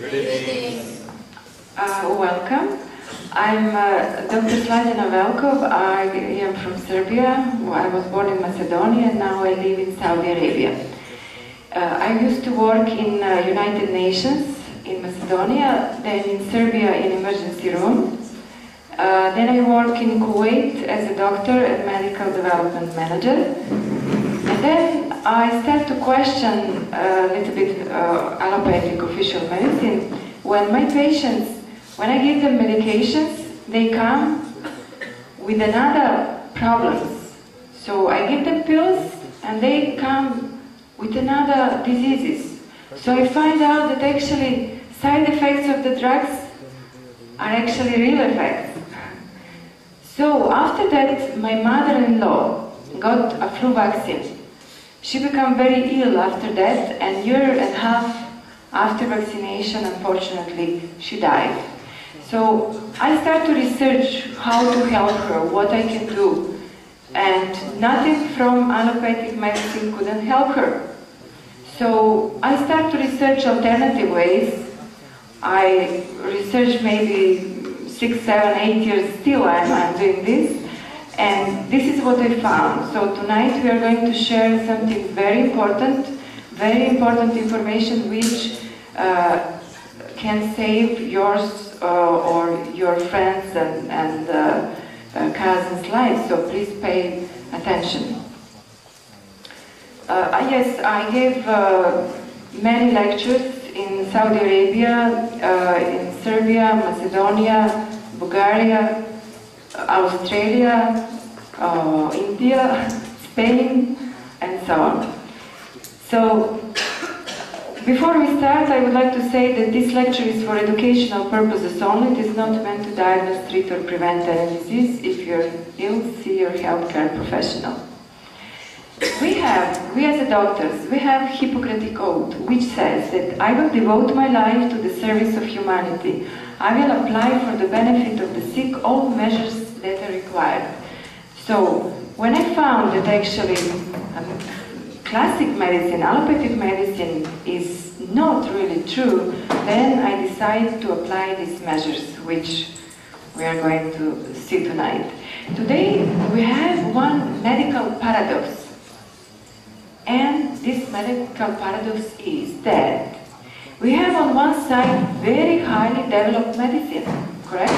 Good evening. Welcome. I'm Dr Sladjana Velkov. I am from Serbia. I was born in Macedonia and now I live in Saudi Arabia. I used to work in United Nations in Macedonia, then in Serbia in emergency room. Then I work in Kuwait as a doctor and medical development manager. And then I start to question a little bit allopathic official medicine. When my patients, when I give them medications, they come with another problems. So I give them pills and they come with another diseases. So I find out that actually side effects of the drugs are actually real effects. So after that, my mother-in-law got a flu vaccine. She became very ill after that, and a year and a half after vaccination, unfortunately, she died. So I started to research how to help her, what I can do, and nothing from allopathic medicine couldn't help her. So I started to research alternative ways. I researched maybe 6, 7, 8 years still I'm doing this. And this is what I found. So tonight we are going to share something very important information which can save yours or your friends and cousins' lives. So please pay attention. Yes, I gave many lectures in Saudi Arabia, in Serbia, Macedonia, Bulgaria, Australia, India, Spain, and so on. So, before we start, I would like to say that this lecture is for educational purposes only. It is not meant to diagnose, treat, or prevent any disease. If you're ill, see your healthcare professional. We as doctors, we have Hippocratic Oath, which says that I will devote my life to the service of humanity. I will apply for the benefit of the sick all measures that are required. So, when I found that actually classic medicine, allopathic medicine is not really true, then I decided to apply these measures, which we are going to see tonight. Today, we have one medical paradox. And this medical paradox is that we have on one side very highly developed medicine, correct?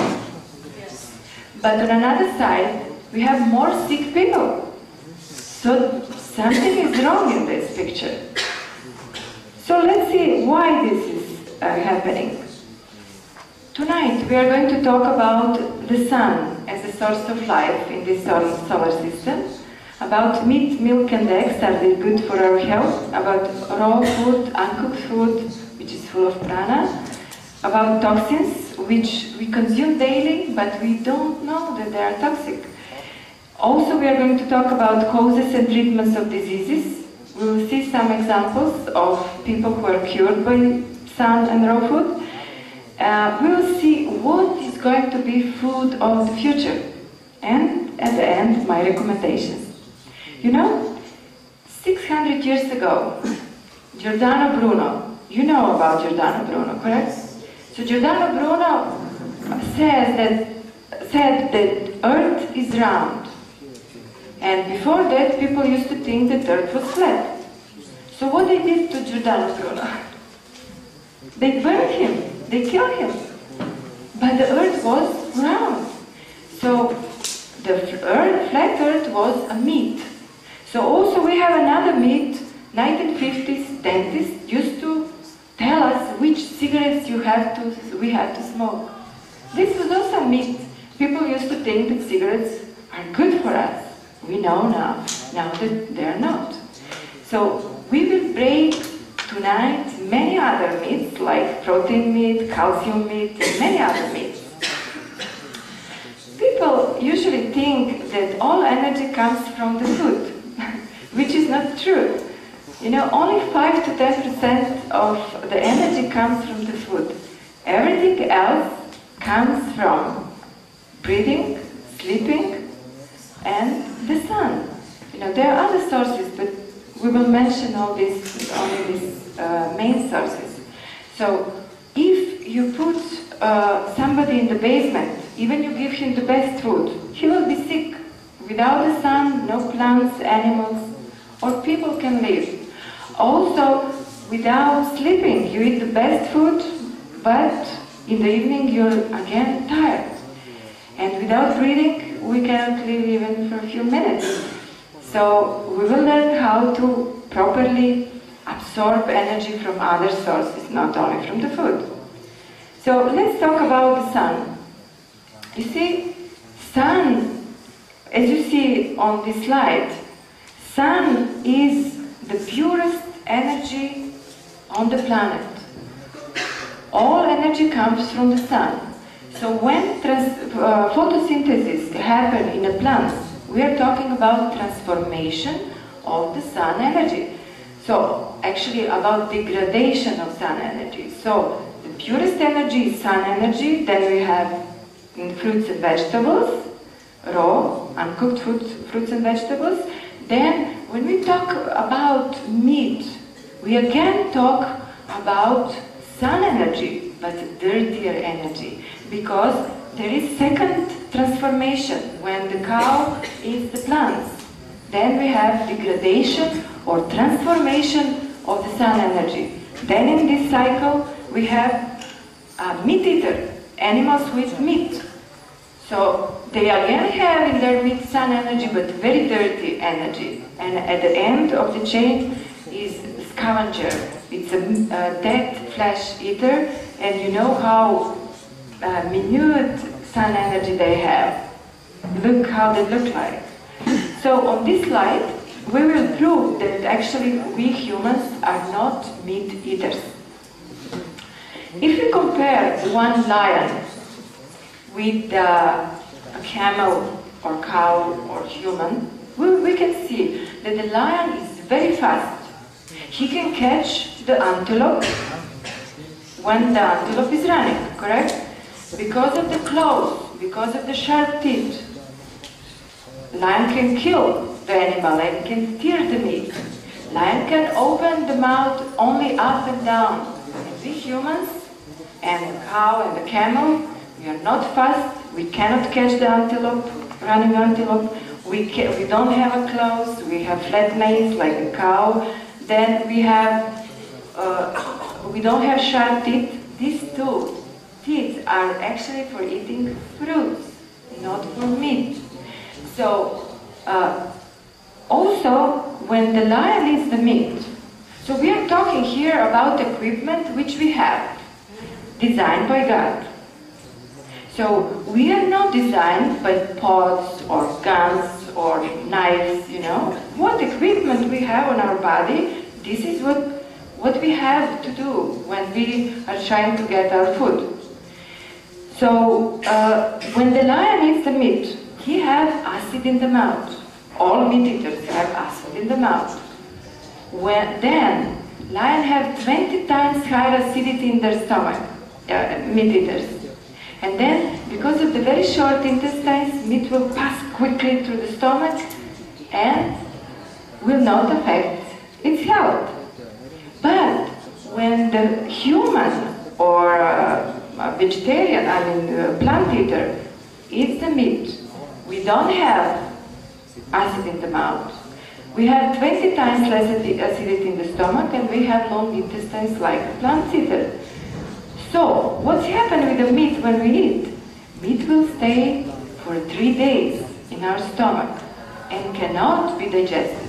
Yes. But on another side, we have more sick people. So something is wrong in this picture. So let's see why this is happening. Tonight we are going to talk about the sun as a source of life in this solar system. About meat, milk and eggs, are they good for our health? About raw food, uncooked food, which is full of prana. About toxins, which we consume daily, but we don't know that they are toxic. Also, we are going to talk about causes and treatments of diseases. We will see some examples of people who are cured by sun and raw food. We will see what is going to be food of the future. And at the end, my recommendations. You know, 600 years ago, Giordano Bruno, you know about Giordano Bruno, correct? So Giordano Bruno said that Earth is round. And before that, people used to think that Earth was flat. So what they did to Giordano Bruno? They burned him, they killed him. But the Earth was round. So the flat Earth was a myth. So also we have another myth. 1950s dentists used to tell us which cigarettes we had to smoke. This was also a myth. People used to think that cigarettes are good for us. We know now that they are not. So we will break tonight many other myths like protein myth, calcium myth, and many other myths. People usually think that all energy comes from the food, which is not true. You know, only 5 to 10% of the energy comes from the food. Everything else comes from breathing, sleeping, and the sun. You know, there are other sources, but we will mention all these, only these main sources. So, if you put somebody in the basement, even you give him the best food, he will be sick. Without the sun, no plants, animals, or people can live. Also, without sleeping, you eat the best food, but in the evening you're again tired. And without breathing, we cannot live even for a few minutes. So we will learn how to properly absorb energy from other sources, not only from the food. So let's talk about the sun. You see, sun, as you see on this slide, sun is the purest energy on the planet. All energy comes from the sun. So when photosynthesis happens in a plant, we are talking about transformation of the sun energy. So actually about degradation of sun energy. So the purest energy is sun energy, then we have fruits and vegetables, raw, uncooked fruits and vegetables. Then when we talk about meat, we again talk about sun energy, but dirtier energy, because there is second transformation when the cow eats the plants. Then we have degradation or transformation of the sun energy. Then in this cycle we have meat eater, animals with meat. So they again have in their meat sun energy, but very dirty energy. And at the end of the chain is scavenger. It's a dead flesh eater, and you know how minute sun energy they have. Look how they look like. So on this slide, we will prove that actually we humans are not meat eaters. If we compare one lion with a camel or cow or human, we can see that the lion is very fast. He can catch the antelope when the antelope is running, correct? Because of the claws, because of the sharp teeth. Lion can kill the animal and can tear the meat. Lion can open the mouth only up and down. And we humans, and the cow and the camel, we are not fast. We cannot catch the antelope, running antelope. We don't have a claws. We have flat manes like a cow. Then we don't have sharp teeth. These two teeth are actually for eating fruits, not for meat. So also when the lion eats the meat, so we are talking here about equipment which we have, designed by God. So we are not designed by pots or guns or knives, you know. What equipment we have on our body, this is what we have to do when we are trying to get our food. So when the lion eats the meat, he has acid in the mouth. All meat eaters have acid in the mouth. Then lion have 20 times higher acidity in their stomach, meat eaters. And then, because of the very short intestines, meat will pass quickly through the stomach and will not affect its health. But when the human or a vegetarian, plant eater, eats the meat, we don't have acid in the mouth. We have 20 times less acidity in the stomach, and we have long intestines like a plant eater. So, what's happened with the meat when we eat? Meat will stay for 3 days in our stomach and cannot be digested.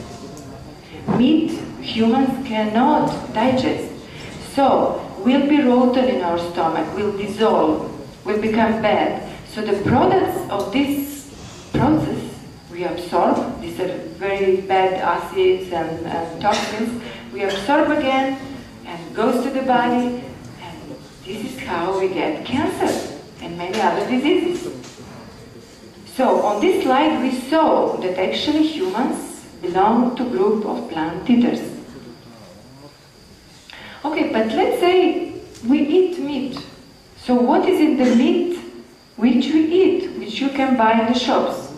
Meat, humans cannot digest. So, will be rotten in our stomach, will dissolve, will become bad. So the products of this process we absorb, these are very bad acids and toxins, we absorb again and goes to the body. This is how we get cancer and many other diseases. So on this slide we saw that actually humans belong to a group of plant eaters. Okay, but let's say we eat meat. So what is in the meat which we eat, which you can buy in the shops?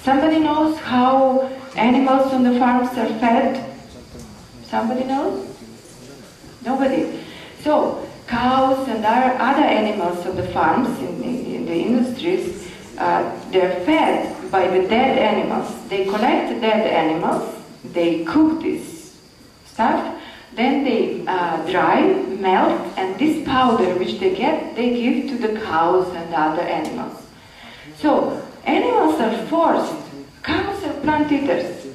Somebody knows how animals on the farms are fed? Somebody knows? Nobody. So cows and other animals on the farms, in the industries, they're fed by the dead animals. They collect the dead animals, they cook this stuff, then they dry, melt, and this powder which they get, they give to the cows and other animals. So, animals are forced, cows are plant eaters,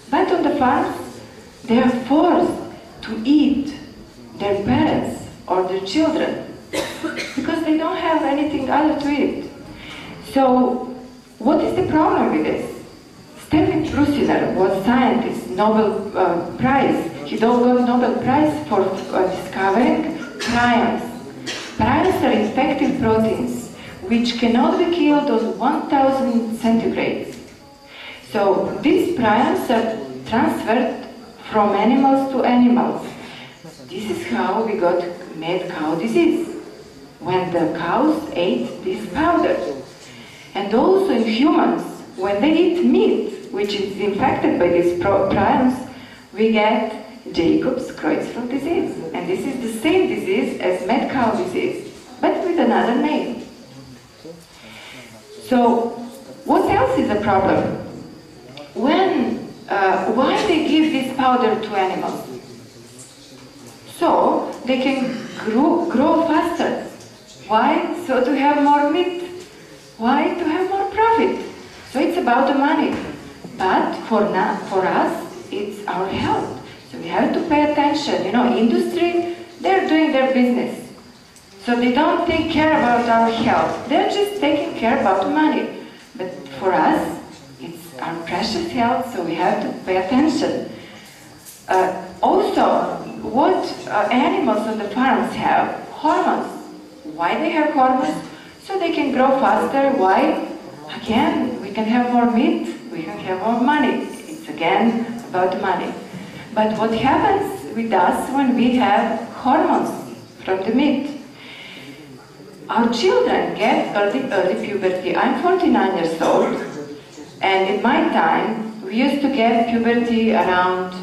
but on the farms, they are forced to eat their parents or their children because they don't have anything other to eat. So, what is the problem with this? Stephen Brusiner was scientist, Nobel Prize. He got Nobel Prize for discovering prions. Prions are infected proteins which cannot be killed on 1000 centigrade. So these prions are transferred from animals to animals. This is how we got mad cow disease, when the cows ate this powder. And also in humans, when they eat meat, which is infected by these prions, we get Jacob's Creutzfeldt disease. And this is the same disease as mad cow disease, but with another name. So, what else is a problem? Why they give this powder to animals? So, they can grow faster. Why? So to have more meat. Why? To have more profit. So it's about the money. But for us, it's our health. So we have to pay attention. You know, industry, they're doing their business. So they don't take care about our health. They're just taking care about the money. But for us, it's our precious health, so we have to pay attention. Also, what animals on the farms have? Hormones. Why they have hormones? So they can grow faster. Why? Again, we can have more meat, we can have more money. It's again about the money. But what happens with us when we have hormones from the meat? Our children get early puberty. I'm 49 years old, and in my time, we used to get puberty around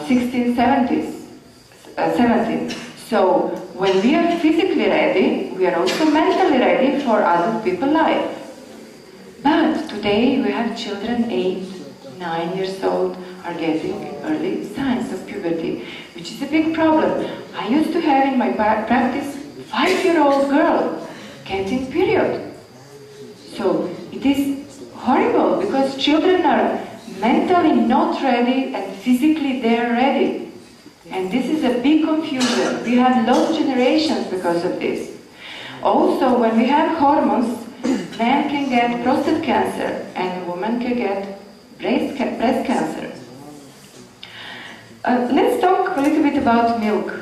16, 17. So when we are physically ready, we are also mentally ready for adult people life. But today we have children 8, 9 years old are getting early signs of puberty, which is a big problem. I used to have in my practice 5-year-old girl getting period. So it is horrible because children are mentally not ready and physically they are ready. And this is a big confusion. We have lost generations because of this. Also, when we have hormones, men can get prostate cancer and women can get breast cancer. Let's talk a little bit about milk.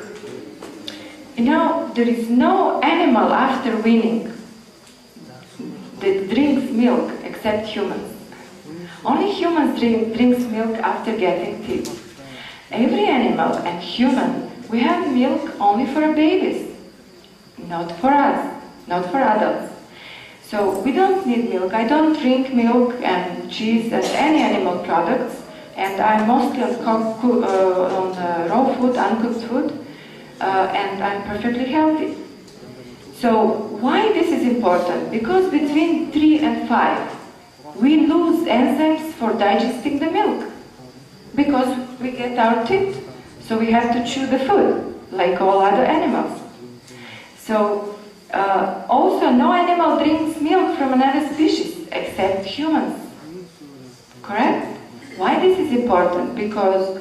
You know, there is no animal after weaning that drinks milk except humans. Only humans drinks milk after getting teeth. Every animal and human, we have milk only for babies, not for us, not for adults. So we don't need milk. I don't drink milk and cheese and any animal products, and I'm mostly on raw food, uncooked food, and I'm perfectly healthy. So why this is important? Because between 3 and 5, we lose enzymes for digesting the milk. Because we get our teeth, so we have to chew the food, like all other animals. So, also no animal drinks milk from another species, except humans. Correct? Why this is important? Because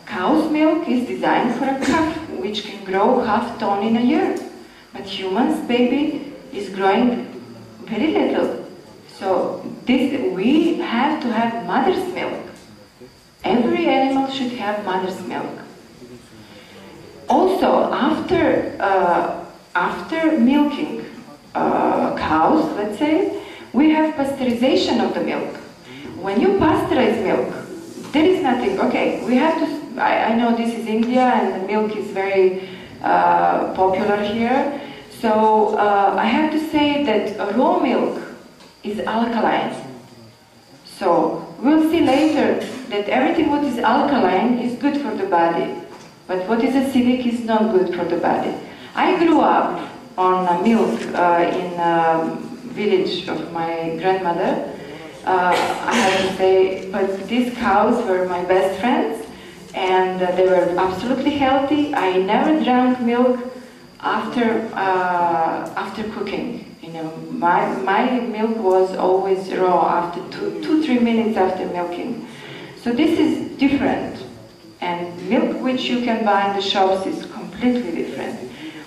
cow's milk is designed for a calf, which can grow half ton in a year. But humans' baby is growing very little. So, we have to have mother's milk. Every animal should have mother's milk. Also, after milking cows, let's say, we have pasteurization of the milk. When you pasteurize milk, there is nothing. Okay, we have to. I know this is India and the milk is very popular here. So I have to say that raw milk is alkaline. So we'll see later that everything what is alkaline is good for the body. but what is acidic is not good for the body. I grew up on milk in a village of my grandmother. I have to say, but these cows were my best friends, and they were absolutely healthy. I never drank milk after cooking. You know, my milk was always raw after 2-3 minutes after milking. So this is different, and milk which you can buy in the shops is completely different.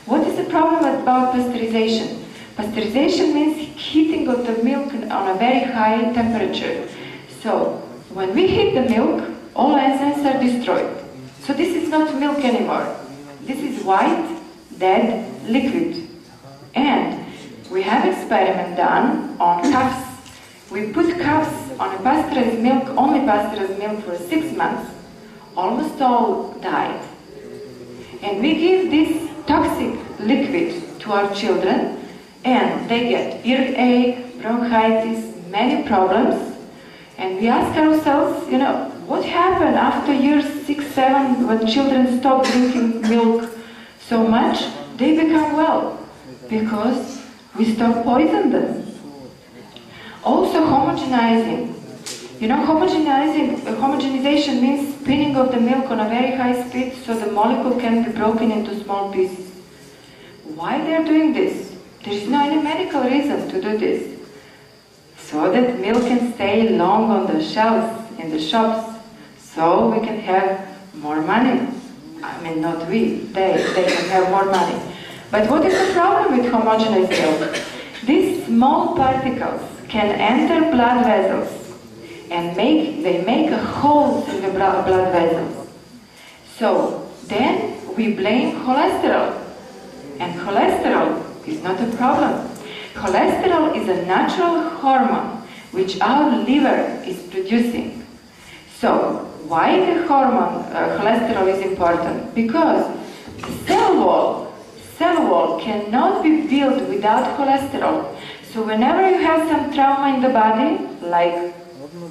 What is the problem about pasteurization? Pasteurization means heating of the milk on a very high temperature. So when we heat the milk, all enzymes are destroyed. So this is not milk anymore. This is white, dead liquid. And we have experiment done on calves. We put calves on a pasteurized milk, only pasteurized milk for 6 months. Almost all died. And we give this toxic liquid to our children, and they get earache, bronchitis, many problems. And we ask ourselves, you know, what happened after years 6, 7, when children stop drinking milk so much? They become well, because we stop poisoning them. Also homogenizing. You know, homogenization means spinning of the milk on a very high speed so the molecule can be broken into small pieces. Why they are doing this? There is no any medical reason to do this. So that milk can stay long on the shelves in the shops, so we can have more money. I mean, not we, they can have more money. But what is the problem with homogeneous milk? These small particles can enter blood vessels, and they make a holes in the blood vessels. So then we blame cholesterol, and cholesterol is not a problem. Cholesterol is a natural hormone which our liver is producing. So why the hormone cholesterol is important? Because the cell wall cannot be built without cholesterol. So whenever you have some trauma in the body, like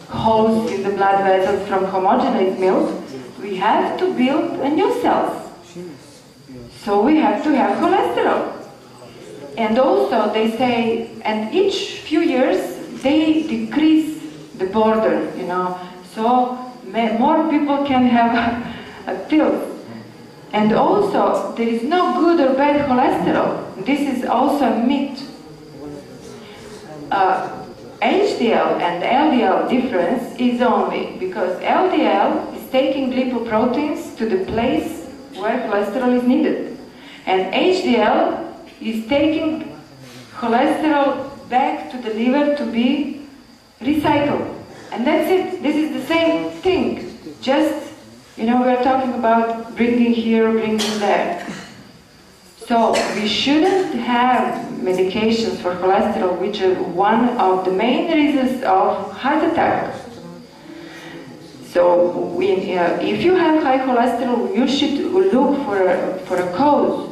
holes in the blood vessels from homogeneous milk, we have to build a new cells. So we have to have cholesterol. And also they say, and each few years they decrease the border, you know, so more people can have a pill. And also there is no good or bad cholesterol. This is also a myth. HDL and LDL difference is only because LDL is taking lipoproteins to the place where cholesterol is needed, and HDL is taking cholesterol back to the liver to be recycled. And that's it. This is the same thing. Just, you know, we're talking about bringing here, bringing there. So we shouldn't have medications for cholesterol, which are one of the main reasons of heart attack. So if you have high cholesterol, you should look for a cause.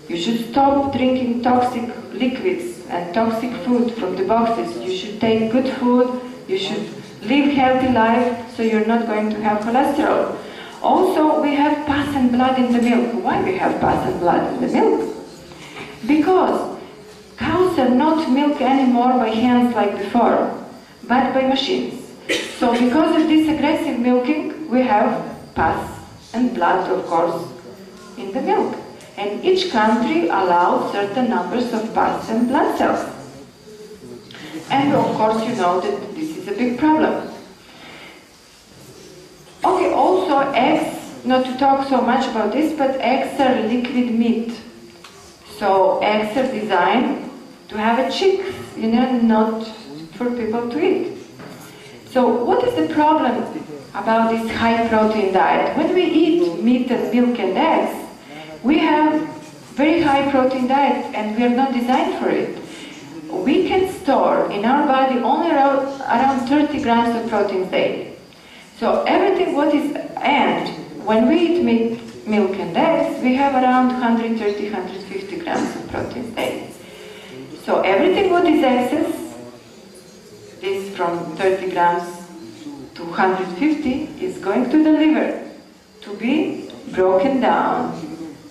You should stop drinking toxic liquids and toxic food from the boxes. You should take good food. You should live healthy life, so you're not going to have cholesterol. Also, we have pus and blood in the milk. Why we have pus and blood in the milk? Because cows are not milked anymore by hands like before, but by machines. So because of this aggressive milking, we have pus and blood, of course, in the milk. And each country allows certain numbers of pus and blood cells. And of course you know that this is a big problem. Okay, also eggs, not to talk so much about this, but eggs are liquid meat. So eggs are designed to have a chick, you know, not for people to eat. So what is the problem about this high protein diet? When we eat meat and milk and eggs, we have very high protein diet, and we are not designed for it. We can store in our body only around 30 grams of protein daily. So everything what is, and when we eat meat, milk and eggs, we have around 130, 150 grams of protein daily. So everything what is excess, this from 30 grams to 150, is going to the liver to be broken down.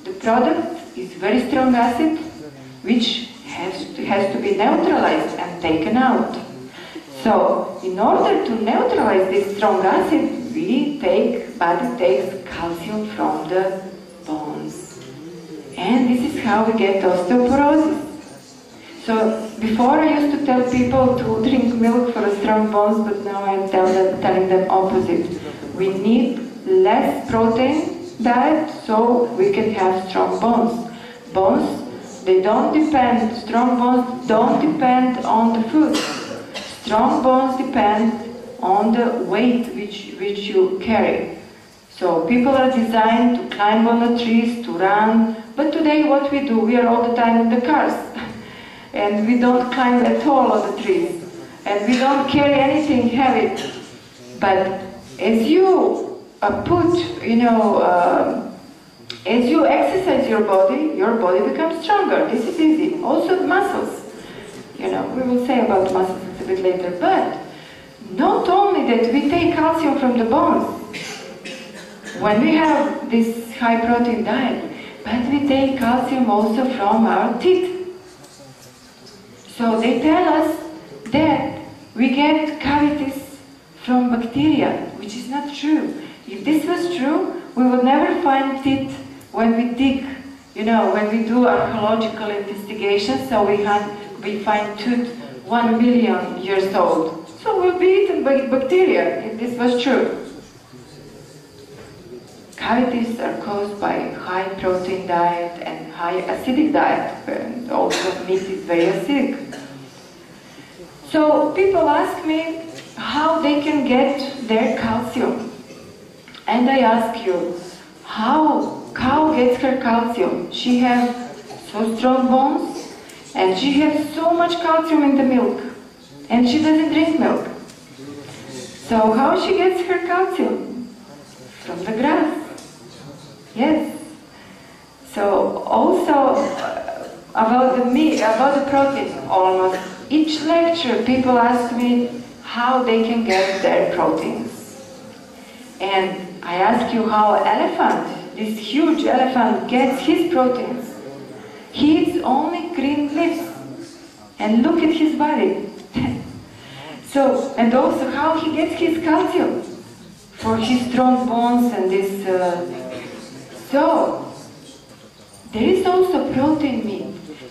The product is very strong acid, which has to be neutralized and taken out. So, in order to neutralize this strong acid, body takes calcium from the bones. And this is how we get osteoporosis. So, before I used to tell people to drink milk for strong bones, but now I'm telling them opposite. We need less protein diet so we can have strong bones. Strong bones don't depend on the food. Strong bones depend on the weight which you carry. So people are designed to climb on the trees, to run, but today what we do, we are all the time in the cars. And we don't climb at all on the trees. And we don't carry anything heavy. But as you as you exercise your body becomes stronger. This is easy. Also the muscles. We will say about muscles a bit later. But not only that we take calcium from the bones when we have this high protein diet, but we take calcium also from our teeth. So they tell us that we get cavities from bacteria, which is not true. If this was true, we would never find teeth when we dig, when we do archaeological investigations, so we find tooth 1 million years old. So we'll be eaten by bacteria, if this was true. Cavities are caused by high protein diet and high acidic diet, and also meat is very acidic. So people ask me how they can get their calcium. And I ask you, how cow gets her calcium? She has so strong bones, and she has so much calcium in the milk, and she doesn't drink milk. So how she gets her calcium? From the grass. Yes. So also about the meat, about the protein, almost each lecture people ask me how they can get their proteins. And I ask you how this huge elephant gets his proteins. He eats only green leaves. And look at his body. So, and also how he gets his calcium for his strong bones and this. So, there is also protein meat.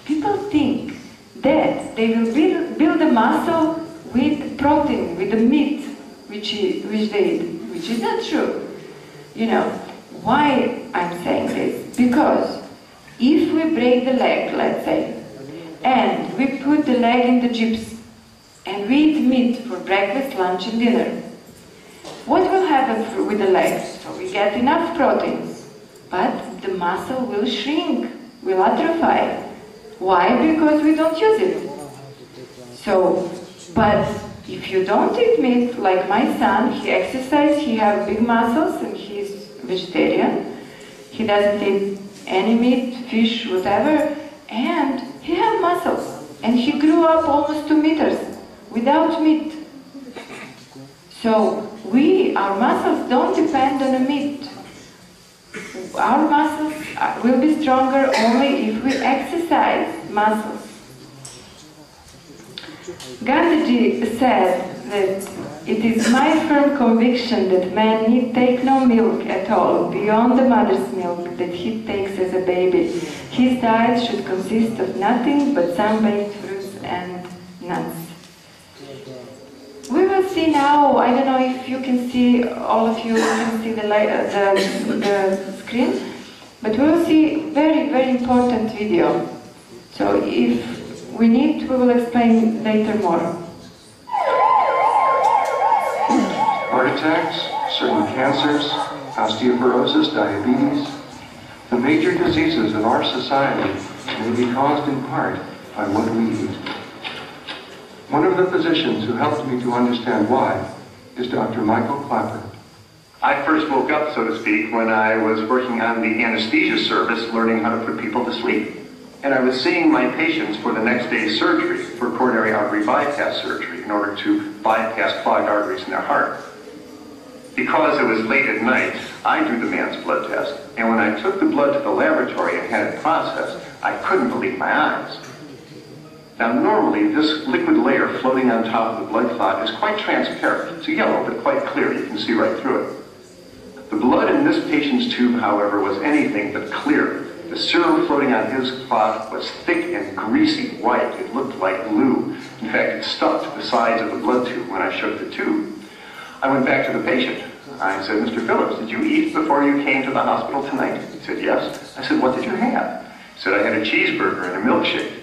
People think that they will build a muscle with protein, with the meat which they eat, which is not true. Why I'm saying this? Because if we break the leg, let's say, and we put the leg in the gyps, and we eat meat for breakfast, lunch and dinner, what will happen with the legs? So we get enough proteins, but the muscle will shrink, will atrophy. Why? Because we don't use it. So, but if you don't eat meat, like my son, he exercises, he has big muscles, and he's vegetarian. He doesn't eat any meat, fish, whatever, and he has muscles. And he grew up almost 2 meters without meat. So our muscles don't depend on the meat. Our muscles will be stronger only if we exercise muscles. Gandhiji said that it is my firm conviction that man need take no milk at all beyond the mother's milk that he takes as a baby. His diet should consist of nothing but some baked fruits and nuts. We will see now, I don't know if you can see, all of you can see the screen, but we will see very, very important video. So if we need, we will explain later more. Heart attacks, certain cancers, osteoporosis, diabetes, the major diseases of our society may be caused in part by what we eat. One of the physicians who helped me to understand why is Dr. Michael Clapper. I first woke up, so to speak, when I was working on the anesthesia service, learning how to put people to sleep. And I was seeing my patients for the next day's surgery, for coronary artery bypass surgery, in order to bypass clogged arteries in their heart. Because it was late at night, I drew the man's blood blood test, and when I took the blood to the laboratory and had it processed, I couldn't believe my eyes. Now normally this liquid layer floating on top of the blood clot is quite transparent. It's yellow but quite clear, you can see right through it. The blood in this patient's tube, however, was anything but clear. The serum floating on his clot was thick and greasy white. It looked like glue. In fact, it stuck to the sides of the blood tube when I shook the tube. I went back to the patient. I said, Mr. Phillips, did you eat before you came to the hospital tonight? He said, yes. I said, what did you have? He said, I had a cheeseburger and a milkshake.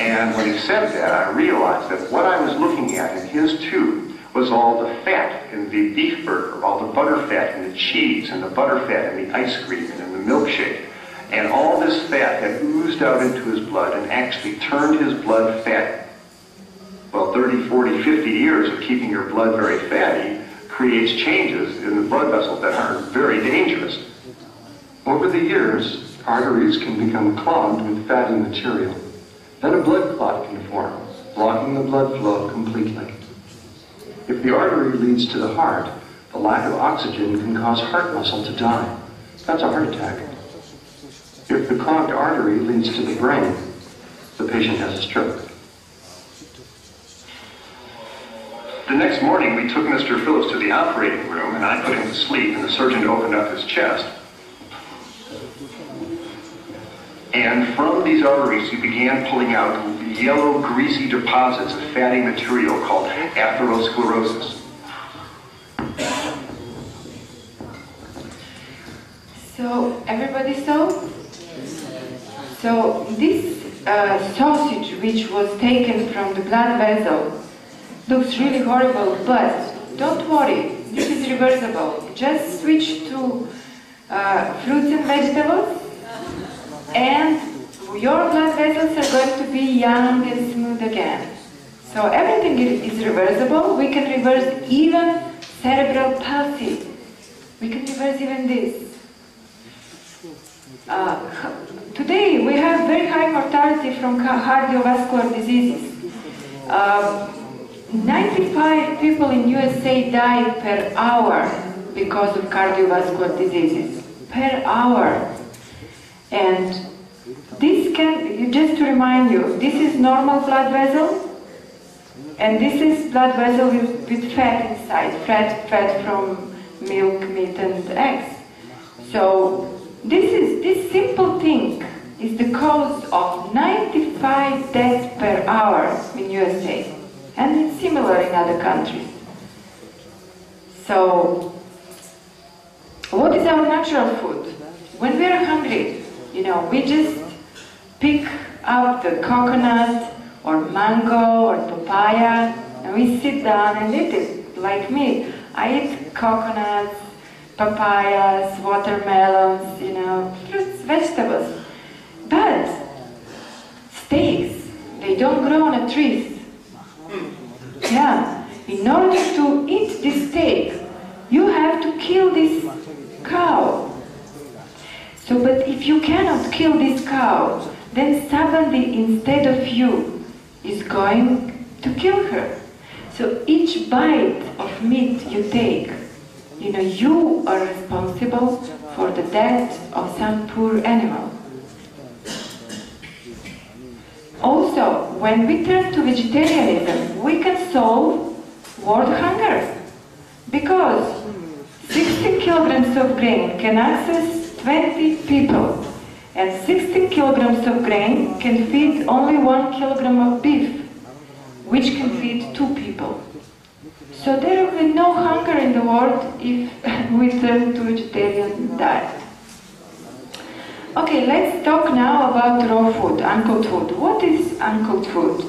And when he said that, I realized that what I was looking at in his tube was all the fat in the beef burger, all the butter fat in the cheese, and the butter fat in the ice cream and in the milkshake. And all this fat had oozed out into his blood and actually turned his blood fatty. Well, 30, 40, 50 years of keeping your blood very fatty creates changes in the blood vessels that are very dangerous. Over the years, arteries can become clogged with fatty material. Then a blood clot can form, blocking the blood flow completely. If the artery leads to the heart, the lack of oxygen can cause heart muscle to die. That's a heart attack. If the clogged artery leads to the brain, the patient has a stroke. The next morning, we took Mr. Phillips to the operating room, and I put him to sleep, and the surgeon opened up his chest. And from these arteries, he began pulling out yellow, greasy deposits of fatty material called atherosclerosis. So, everybody saw? So, this sausage which was taken from the blood vessel looks really horrible, but don't worry, this is reversible. Just switch to fruits and vegetables, and your blood vessels are going to be young and smooth again. So everything is reversible. We can reverse even cerebral palsy. We can reverse even this. Today we have very high mortality from cardiovascular diseases. 95 people in USA die per hour because of cardiovascular diseases. Per hour. And this can, just to remind you, this is normal blood vessel, and this is blood vessel with fat inside, fat from milk, meat and eggs. So this simple thing is the cause of 95 deaths per hour in USA, and it's similar in other countries. So what is our natural food? When we are hungry, you know, we just pick up the coconut or mango or papaya and we sit down and eat it. Like me, I eat coconuts, papayas, watermelons, you know, fruits, vegetables. But steaks, they don't grow on trees. Yeah, in order to eat this steak, you have to kill this cow. So, but if you cannot kill this cow, then somebody instead of you is going to kill her. So each bite of meat you take, you know, you are responsible for the death of some poor animal. Also, when we turn to vegetarianism, we can solve world hunger. Because 16 kilograms of grain can access 20 people, and 16 kilograms of grain can feed only 1 kilogram of beef, which can feed 2 people. So there will be no hunger in the world if we turn to vegetarian diet. Okay, let's talk now about raw food, uncooked food. What is uncooked food?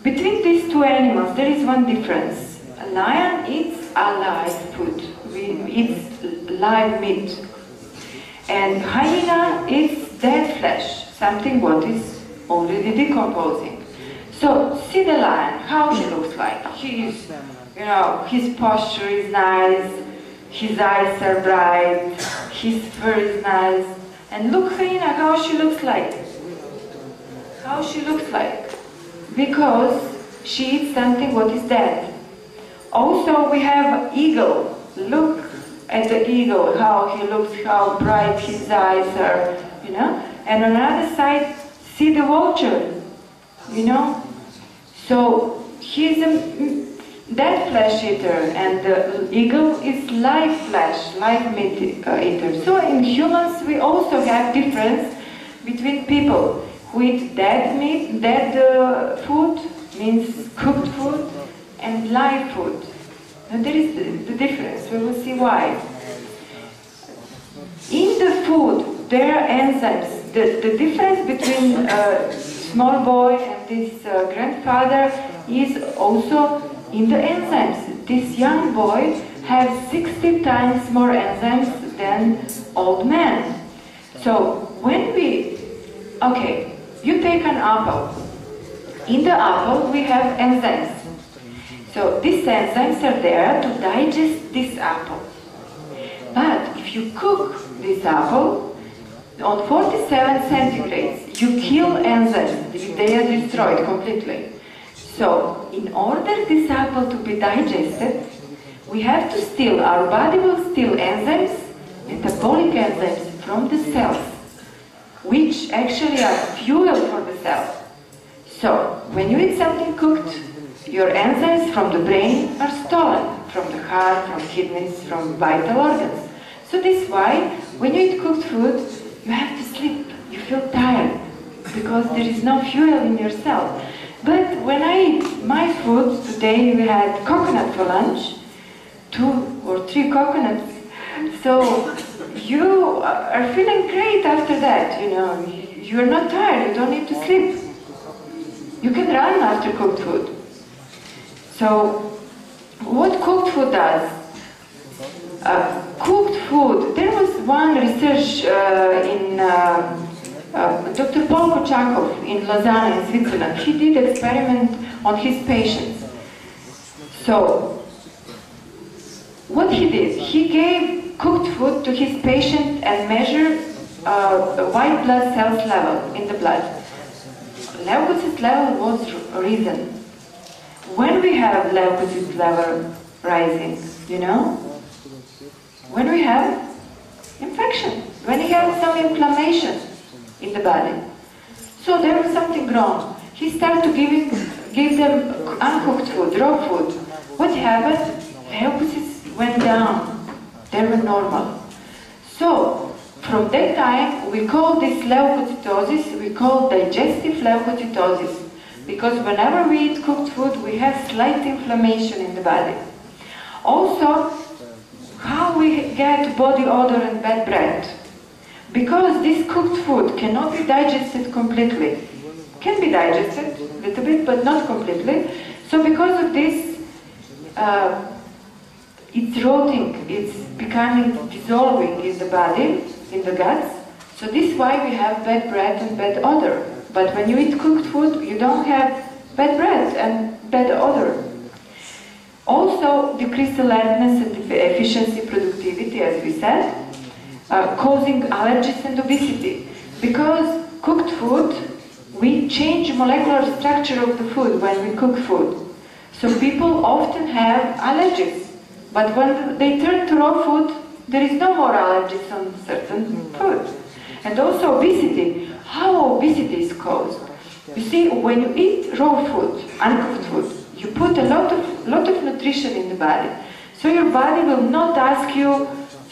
Between these two animals, there is one difference. A lion eats alive food. It's live meat. And hyena eats dead flesh, something what is already decomposing. So see the lion, how he looks like. He's, you know, his posture is nice, his eyes are bright, his fur is nice. And look hyena, how she looks like. How she looks like. Because she eats something what is dead. Also we have eagle. Look at the eagle, how he looks, how bright his eyes are, you know. And on the other side, see the vulture, you know. So he's a dead flesh eater, and the eagle is live flesh, live meat eater. So in humans, we also have difference between people who eat dead meat, dead food, means cooked food, and live food. And there is the difference. We will see why. In the food, there are enzymes. The difference between a small boy and this grandfather is also in the enzymes. This young boy has 60 times more enzymes than old man. So when okay, you take an apple. In the apple we have enzymes. So these enzymes are there to digest this apple. But if you cook this apple on 47 centigrades, you kill enzymes. They are destroyed completely. So in order this apple to be digested, we have to steal, our body will steal enzymes, metabolic enzymes from the cells, which actually are fuel for the cell. So when you eat something cooked, your enzymes from the brain are stolen, from the heart, from kidneys, from vital organs. So this is why when you eat cooked food, you have to sleep, you feel tired, because there is no fuel in your cell. But when I eat my food, today we had coconut for lunch, 2 or 3 coconuts. So you are feeling great after that, you know. You're not tired, you don't need to sleep. You can run after cooked food. So what cooked food does? Cooked food, there was one research in Dr. in Lausanne in Switzerland. He did experiment on his patients. So what he did, he gave cooked food to his patient and measured white blood cells level in the blood. Leukocyte level was risen. When we have leukocyte level rising, you know, when we have infection, when we have some inflammation in the body. So there was something wrong. He started to give them uncooked food, raw food. What happened? Leukocytes went down. They were normal. So from that time, we call this leukocytosis, we call digestive leukocytosis. Because whenever we eat cooked food, we have slight inflammation in the body. Also, how we get body odor and bad breath. Because this cooked food cannot be digested completely. Can be digested a little bit, but not completely. So because of this, it's rotting, it's becoming, dissolving in the body, in the guts. So this is why we have bad breath and bad odor. But when you eat cooked food, you don't have bad breath and bad odor. Also, decreased alertness and efficiency, productivity, as we said, causing allergies and obesity. Because cooked food, we change molecular structure of the food when we cook food. So people often have allergies. But when they turn to raw food, there is no more allergies on certain food. And also obesity. How obesity is caused? You see, when you eat raw food, uncooked food, you put a lot of nutrition in the body. So your body will not ask you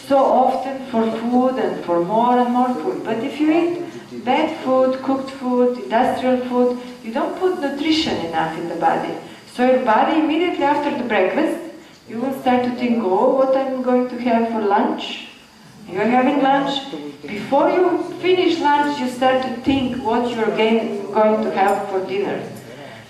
so often for food and for more and more food. But if you eat bad food, cooked food, industrial food, you don't put nutrition enough in the body. So your body, immediately after the breakfast, you will start to think, oh, what I'm going to have for lunch? You're having lunch. Before you finish lunch, you start to think what you're going to have for dinner.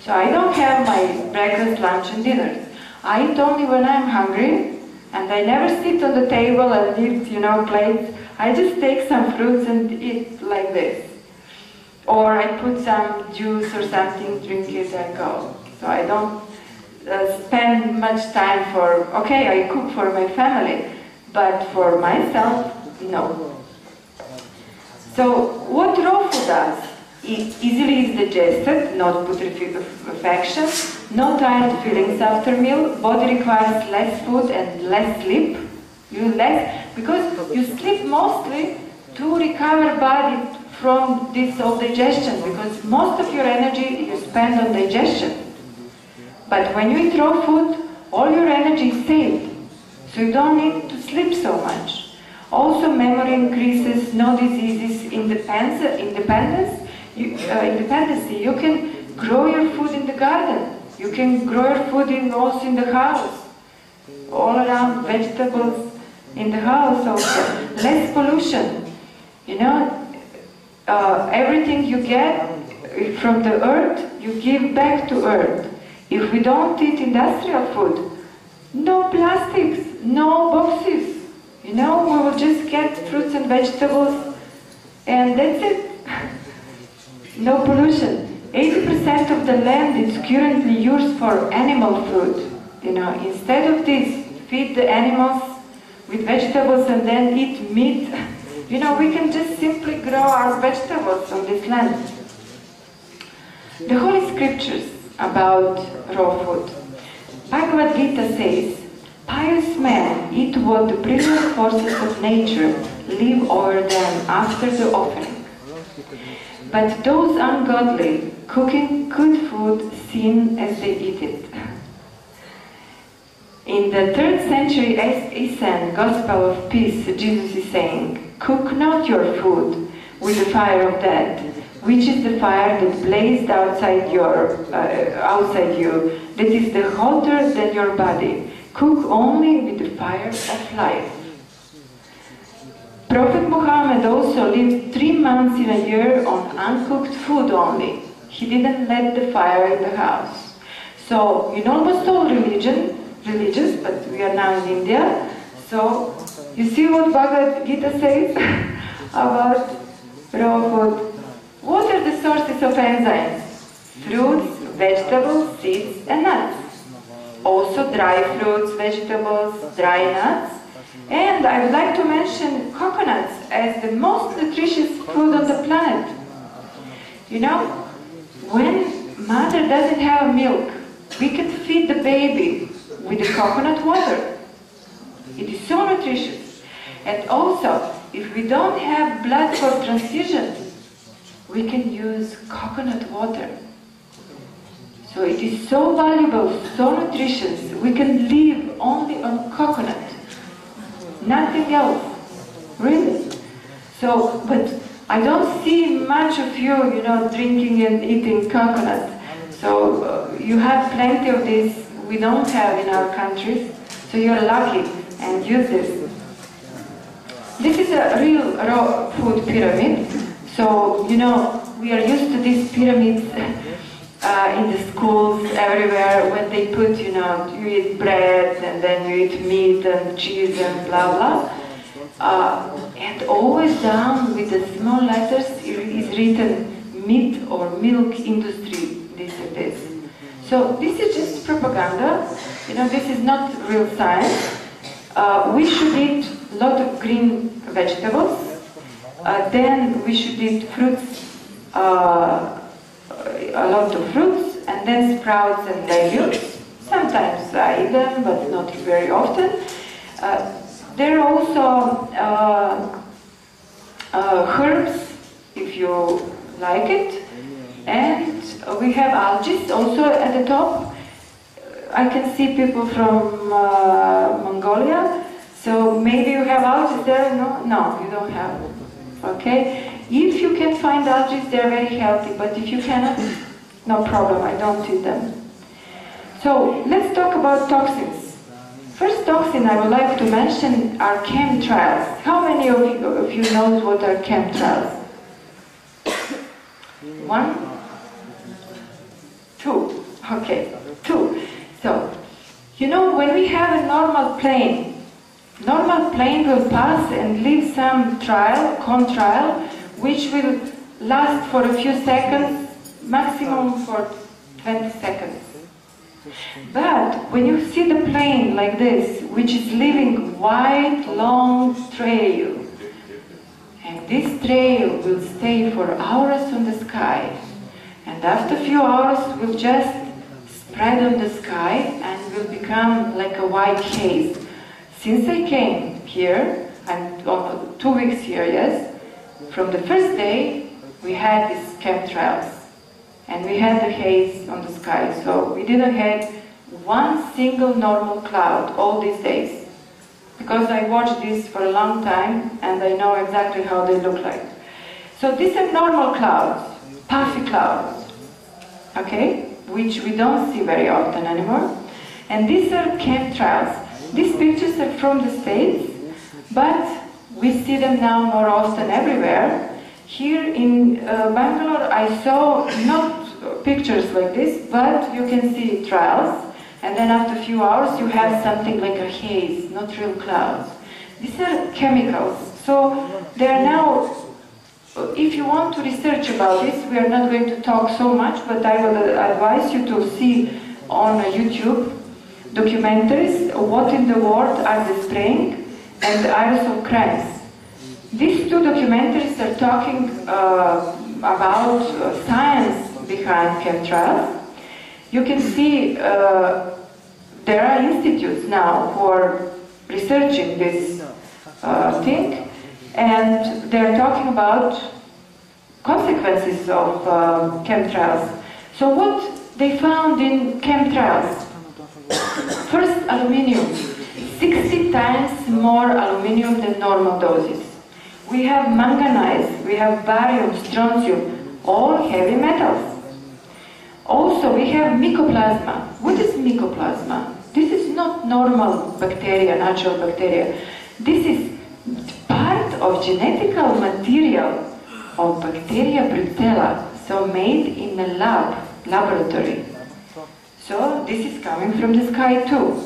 So I don't have my breakfast, lunch, and dinner. I eat only when I'm hungry, and I never sit on the table and eat, plates. I just take some fruits and eat like this. Or I put some juice or something, drink it, and go. So I don't spend much time for, okay, I cook for my family, but for myself, no. So what raw food does? It easily is digested, not putrefaction, no tired feelings after meal, body requires less food and less sleep, You less, because you sleep mostly to recover body from this old digestion, because most of your energy you spend on digestion. But when you eat raw food, all your energy is saved, so you don't need to sleep so much. Also, memory increases, no diseases, independence. Independency. You can grow your food in the garden. You can grow your food also in the house. All around, vegetables in the house also. Less pollution. You know, everything you get from the earth, you give back to earth. If we don't eat industrial food, no plastics, no boxes. You know, we will just get fruits and vegetables, and that's it. No pollution. 80% of the land is currently used for animal food. You know, instead of this, feed the animals with vegetables and then eat meat. You know, we can just simply grow our vegetables on this land. The Holy Scriptures about raw food. Bhagavad Gita says, pious men eat what the brilliant forces of nature leave over them after the offering. But those ungodly, cooking good food, sin as they eat it. In the 3rd century Eastern Gospel of Peace, Jesus is saying, cook not your food with the fire of death, which is the fire that blazed outside you, that is the hotter than your body. Cook only with the fire of life. Prophet Muhammad also lived 3 months in a year on uncooked food only. He didn't let the fire in the house. So, in almost all religions, but we are now in India, so you see what Bhagavad Gita says about raw food. What are the sources of enzymes? Fruits, vegetables, seeds, and nuts. Also dry fruits, vegetables, dry nuts. And I would like to mention coconuts as the most nutritious food on the planet. You know, when mother doesn't have milk, we can feed the baby with the coconut water. It is so nutritious. And also, if we don't have blood for transfusion, we can use coconut water. So it is so valuable, so nutritious. We can live only on coconut. Nothing else, really. So, but I don't see much of you, you know, drinking and eating coconut. So you have plenty of this we don't have in our countries. So you're lucky and use this. This is a real raw food pyramid. So, you know, we are used to these pyramids in the schools, everywhere, when they put, you know, you eat bread and then you eat meat and cheese and blah blah. And always down with the small letters is written meat or milk industry, this and this. So this is just propaganda, you know, this is not real science. We should eat a lot of green vegetables, then we should eat fruits, a lot of fruits, and then sprouts and legumes. Sometimes I eat them, but not very often. There are also herbs, if you like it, and we have algae also at the top. I can see people from Mongolia, so maybe you have algae there. No, you don't have. Okay. If you can find algae, they're very healthy, but if you cannot, no problem, I don't eat them. So, let's talk about toxins. First toxin I would like to mention are chemtrails. How many of you know what are chemtrails? 1? 2. Okay, 2. So, you know, when we have a normal plane will pass and leave some contrail, which will last for a few seconds, maximum for 20 seconds. But when you see the plane like this, which is leaving white, long trail, and this trail will stay for hours on the sky, and after a few hours will just spread on the sky and will become like a white haze. Since they came here, I'm 2 weeks here, yes, from the first day we had these chemtrails and we had the haze on the sky, so we didn't have one single normal cloud all these days, because I watched this for a long time and I know exactly how they look like. So these are normal clouds, puffy clouds, okay, which we don't see very often anymore. And these are chemtrails. These pictures are from the States, but we see them now more often everywhere. Here in Bangalore, I saw not pictures like this, but you can see trials. And then after a few hours, you have something like a haze, not real clouds. These are chemicals. So they are now, if you want to research about this, we are not going to talk so much, but I will advise you to see on YouTube documentaries, What in the World Are They Spraying and Aerosol Crimes. These two documentaries are talking about science behind chemtrails. You can see there are institutes now who are researching this thing, and they're talking about consequences of chemtrails. So what they found in chemtrails? First, aluminium. 60 times more aluminium than normal doses. We have manganese, we have barium, strontium, all heavy metals. Also, we have mycoplasma. What is mycoplasma? This is not normal bacteria, natural bacteria. This is part of genetical material of bacteria brucella, so made in a laboratory. So this is coming from the sky too.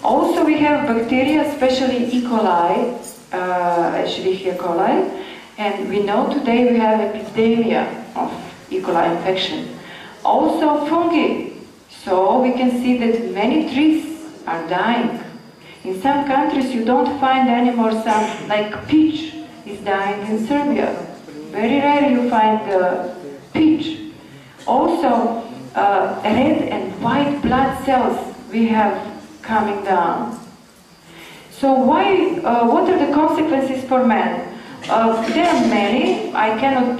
Also, we have bacteria, especially E. coli, Escherichia coli, and we know today we have epidemic of E. coli infection. Also fungi, so we can see that many trees are dying. In some countries you don't find anymore some, like peach is dying in Serbia. Very rare you find peach. Also red and white blood cells we have coming down. So why, what are the consequences for man? There are many. I cannot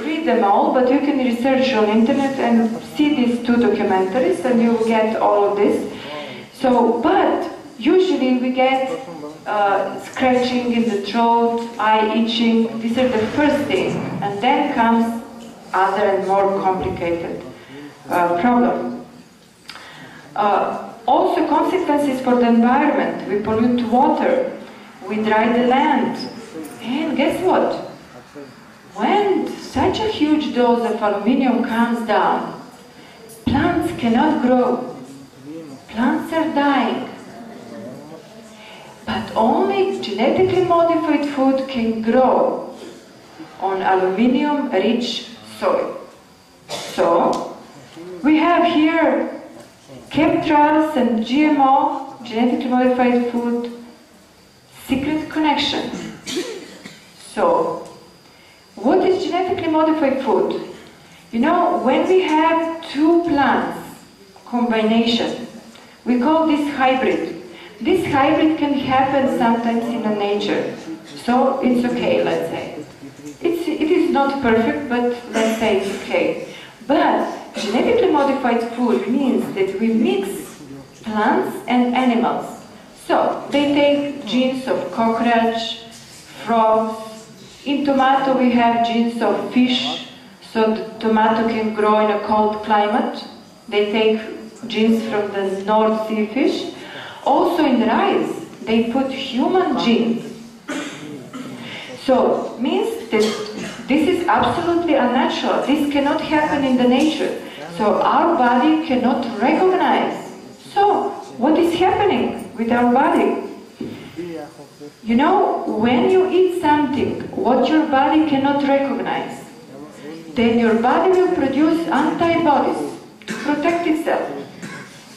read them all, but you can research on internet and see these two documentaries and you will get all of this. So, but usually we get scratching in the throat, eye itching. These are the first things, and then comes other and more complicated problem. Also consequences for the environment. We pollute water, we dry the land. And guess what? When such a huge dose of aluminium comes down, plants cannot grow. Plants are dying. But only genetically modified food can grow on aluminium-rich soil. So, we have here chemtrails and GMO, genetically modified food, secret connection. So, what is genetically modified food? You know, when we have two plants combination, we call this hybrid. This hybrid can happen sometimes in the nature, so it's okay, let's say. It is not perfect, but let's say it's okay. But genetically modified food means that we mix plants and animals. So, they take genes of cockroach, frogs. In tomato we have genes of fish, so the tomato can grow in a cold climate. They take genes from the North Sea fish. Also in rice, they put human genes. So, means that this is absolutely unnatural. This cannot happen in the nature. So our body cannot recognize. So, what is happening with our body? You know, when you eat something what your body cannot recognize, then your body will produce antibodies to protect itself.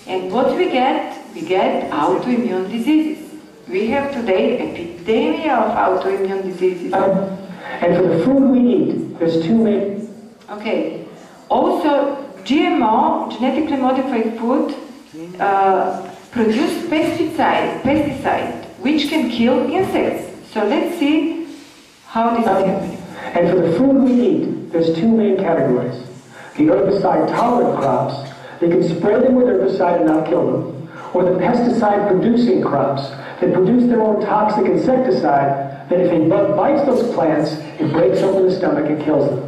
And what we get autoimmune diseases. We have today epidemic of autoimmune diseases. And for the food we eat, there's two main. Okay. Also, GMO, genetically modified food, produce pesticide, which can kill insects. So let's see how this is happening. And for the food we eat, there's two main categories. The herbicide-tolerant crops, they can spray them with herbicide and not kill them, or the pesticide-producing crops that produce their own toxic insecticide that if a bug bites those plants, it breaks open the stomach and kills them.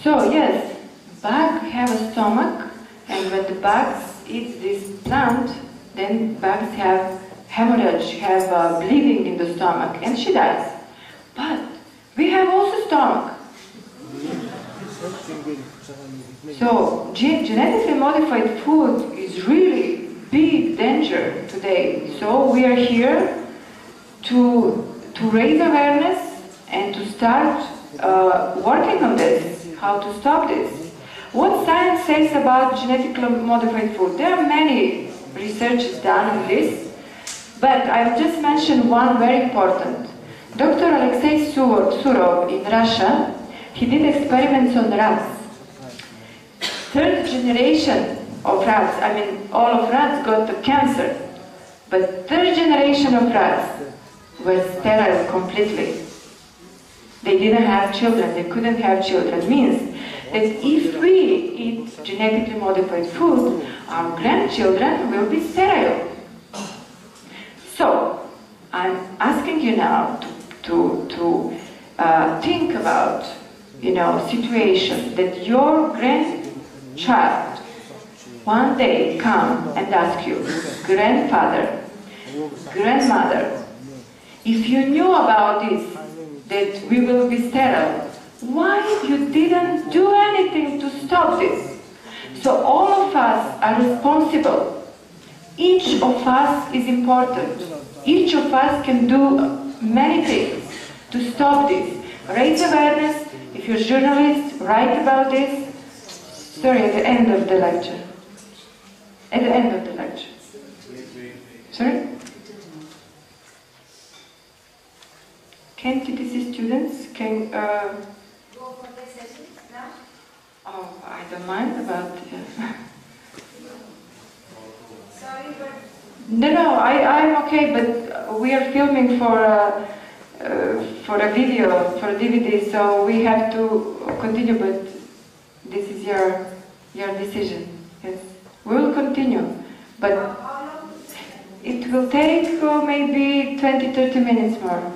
So yes, bugs have a stomach, and when the bugs eat this plant, then bugs have hemorrhage, have bleeding in the stomach, and she dies. But we have also stomach. So genetically modified food is really big danger today. So we are here to raise awareness and to start working on this, how to stop this. What science says about genetically modified food? There are many researches done on this, but I'll just mention one very important. Dr. Alexei Surov in Russia, he did experiments on rats. Third generation of rats, I mean all of rats got the cancer, but third generation of rats were sterile completely. They didn't have children, they couldn't have children. Means that if we eat genetically modified food, our grandchildren will be sterile. So, I'm asking you now to think about, situation that your grandchild one day come and ask you, grandfather, grandmother, if you knew about this, that we will be sterile, why you didn't do anything to stop this? So all of us are responsible. Each of us is important. Each of us can do many things to stop this. Raise awareness. If you're a journalist, write about this. Sorry, at the end of the lecture. At the end of the lecture. Sorry? Can TTC students can Go for the sessions now? Oh, I don't mind about. Sorry, but No, I'm okay, but we are filming for a video, for a DVD, so we have to continue. But this is your decision. Yes, we will continue, but how long? it will take maybe 20-30 minutes more.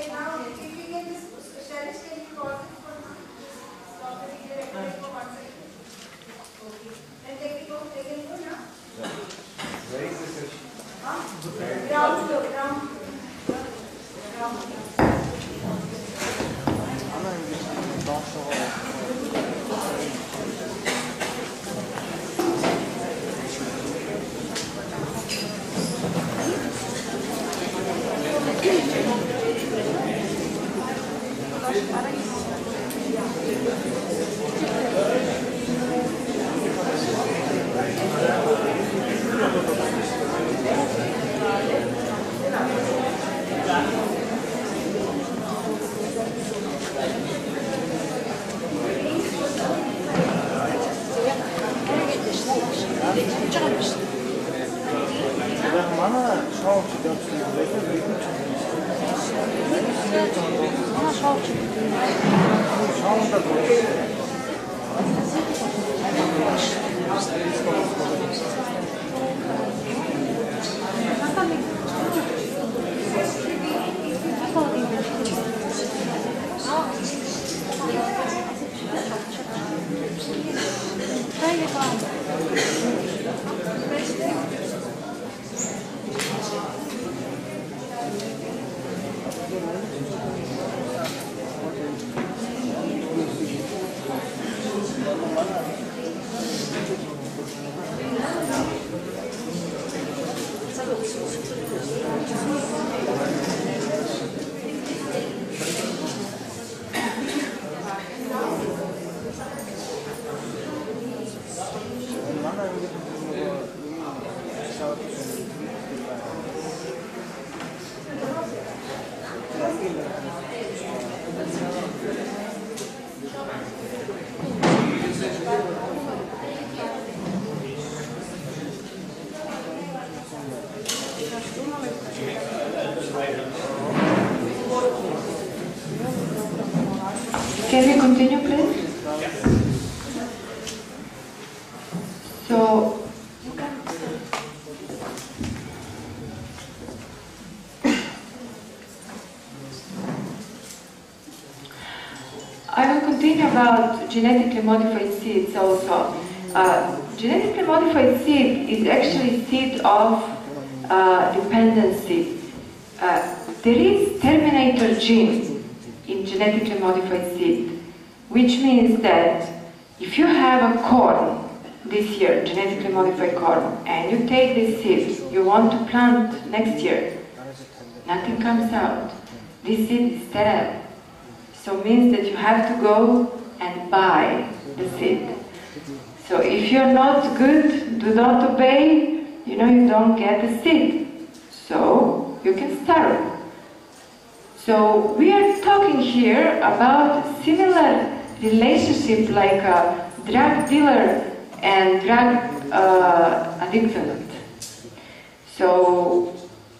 Now, if you get this specialist, can you pause it for now? Stop the video recording for 1 second. Okay. Then they can go now. Where is the session? Ground floor, ground. Can we continue, please? So, I will continue about genetically modified seeds also. Genetically modified seed is actually seed of dependency. There is terminator gene in genetically modified seed, which means that if you have a corn this year, genetically modified corn, and you take this seed, you want to plant next year, nothing comes out. This seed is sterile. So it means that you have to go and buy the seed. So if you're not good, do not obey, you don't get the seed. So you can starve. So we are talking here about similar relationship like a drug dealer and drug addict. So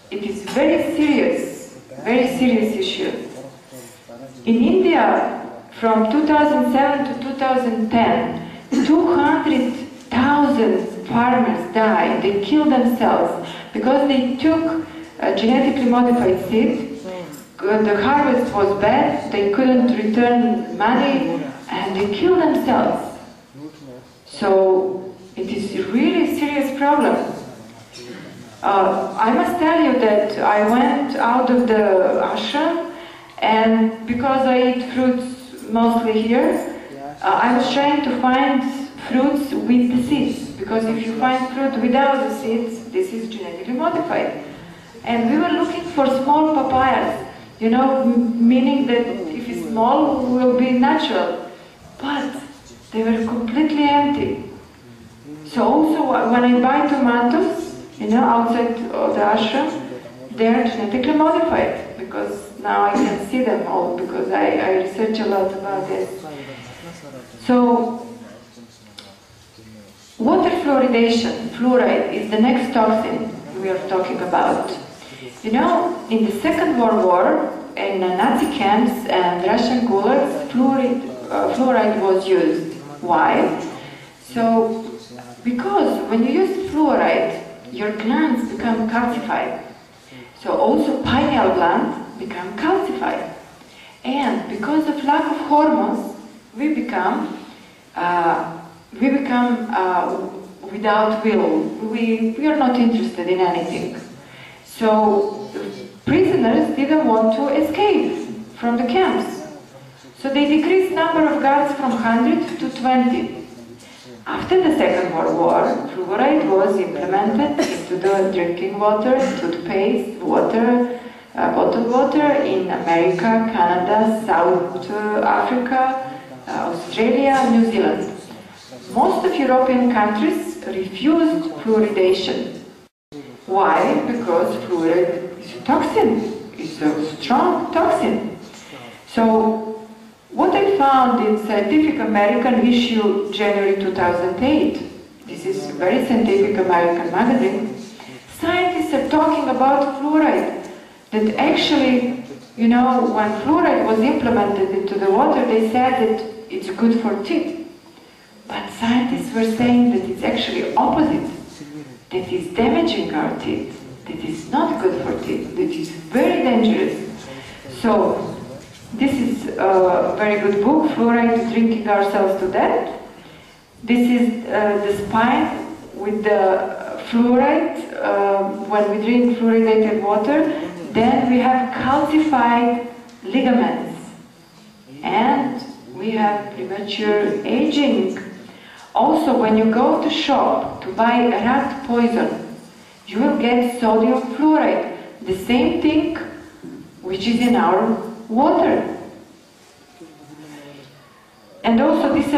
it is very serious issue. In India, from 2007 to 2010, 200,000 farmers died. They killed themselves because they took genetically modified seed. The harvest was bad, they couldn't return money, and they killed themselves. So it is a really serious problem. I must tell you that I went out of the ashram, and because I eat fruits mostly here, I was trying to find fruits with the seeds, because if you find fruit without the seeds, this is genetically modified. And we were looking for small papayas, meaning that if it's small, will be natural. But they were completely empty. So also when I buy tomatoes, outside of the ashram, they are genetically modified, because now I can see them all, because I research a lot about this. So, water fluoridation, fluoride, is the next toxin we are talking about. In the Second World War, in Nazi camps and Russian gulags, fluoride was used. Why? So, because when you use fluoride, your glands become calcified. So also pineal gland become calcified. And because of lack of hormones, we become without will. We are not interested in anything. So prisoners didn't want to escape from the camps. So they decreased number of guards from 100 to 20. After the Second World War, fluoride was implemented into the drinking water, toothpaste, water, bottled water in America, Canada, South Africa, Australia, New Zealand. Most of European countries refused fluoridation. Why? Because fluoride is a toxin, it's a strong toxin. So, what I found in Scientific American issue January 2008, this is a very scientific American magazine, scientists are talking about fluoride. That actually, when fluoride was implemented into the water, they said that it's good for teeth. But scientists were saying that it's actually opposite. That is damaging our teeth. That is not good for teeth. That is very dangerous. So, this is a very good book, Fluoride Drinking Ourselves to Death. This is the spine with the fluoride. When we drink fluoridated water, then we have calcified ligaments. And we have premature aging. Also, when you go to shop to buy rat poison, you will get sodium fluoride, the same thing which is in our water. And also this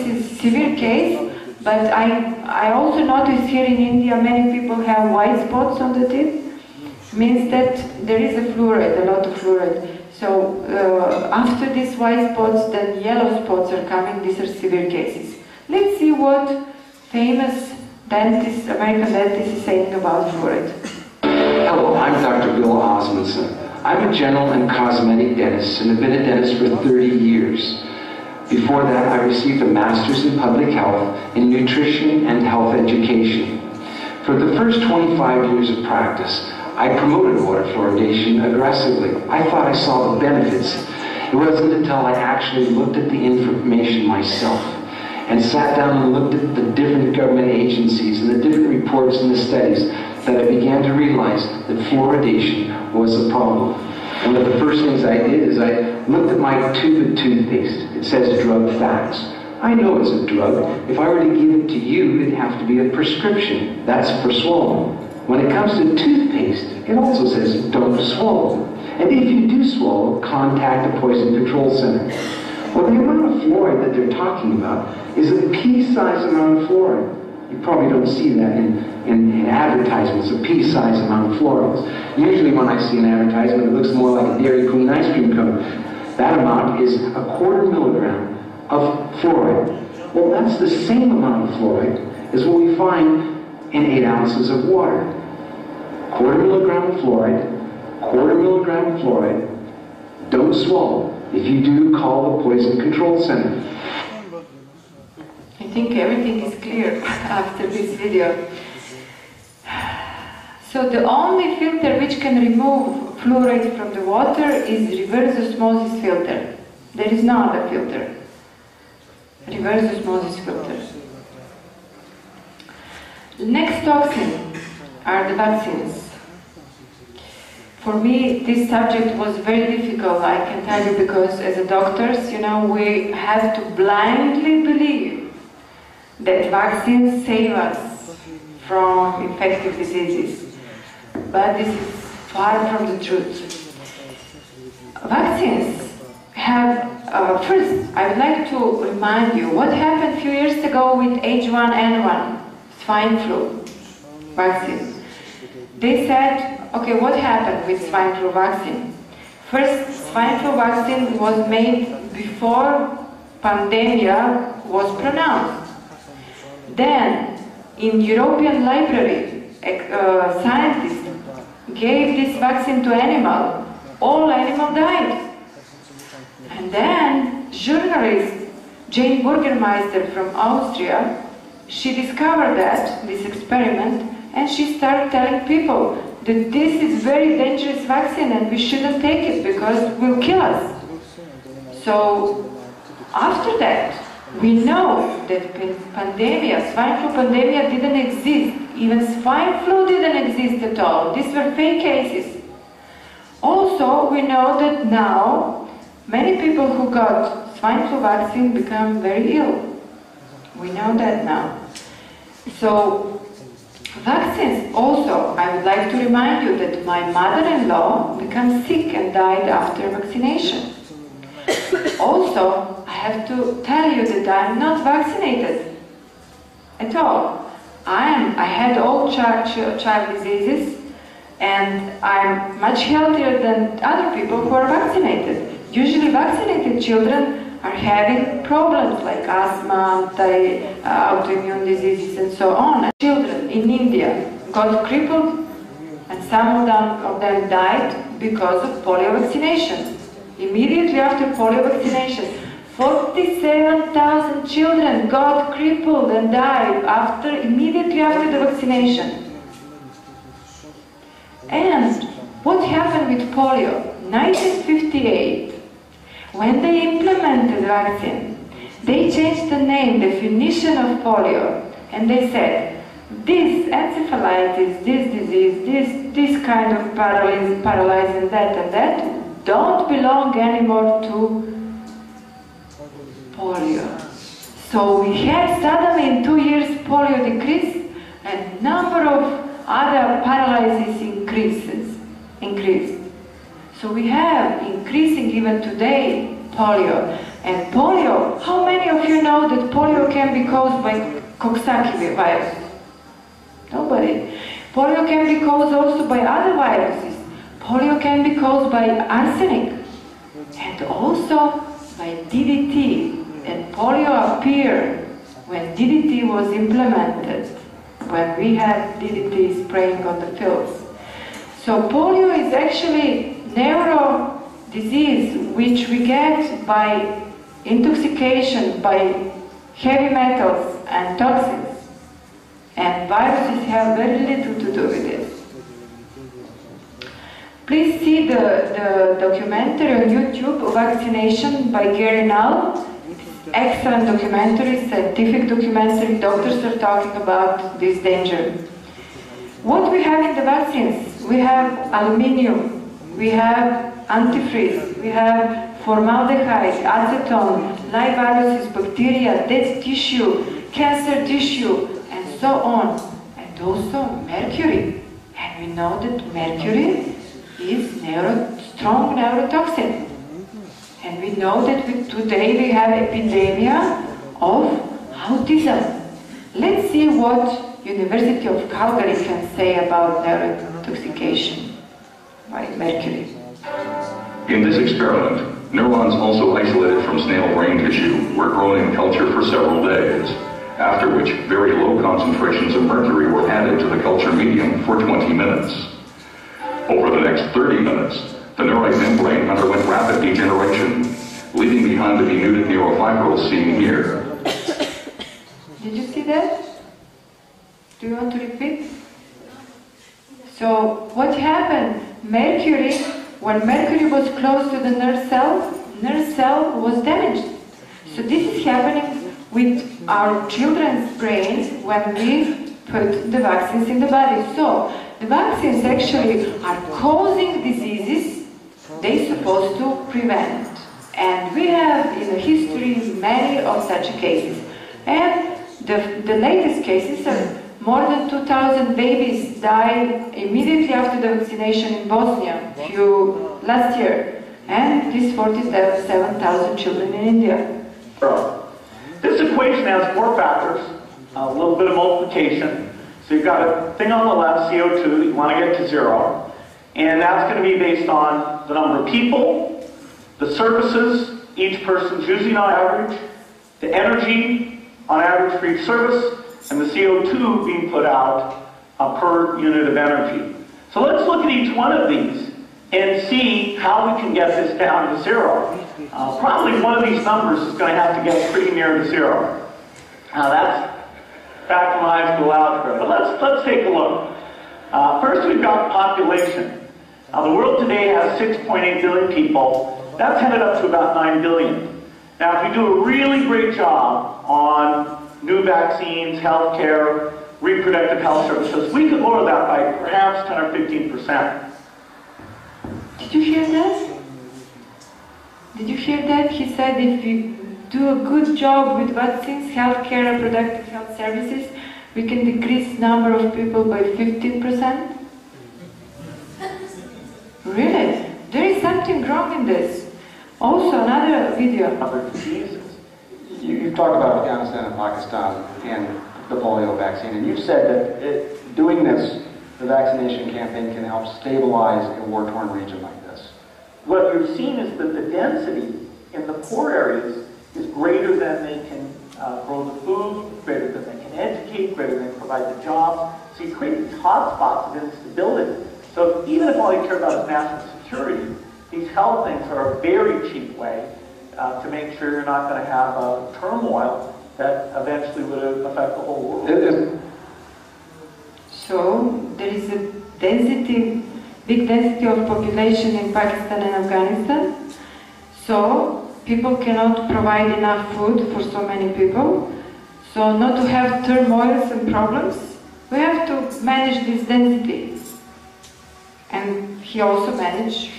is severe case, but I also notice here in India many people have white spots on the teeth. Means that there is a fluoride, a lot of fluoride. So after these white spots, then yellow spots are coming. These are severe cases. Let's see what famous American dentist is saying about fluoride. Hello, I'm Dr. Bill Osmondson. I'm a general and cosmetic dentist and have been a dentist for 30 years. Before that, I received a master's in public health in nutrition and health education. For the first 25 years of practice, I promoted water fluoridation aggressively. I thought I saw the benefits. It wasn't until I actually looked at the information myself and sat down and looked at the different government agencies and the different reports and the studies that I began to realize that fluoridation was a problem. One of the first things I did is I looked at my tube of toothpaste. It says drug facts. I know it's a drug. If I were to give it to you, it'd have to be a prescription. That's for swallowing. When it comes to toothpaste, it also says don't swallow. And if you do swallow, contact a poison control center. Well, the amount of fluoride that they're talking about is a pea-sized amount of fluoride. You probably don't see that in advertisements, a pea-sized amount of fluoride. Usually when I see an advertisement, it looks more like a Dairy Queen ice cream cone. That amount is a 1/4 milligram of fluoride. Well, that's the same amount of fluoride as what we find in 8 ounces of water. 1/4 milligram of fluoride, 1/4 milligram of fluoride. Don't swallow. If you do, call the Poison Control Center. I think everything is clear after this video. So the only filter which can remove fluoride from the water is reverse osmosis filter. There is no other filter. Reverse osmosis filter. The next toxin are the vaccines. For me, this subject was very difficult, I can tell you, because as a doctors, you know, we have to blindly believe that vaccines save us from infectious diseases. But this is far from the truth. Vaccines have, first, I would like to remind you what happened a few years ago with H1N1, swine flu vaccine. They said, okay, what happened with swine flu vaccine? First, swine flu vaccine was made before pandemia was pronounced. Then, in European library, scientists gave this vaccine to animal. All animals died. And then, journalist Jane Burgermeister from Austria, she discovered that, this experiment, and she started telling people that this is very dangerous vaccine and we shouldn't take it because it will kill us. So after that, we know that pandemia, swine flu pandemia didn't exist. Even swine flu didn't exist at all. These were fake cases. Also, we know that now many people who got swine flu vaccine become very ill. We know that now. So vaccines also, I would like to remind you that my mother-in-law became sick and died after vaccination. Also, I have to tell you that I am not vaccinated at all. I had all child diseases and I'm much healthier than other people who are vaccinated. Usually vaccinated children are having problems like asthma, autoimmune diseases and so on. Children in India got crippled and some of them died because of polio vaccination. Immediately after polio vaccination, 47,000 children got crippled and died immediately after the vaccination. And what happened with polio? 1958, when they implemented vaccine, they changed the name, definition of polio, and they said, this encephalitis, this disease, this kind of paralysis, that and that, don't belong anymore to polio. So we had suddenly in 2 years polio decreased and number of other paralyses increased. So we have increasing even today polio. And polio, how many of you know that polio can be caused by Coxsackie virus? Nobody. Polio can be caused also by other viruses. Polio can be caused by arsenic and also by DDT. And polio appeared when DDT was implemented, when we had DDT spraying on the fields. So polio is actually neuro disease which we get by intoxication, by heavy metals and toxins. And viruses have very little to do with this. Please see the documentary on YouTube, Vaccination by Gary Null. It's excellent documentary, scientific documentary. Doctors are talking about this danger. What we have in the vaccines? We have aluminium, we have antifreeze, we have formaldehyde, acetone, live viruses, bacteria, dead tissue, cancer tissue, and so on. And also mercury. And we know that mercury is strong neurotoxin. And we know that today we have epidemia of autism. Let's see what University of Calgary can say about neurointoxication by mercury. In this experiment, neurons also isolated from snail brain tissue were grown in culture for several days, after which very low concentrations of mercury were added to the culture medium for 20 minutes. Over the next 30 minutes, the neurite membrane underwent rapid degeneration, leaving behind the denuded neurofibrils seen here. Did you see that? Do you want to repeat? So, what happened? Mercury, when mercury was close to the nerve cell was damaged. So this is happening with our children's brains when we put the vaccines in the body. So, the vaccines actually are causing diseases they're supposed to prevent. And we have in the history many of such cases. And the latest cases are more than 2,000 babies died immediately after the vaccination in Bosnia last year. And these 47,000 children in India. This equation has 4 factors, a little bit of multiplication. So you've got a thing on the left, CO2, you want to get to 0. And that's going to be based on the number of people, the services each person's using on average, the energy on average for each service, and the CO2 being put out per unit of energy. So let's look at each one of these and see how we can get this down to 0. Probably one of these numbers is going to have to get pretty near to 0. Now that's back from high school algebra, but let's take a look. First we've got population. Now the world today has 6.8 billion people. That's headed up to about 9 billion. Now if we do a really great job on new vaccines, healthcare, reproductive health services, we could lower that by perhaps 10 or 15%. Did you hear that? Did you hear that? He said if we do a good job with vaccines, healthcare, reproductive health services, we can decrease number of people by 15%? Really? There is something wrong in this. Also, another video. Other diseases. You've talked about Afghanistan and Pakistan and the polio vaccine, and you've said that doing this, the vaccination campaign can help stabilize a war-torn region like this. What you've seen is that the density in the poor areas is greater than they can grow the food, greater than they can educate, greater than they provide the jobs. So you create these hotspots of instability. So even if all you care about is national security, these health things are a very cheap way to make sure you're not going to have a turmoil that eventually would affect the whole world. So there is a big density of population in Pakistan and Afghanistan. So people cannot provide enough food for so many people. So not to have turmoils and problems, we have to manage this density. And he also managed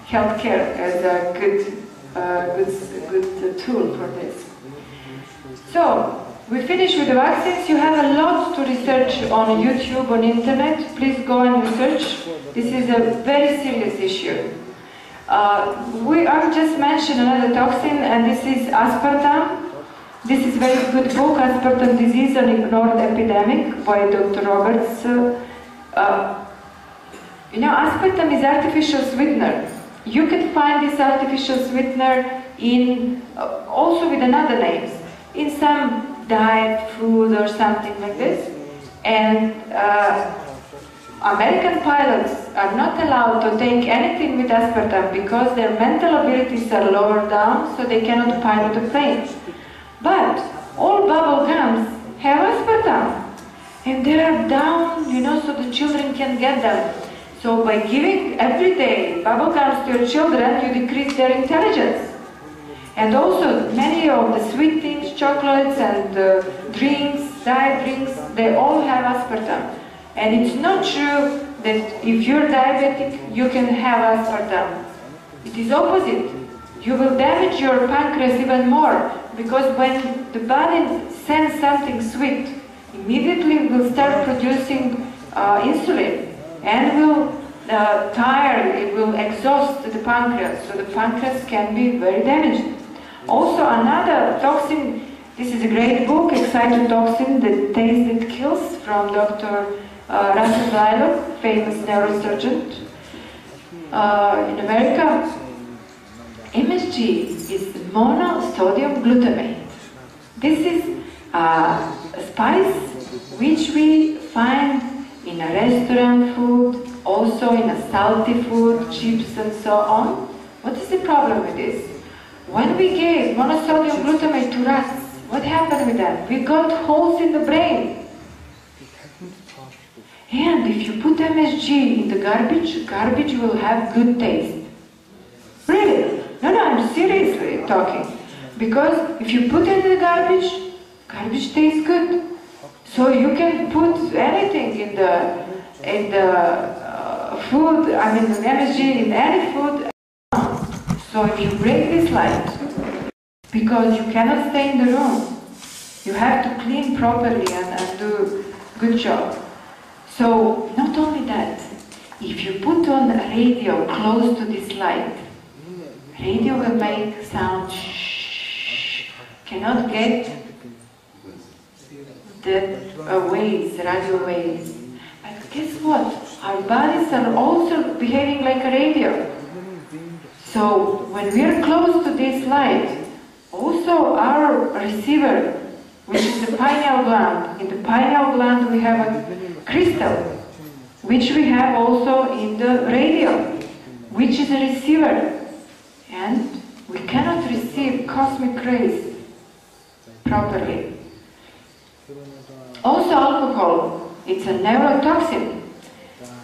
healthcare as a good tool for this. So we finish with the vaccines. You have a lot to research on YouTube, on internet. Please go and research. This is a very serious issue. I've just mentioned another toxin, and this is aspartame. This is a very good book, Aspartame Disease, an Ignored Epidemic, by Dr. Roberts. Aspartame is artificial sweetener. You can find this artificial sweetener in also with another names in some diet, food, or something like this. And American pilots are not allowed to take anything with aspartame because their mental abilities are lower down, so they cannot pilot a plane. But all bubble gums have aspartame, and they are down, you know, so the children can get them. So by giving every day bubble gums to your children, you decrease their intelligence. And also many of the sweet things, chocolates and drinks, diet drinks, they all have aspartame. And it's not true that if you're diabetic, you can have aspartame. It is opposite. You will damage your pancreas even more, because when the body sends something sweet, immediately it will start producing insulin and will tire, it will exhaust the pancreas, so the pancreas can be very damaged. Also another toxin, this is a great book, Excitotoxin, The Taste That Kills, from Dr. Velkov, famous neurosurgeon in America. MSG is monosodium glutamate. This is a spice which we find in a restaurant food, also in a salty food, chips and so on. What is the problem with this? When we gave monosodium glutamate to rats, what happened with that? We got holes in the brain. And if you put MSG in the garbage will have good taste. Really? No, I'm seriously talking. Because if you put it in the garbage tastes good. So you can put anything in the food, I mean the MSG in any food. So if you break this light, because you cannot stay in the room, you have to clean properly and do good job. So, not only that, if you put on a radio close to this light, radio will make sound shh, cannot get the waves, radio waves. But guess what? Our bodies are also behaving like a radio. So, when we are close to this light, also our receiver, which is the pineal gland, in the pineal gland we have a crystal, which we have also in the radio, which is a receiver, and we cannot receive cosmic rays properly. Also alcohol, it's a neurotoxin,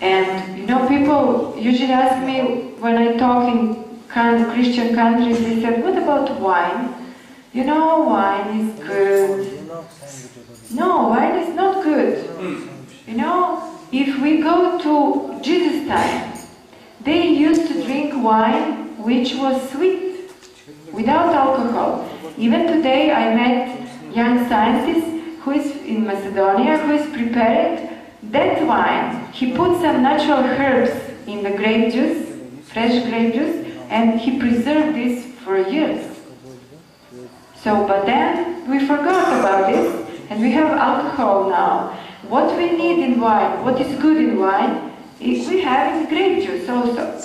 and you know, people usually ask me when I talk in Christian countries, they said, what about wine? You know, wine is good. No, wine is not good. You know, if we go to Jesus' time, they used to drink wine which was sweet, without alcohol. Even today I met young scientist who is in Macedonia, who is preparing that wine. He put some natural herbs in the grape juice, fresh grape juice, and he preserved this for years. So, but then we forgot about this, and we have alcohol now. What we need in wine, what is good in wine, is we have in grape juice also.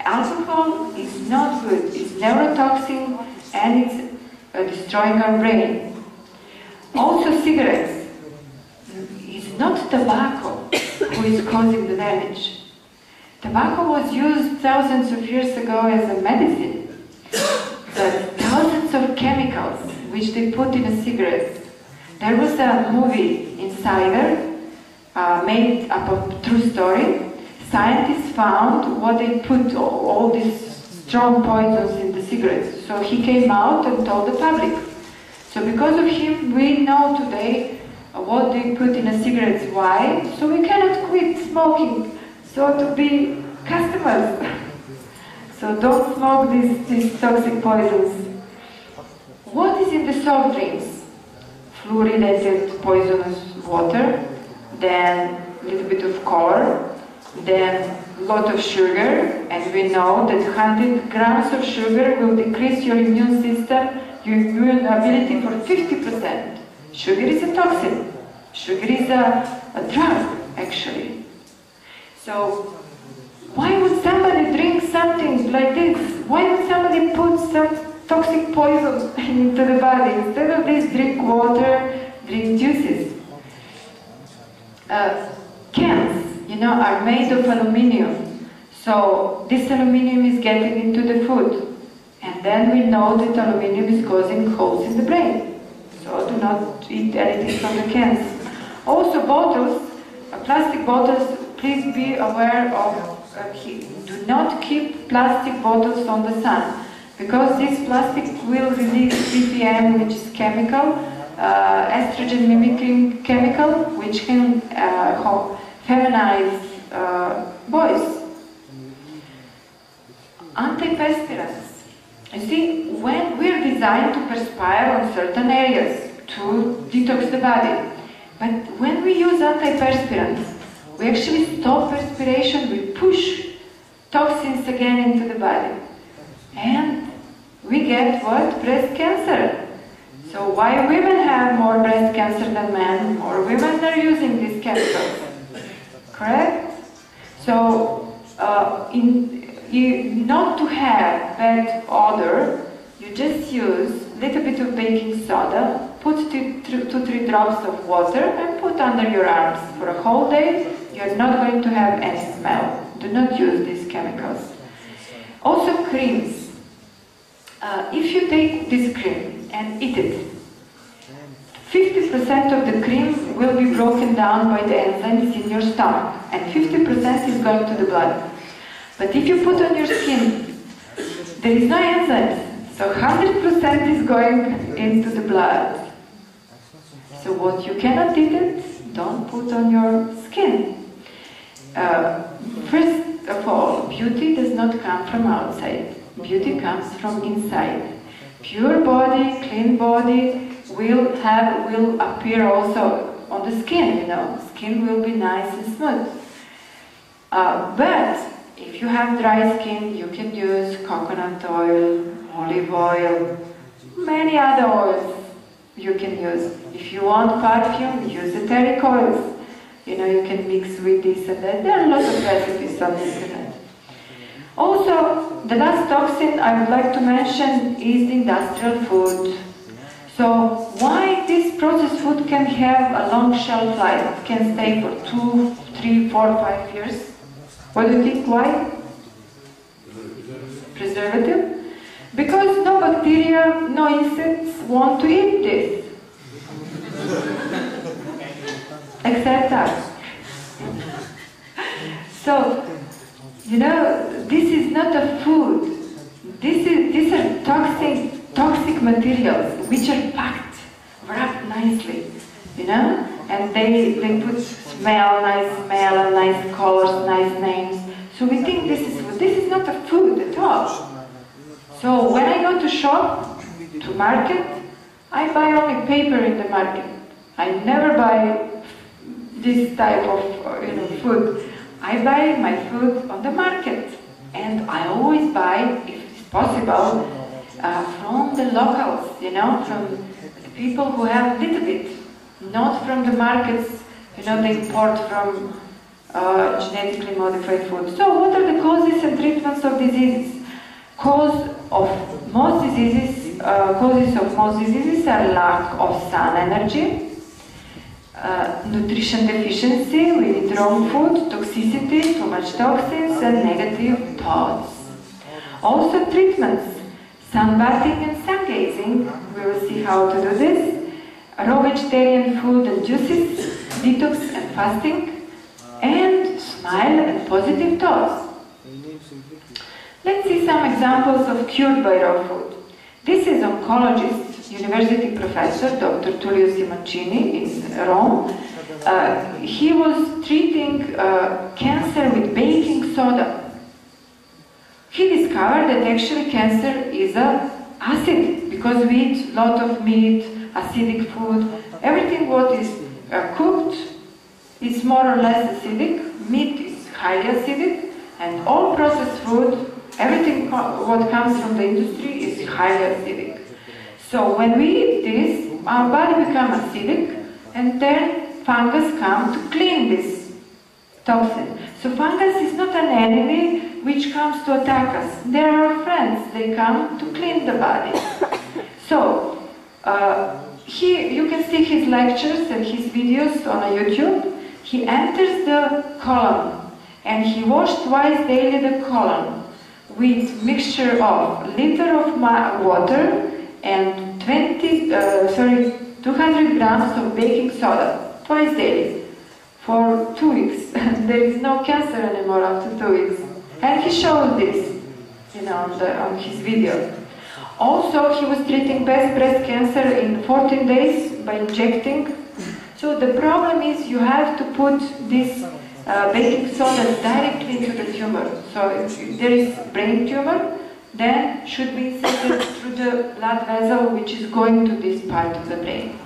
Alcohol is not good, it's neurotoxin, and it's destroying our brain. Also cigarettes. It's not tobacco who is causing the damage. Tobacco was used thousands of years ago as a medicine. But thousands of chemicals which they put in a cigarette. There was a movie, Insider, made up of true story. Scientists found what they put all these strong poisons in the cigarettes. So he came out and told the public. So because of him, we know today what they put in a cigarette. Why? So we cannot quit smoking. So to be customers. So don't smoke these toxic poisons. What is in the soft drinks? Fluoridated poisonous water, then a little bit of color, then a lot of sugar, and we know that 100 grams of sugar will decrease your immune system, your immune ability for 50%. Sugar is a toxin. Sugar is a drug, actually. So, why would somebody drink something like this? Why would somebody put some toxic poison into the body? Instead of this, drink water, drink juices. Cans. You are made of aluminium. So this aluminium is getting into the food. And then we know that aluminium is causing holes in the brain. So do not eat anything from the cans. Also bottles, plastic bottles, please be aware of, do not keep plastic bottles on the sun. Because this plastic will release BPM, which is chemical, estrogen mimicking chemical, which can feminize boys. Antiperspirants. You see, when we're designed to perspire on certain areas to detox the body, but when we use antiperspirants, we actually stop perspiration, we push toxins again into the body. And we get what? Breast cancer. So why women have more breast cancer than men? More women are using these chemicals. Correct? So, not to have bad odor, you just use a little bit of baking soda, put 2-3 drops of water and put under your arms for a whole day. You're not going to have any smell. Do not use these chemicals. Also creams. If you take this cream and eat it, 50% of the cream will be broken down by the enzymes in your stomach and 50% is going to the blood. But if you put on your skin, there is no enzymes, so 100% is going into the blood. So what you cannot eat it, don't put on your skin. First of all, beauty does not come from outside. Beauty comes from inside. Pure body, clean body will appear also on the skin, Skin will be nice and smooth. But if you have dry skin, you can use coconut oil, olive oil, many other oils you can use. If you want perfume, use etheric oils. You can mix with this and that. There are lots of recipes on the internet. Also, the last toxin I would like to mention is the industrial food. So, why this processed food can have a long shelf life? It can stay for 2, 3, 4, 5 years. What do you think? Why? Preservative? Because no bacteria, no insects want to eat this. Except us. So, this is not a food. These are toxic materials which are packed, wrapped nicely, and they put nice smell, and nice colors, nice names. So we think this is food. This is not a food at all. So when I go to shop, to market, I buy only paper in the market. I never buy this type of food. I buy my food on the market, and I always buy, if it's possible, from the locals, from the people who have a little bit, not from the markets, they import from genetically modified food. So what are the causes and treatments of diseases? Causes of most diseases are lack of sun energy, nutrition deficiency, we eat wrong food, toxicity, too much toxins, and negative thoughts. Also treatments, sunbathing and sun gazing, we will see how to do this, raw vegetarian food and juices, detox and fasting, and smile and positive thoughts. Let's see some examples of cured by raw food. This is oncologist, university professor, Dr. Tullio Simoncini in Rome. He was treating cancer with baking soda. He discovered that actually cancer is acid, because we eat a lot of meat, acidic food. Everything what is cooked is more or less acidic. Meat is highly acidic, and all processed food, everything what comes from the industry is highly acidic. So when we eat this, our body becomes acidic, and then fungus come to clean this toxin. So fungus is not an enemy which comes to attack us. They are our friends. They come to clean the body. So you can see his lectures and his videos on YouTube. he enters the colon and he washed twice daily the colon with mixture of liter of water and 200 grams of baking soda twice daily for 2 weeks. There is no cancer anymore after 2 weeks. And he showed this, you know, on his video. Also, he was treating breast cancer in 14 days by injecting. So the problem is you have to put this baking soda directly into the tumor. So if there is brain tumor, then should be inserted through the blood vessel which is going to this part of the brain.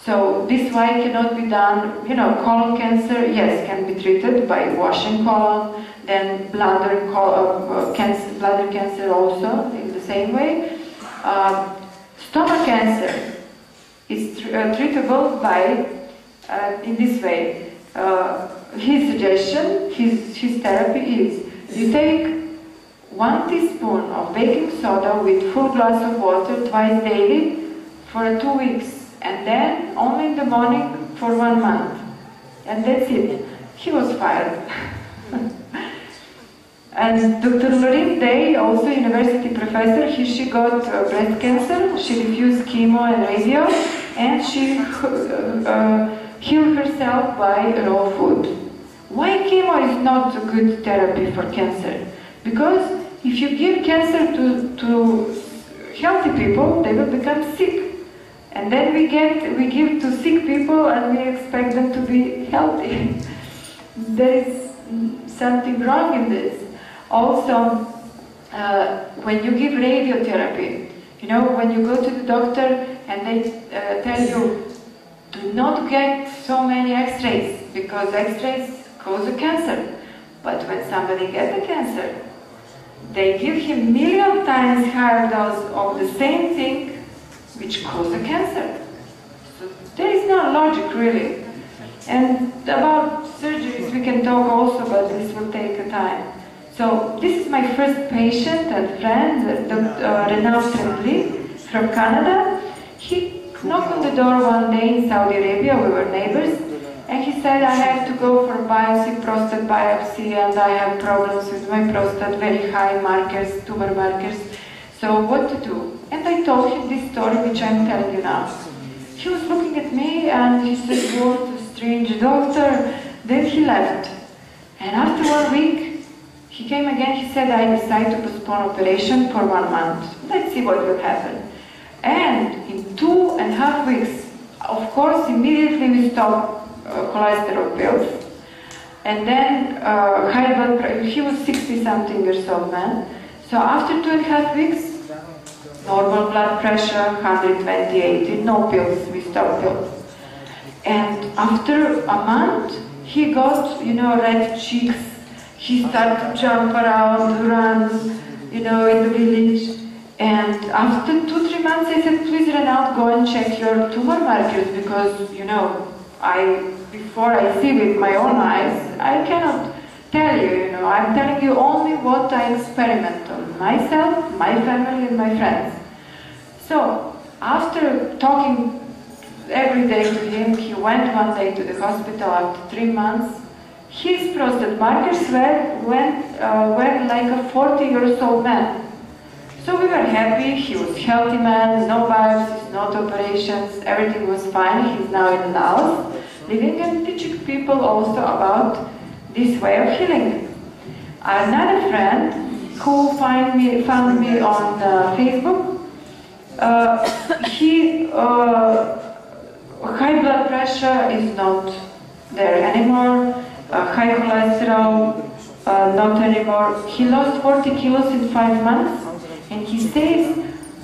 So this why cannot be done, you know, colon cancer, yes, can be treated by washing colon, then bladder cancer also in the same way. Stomach cancer is treatable by, in this way. His suggestion, his therapy is, you take 1 teaspoon of baking soda with full glass of water twice daily for 2 weeks. And then only in the morning for 1 month. And that's it. He was fired. And Dr. Lorraine Day, also university professor, she got breast cancer. She refused chemo and radio. And she healed herself by raw food. Why chemo is not a good therapy for cancer? Because if you give cancer to healthy people, they will become sick. And then we give to sick people and we expect them to be healthy. There is something wrong in this. Also, when you give radiotherapy, you know, when you go to the doctor and they tell you, do not get so many x-rays, because x-rays cause a cancer. But when somebody gets a cancer, they give him 1,000,000 times higher dose of the same thing which cause a cancer. So there is no logic really. And about surgeries we can talk also, but this will take a time. So this is my first patient and friend, Dr. Renaud Tremblay from Canada. He knocked on the door one day in Saudi Arabia, we were neighbors, and he said, I have to go for biopsy, prostate biopsy, and I have problems with my prostate, very high markers, tumor markers. So what to do? And I told him this story which I'm telling you now. He was looking at me and he said, what a strange doctor. Then he left. And after 1 week, he came again. He said, I decided to postpone operation for 1 month. Let's see what will happen. And in 2.5 weeks, of course, immediately we stopped cholesterol pills. And then high blood pressure. He was 60-something years old man. So after 2.5 weeks, normal blood pressure, 120/80, no pills, we stopped pills. And after a month, he got, you know, red cheeks. He started to jump around, run, you know, in the village. And after 2-3 months, I said, please Renaud, go and check your tumor markers, because, you know, before I see with my own eyes, I cannot tell you, you know, I'm telling you only what I experiment on myself, my family, and my friends. So, after talking every day to him, he went one day to the hospital after 3 months. His prostate markers were like a 40-year-old man. So we were happy, he was a healthy man, no biopsies, no operations, everything was fine. He's now in Laos, living and teaching people also about this way of healing. Another friend who found me on Facebook, high blood pressure is not there anymore, high cholesterol not anymore. He lost 40 kilos in 5 months, and he saves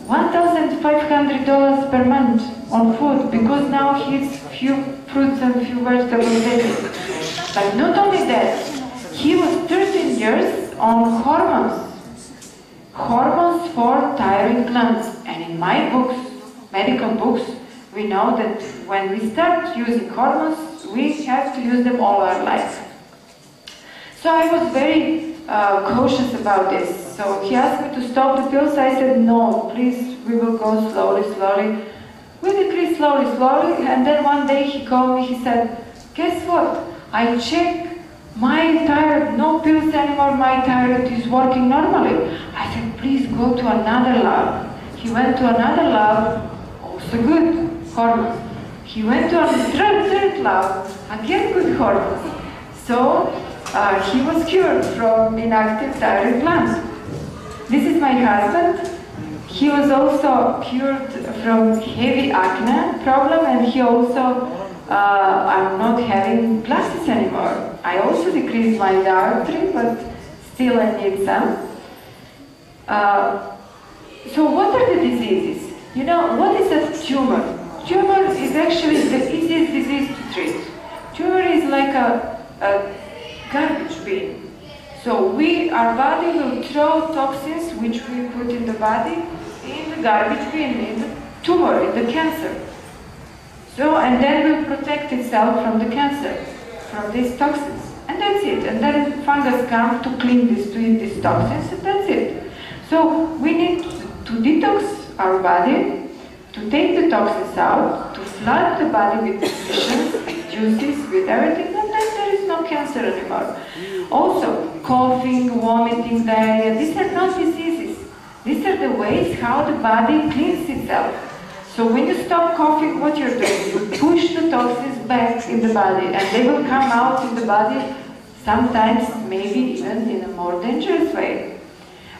$1,500 per month on food, because now he eats few fruits and few vegetables daily. But not only that, he was 13 years on hormones. Hormones for thyroid glands. And in my books, medical books, we know that when we start using hormones, we have to use them all our life. So I was very cautious about this. So he asked me to stop the pills. I said, no, please, we will go slowly, slowly. We decreased slowly, slowly, and then one day he called me, he said, guess what? I check my thyroid, no pills anymore, my thyroid is working normally. I said, please go to another lab. He went to another lab, also good, hormones. He went to a third lab, again good hormones. So he was cured from inactive thyroid gland. This is my husband. He was also cured from heavy acne problem, and he also, I'm not having glasses anymore. I also decreased my dioptry, but still I need some. So what are the diseases? You know, what is a tumor? Tumor is actually the easiest disease to treat. Tumor is like a garbage bin. So our body will throw toxins which we put in the body in the garbage bin, in the tumor, in the cancer. So, and then will protect itself from the cancer, from these toxins. And that's it. And then fungus comes to clean this, to eat these toxins, and that's it. So we need to detox our body, to take the toxins out, to flood the body with nutrition, with juices, with everything, and then there is no cancer anymore. Also, coughing, vomiting, diarrhea, these are not diseases. These are the ways how the body cleans itself. So when you stop coughing, what you're doing? You push the toxins back in the body, and they will come out in the body, sometimes maybe even in a more dangerous way.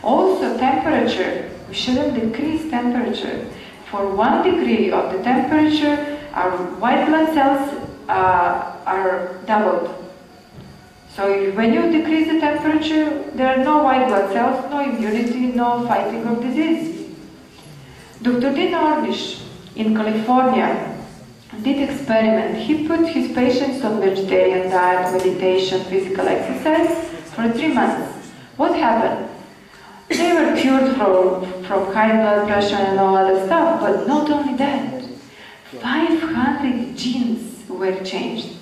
Also, temperature. We shouldn't decrease temperature. For 1 degree of the temperature, our white blood cells are doubled. So when you decrease the temperature, there are no white blood cells, no immunity, no fighting of disease. Dr. Dean Ornish in California did experiment. He put his patients on vegetarian diet, meditation, physical exercise for 3 months. What happened? They were cured from high blood pressure and all other stuff, but not only that. 500 genes were changed.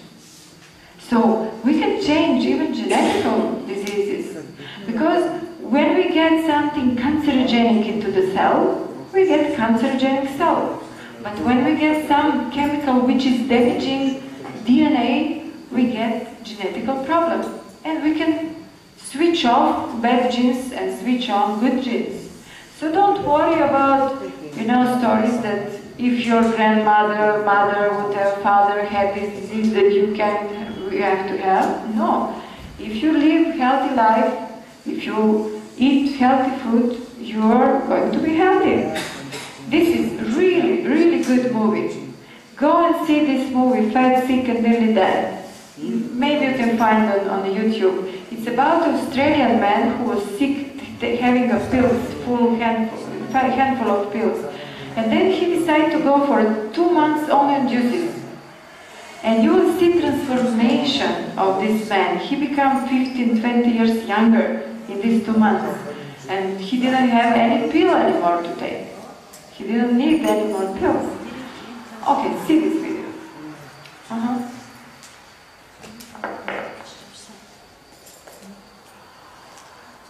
So we can change even genetical diseases, because when we get something cancerogenic into the cell, we get cancerogenic cell. But when we get some chemical which is damaging DNA, we get genetical problem. And we can switch off bad genes and switch on good genes. So don't worry about, stories that if your grandmother, mother, whatever, father had this disease that you have to have. No. If you live healthy life, if you eat healthy food, you are going to be healthy. This is really, really good movie. Go and see this movie, Fat, Sick and Nearly Dead. Maybe you can find it on YouTube. It's about an Australian man who was sick, having a handful of pills. And then he decided to go for 2 months only on juices. And you will see transformation of this man. He became 15, 20 years younger in these 2 months. And he didn't have any pill anymore to take. He didn't need any more pills. Okay, see this video.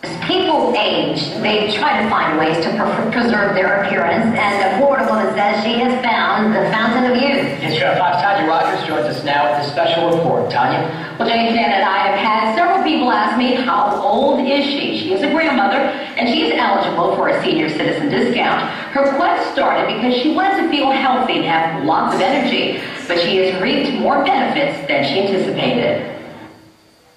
As people age, they try to find ways to preserve their appearance, and Florida woman says she has found the fountain of youth. History of Fox, Tanya Rogers joins us now with a special report. Tanya? Well, Jane, Jan, and I have had several people ask me, how old is she? She is a grandmother, and she's eligible for a senior citizen discount. Her quest started because she wanted to feel healthy and have lots of energy, but she has reaped more benefits than she anticipated.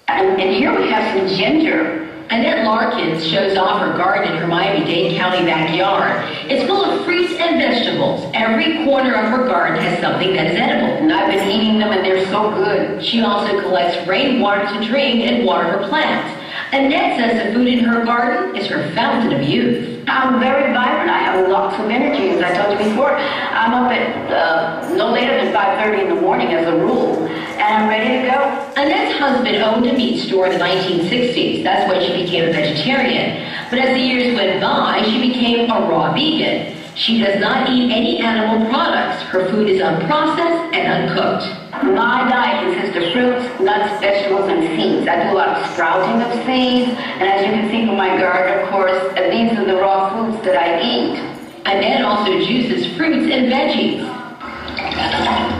And here we have some ginger. Annette Larkins shows off her garden in her Miami-Dade County backyard. It's full of fruits and vegetables. Every corner of her garden has something that is edible. And I've been eating them and they're so good. She also collects rainwater to drink and water her plants. Annette says the food in her garden is her fountain of youth. I'm very vibrant. I have lots of energy, as I told you before. I'm up at no later than 5:30 in the morning as a rule, and I'm ready to go. Annette's husband owned a meat store in the 1960s. That's when she became a vegetarian. But as the years went by, she became a raw vegan. She does not eat any animal products. Her food is unprocessed and uncooked. My diet consists of fruits, nuts, vegetables, and seeds. I do a lot of sprouting of seeds, and as you can see from my garden, of course, these are the raw foods that I eat. Annette also juices fruits and veggies.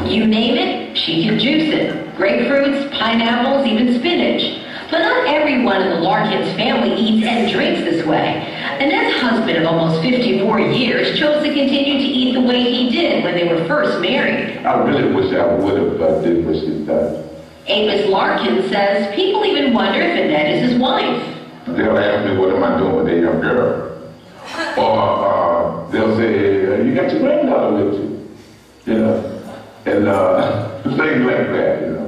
You name it, she can juice it. grapefruits, pineapples, even spinach. But not everyone in the Larkins family eats and drinks this way. Annette's husband of almost 54 years chose to continue to eat the way he did when they were first married. I really wish I would have did what she done. Amos Larkin says people even wonder if Annette is his wife. They'll ask me, what am I doing with a young girl? Or they'll say, you got your granddaughter with you. You know, and things like that, you know.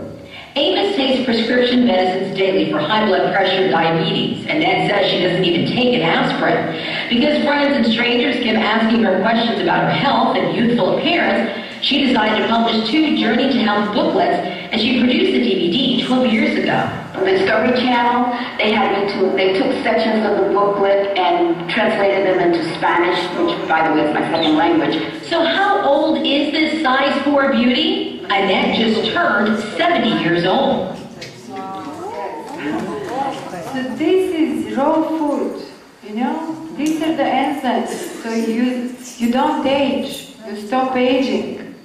Amos takes prescription medicines daily for high blood pressure, diabetes. Annette says she doesn't even take an aspirin. Because friends and strangers kept asking her questions about her health and youthful appearance, she decided to publish 2 Journey to Health booklets, and she produced the DVD 12 years ago. On the Discovery Channel, they took sections of the booklet and translated them into Spanish, which, by the way, is my second language. So how old is this size 4 beauty? Annette just turned 70 years old. So this is raw food, you know? These are the enzymes. So you don't age, you stop aging.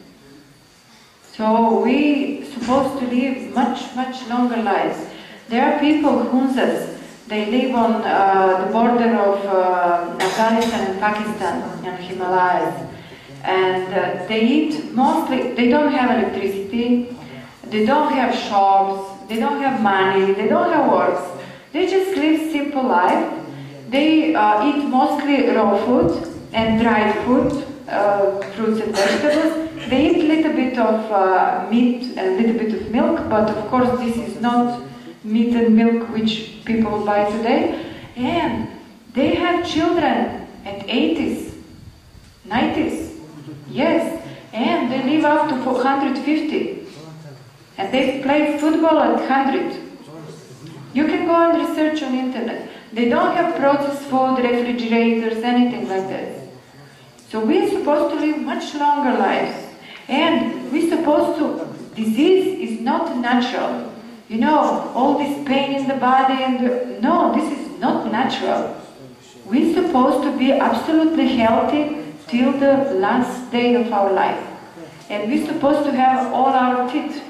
So we supposed to live much, much longer lives. There are people, Hunzas, they live on the border of Afghanistan and Pakistan and Himalayas. And they eat mostly, they don't have electricity, they don't have shops, they don't have money, they don't have works. They just live simple life. They eat mostly raw food and dried food, fruits and vegetables. They eat a little bit of meat and a little bit of milk, but of course this is not meat and milk which people buy today. And they have children at 80s, 90s. Yes, and they live up to 150. And they play football at 100. You can go and research on internet. They don't have processed food, refrigerators, anything like that. So we're supposed to live much longer lives. And we're supposed to, disease is not natural. You know, all this pain in the body and no, this is not natural. We're supposed to be absolutely healthy till the last day of our life. And we're supposed to have all our teeth.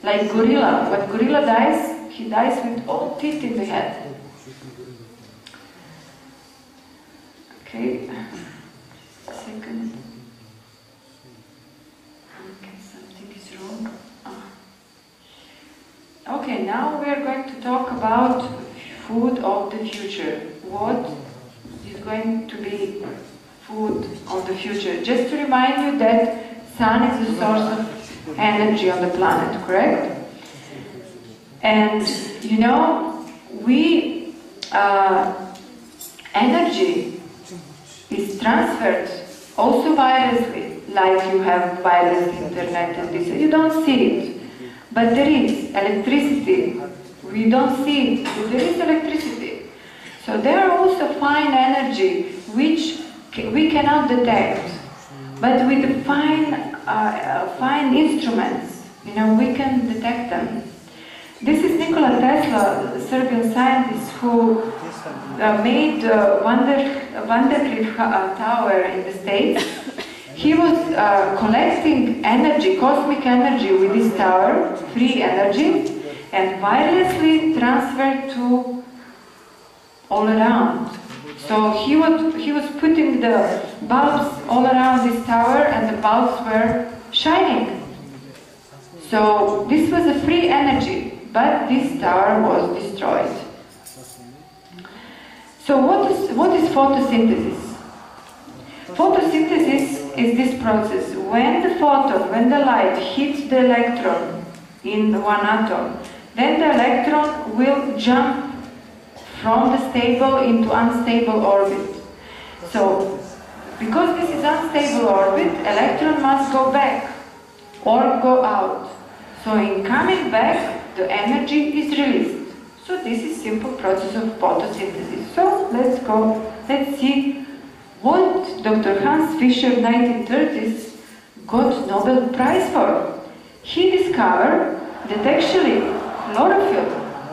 Like gorilla. When gorilla dies, he dies with all teeth in the head. Okay. Second. Okay, something is wrong. Okay, now we are going to talk about food of the future. What is going to be food of the future? Just to remind you that sun is the source of energy on the planet, correct? And you know, energy is transferred also wirelessly, like you have wireless internet and this. You don't see it, but there is electricity. We don't see it, but there is electricity. So there are also fine energy which we cannot detect, but with the fine instruments, you know, we can detect them. This is Nikola Tesla, the Serbian scientist who made Vandercliff Tower in the States. He was collecting energy, cosmic energy with this tower, free energy, and wirelessly transferred to all around. So he was putting the bulbs all around this tower and the bulbs were shining. So this was a free energy, but this tower was destroyed. So what is photosynthesis? Photosynthesis is this process. When the light hits the electron in one atom, then the electron will jump from the stable into unstable orbit. So, because this is unstable orbit, electron must go back or go out. So in coming back, the energy is released. So this is simple process of photosynthesis. So let's see what Dr. Hans Fischer, 1930s, got Nobel Prize for. He discovered that actually chlorophyll,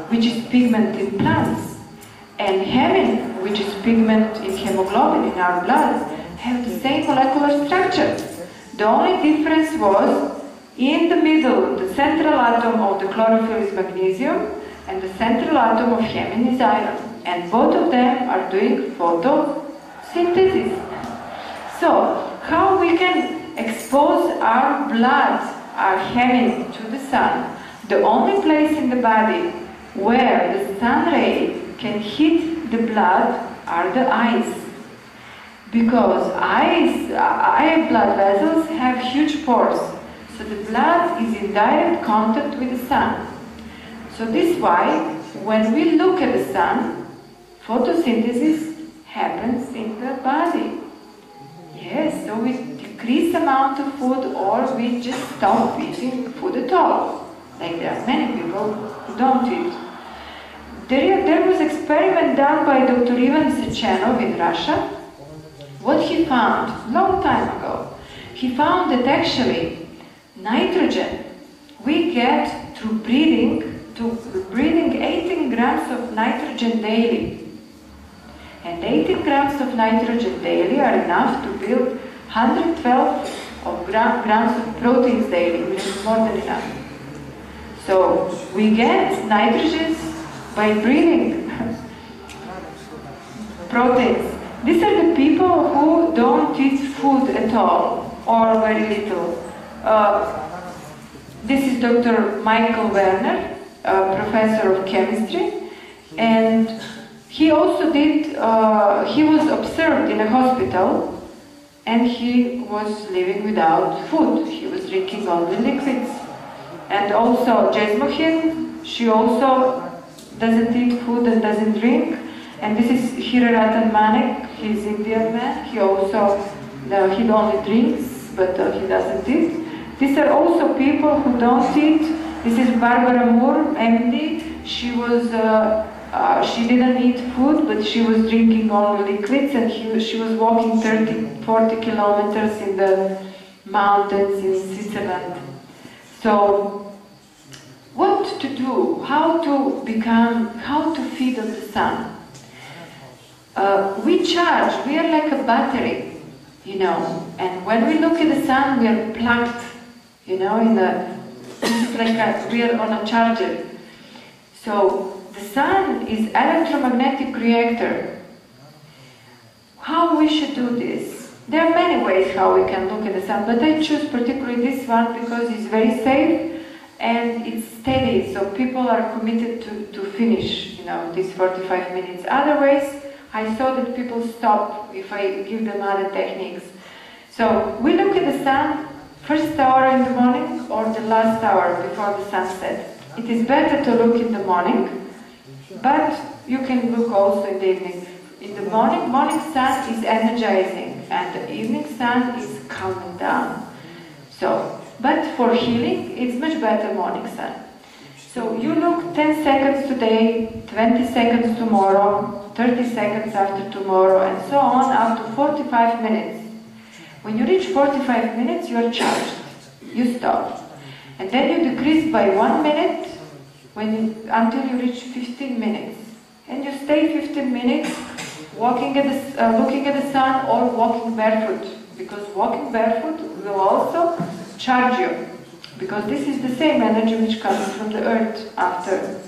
which is pigment in plants, and hemin, which is pigment in hemoglobin in our blood, have the same molecular structure. The only difference was In the middle, the central atom of the chlorophyll is magnesium, and the central atom of hemine is iron. And both of them are doing photosynthesis. So, how we can expose our blood, our hemine, to the sun? The only place in the body where the sun ray can hit the blood are the eyes. Because eye blood vessels have huge pores. So the blood is in direct contact with the sun. So this is why when we look at the sun, photosynthesis happens in the body. Yes, so we decrease the amount of food or we just stop eating food at all. Like there are many people who don't eat. There was an experiment done by Dr. Sladjana in Russia. What he found, long time ago, he found that actually nitrogen we get through breathing 18 grams of nitrogen daily. And 18 grams of nitrogen daily are enough to build 112 grams of proteins daily, which is more than enough. So we get nitrogen by breathing proteins. These are the people who don't eat food at all or very little. This is Dr. Michael Werner, professor of chemistry, and he also did, he was observed in a hospital and he was living without food. He was drinking only liquids. And also Jesmohin, she also doesn't eat food and doesn't drink. And this is Hiraratan Manek, he's Indian man. He also, he only drinks, but he doesn't eat. These are also people who don't eat. This is Barbara Moore, MD. She was, she didn't eat food, but she was drinking only liquids, and she was walking 40 kilometers in the mountains in Switzerland. So, what to do? How to feed on the sun? We charge, we are like a battery, you know, and when we look at the sun, we are plugged, you know, it's like we are on a charger. So the sun is electromagnetic reactor. How we should do this? There are many ways how we can look at the sun, but I choose particularly this one because it's very safe and it's steady, so people are committed to finish, you know, these 45 minutes. Otherwise, I saw that people stop if I give them other techniques. So we look at the sun first hour in the morning or the last hour before the sunset. It is better to look in the morning, but you can look also in the evening. In the morning sun is energizing and the evening sun is calming down. So, but for healing, it's much better morning sun. So you look 10 seconds today, 20 seconds tomorrow, 30 seconds after tomorrow, and so on up to 45 minutes. When you reach 45 minutes, you are charged. You stop. And then you decrease by 1 minute until you reach 15 minutes. And you stay 15 minutes looking at the sun or walking barefoot. Because walking barefoot will also charge you. Because this is the same energy which comes from the earth after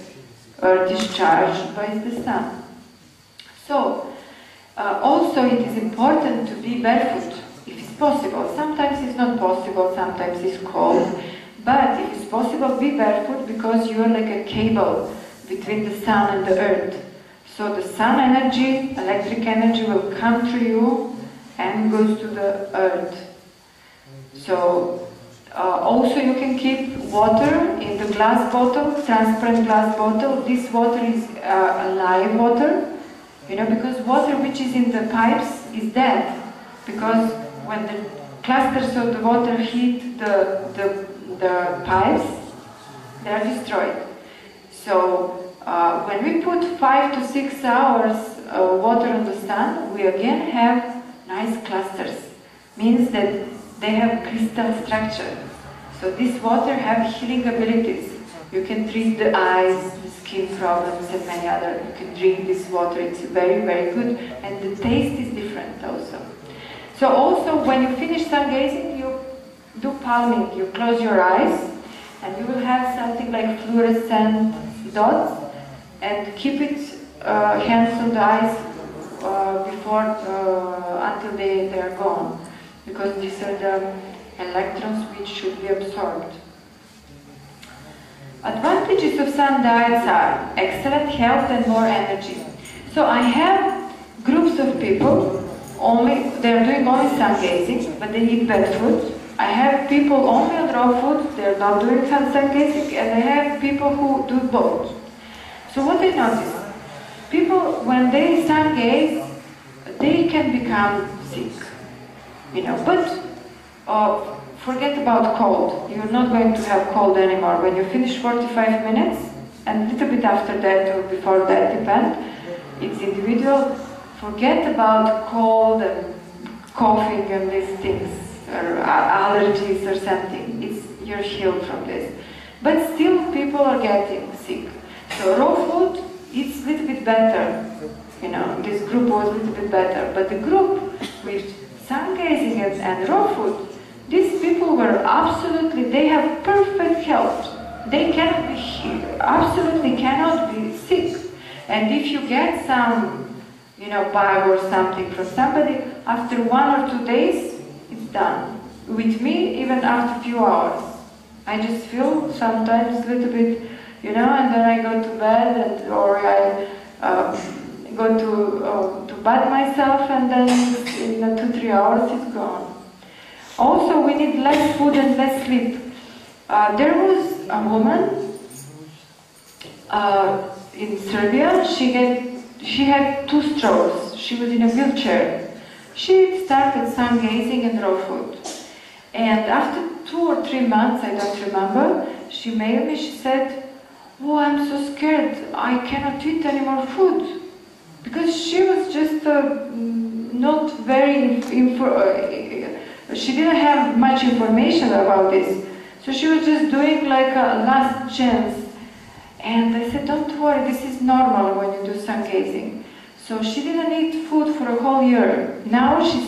earth is charged by the sun. So, also it is important to be barefoot if it's possible. Sometimes it's not possible, sometimes it's cold. But if it's possible, be barefoot because you are like a cable between the sun and the earth. So the sun energy, electric energy will come to you and goes to the earth. So also you can keep water in the glass bottle, transparent glass bottle. This water is live water, you know, because water which is in the pipes is dead. Because when the clusters of the water hit the pipes, they are destroyed. So when we put 5 to 6 hours water on the sun, we again have nice clusters. Means that they have crystal structure. So this water have healing abilities. You can treat the eyes, the skin problems and many other. You can drink this water, it's very, very good. And the taste is different also. So also when you finish sun gazing, you do palming. You close your eyes and you will have something like fluorescent dots, and keep it hands on the eyes before until they are gone, because these are the electrons which should be absorbed. Advantages of some diets are excellent health and more energy. So I have groups of people, they are doing only sun gazing, but they eat bad food. I have people only on raw food, they are not doing sun gazing, and I have people who do both. So what I noticed, people when they sun gaze, they can become sick, but forget about cold. You're not going to have cold anymore. When you finish 45 minutes, and a little bit after that or before that, depends, it's individual. Forget about cold and coughing and these things, or allergies or something. You're healed from this. But still people are getting sick. So raw food, it's a little bit better. This group was a little bit better. But the group with sun gazing and raw food, these people were absolutely, they have perfect health. They cannot be absolutely cannot be sick. And if you get some, bug or something from somebody, after 1 or 2 days, it's done. With me, even after a few hours. I just feel sometimes a little bit, and then I go to bed, or I go to bath myself, and then in 2-3 hours it's gone. Also, we need less food and less sleep. There was a woman in Serbia. She had 2 strokes. She was in a wheelchair. She started sun gazing and raw food. And after 2 or 3 months, I don't remember, she mailed me. She said, "Oh, I'm so scared. I cannot eat any more food." Because she was just not very she didn't have much information about this. So she was just doing like a last chance. And I said, "Don't worry, this is normal when you do sun gazing." So she didn't eat food for a whole year. Now she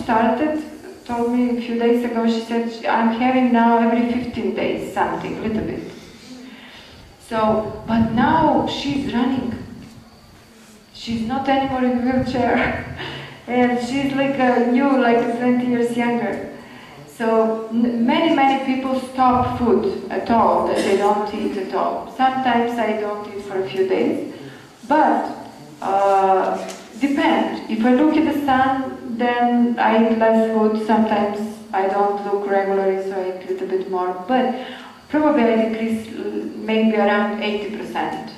told me a few days ago, she said, "I'm having now every 15 days something, little bit." So, but now she's running. She's not anymore in a wheelchair. And she's like like 20 years younger. So many people stop food at all, that they don't eat at all. Sometimes I don't eat for a few days, but depends. If I look at the sun, then I eat less food. Sometimes I don't look regularly, so I eat a little bit more. But probably I decrease maybe around 80%.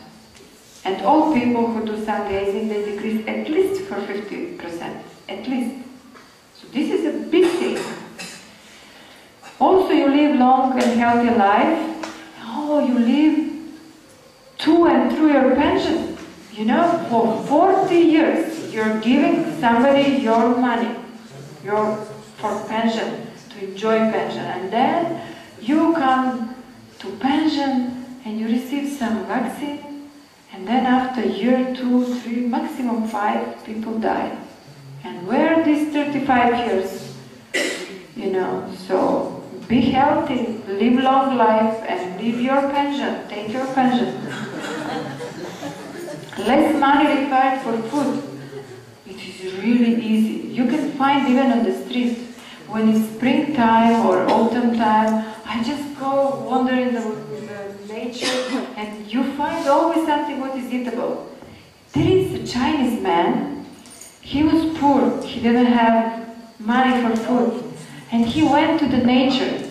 And all people who do sun gazing, they decrease at least for 50%, at least. So this is a big thing. Also, you live long and healthy life. Oh, you live to and through your pension. For 40 years, you're giving somebody your money, for pension, to enjoy pension. And then you come to pension and you receive some vaccine. And then after a year, 2, 3, maximum 5, people die. And where are these 35 years? So be healthy, live long life, and live your pension, take your pension. Less money required for food. It is really easy. You can find even on the street. When it's springtime or autumn time, I just go wander in the nature, and you find always something what is eatable. There is a Chinese man. He was poor. He didn't have money for food. And he went to the nature.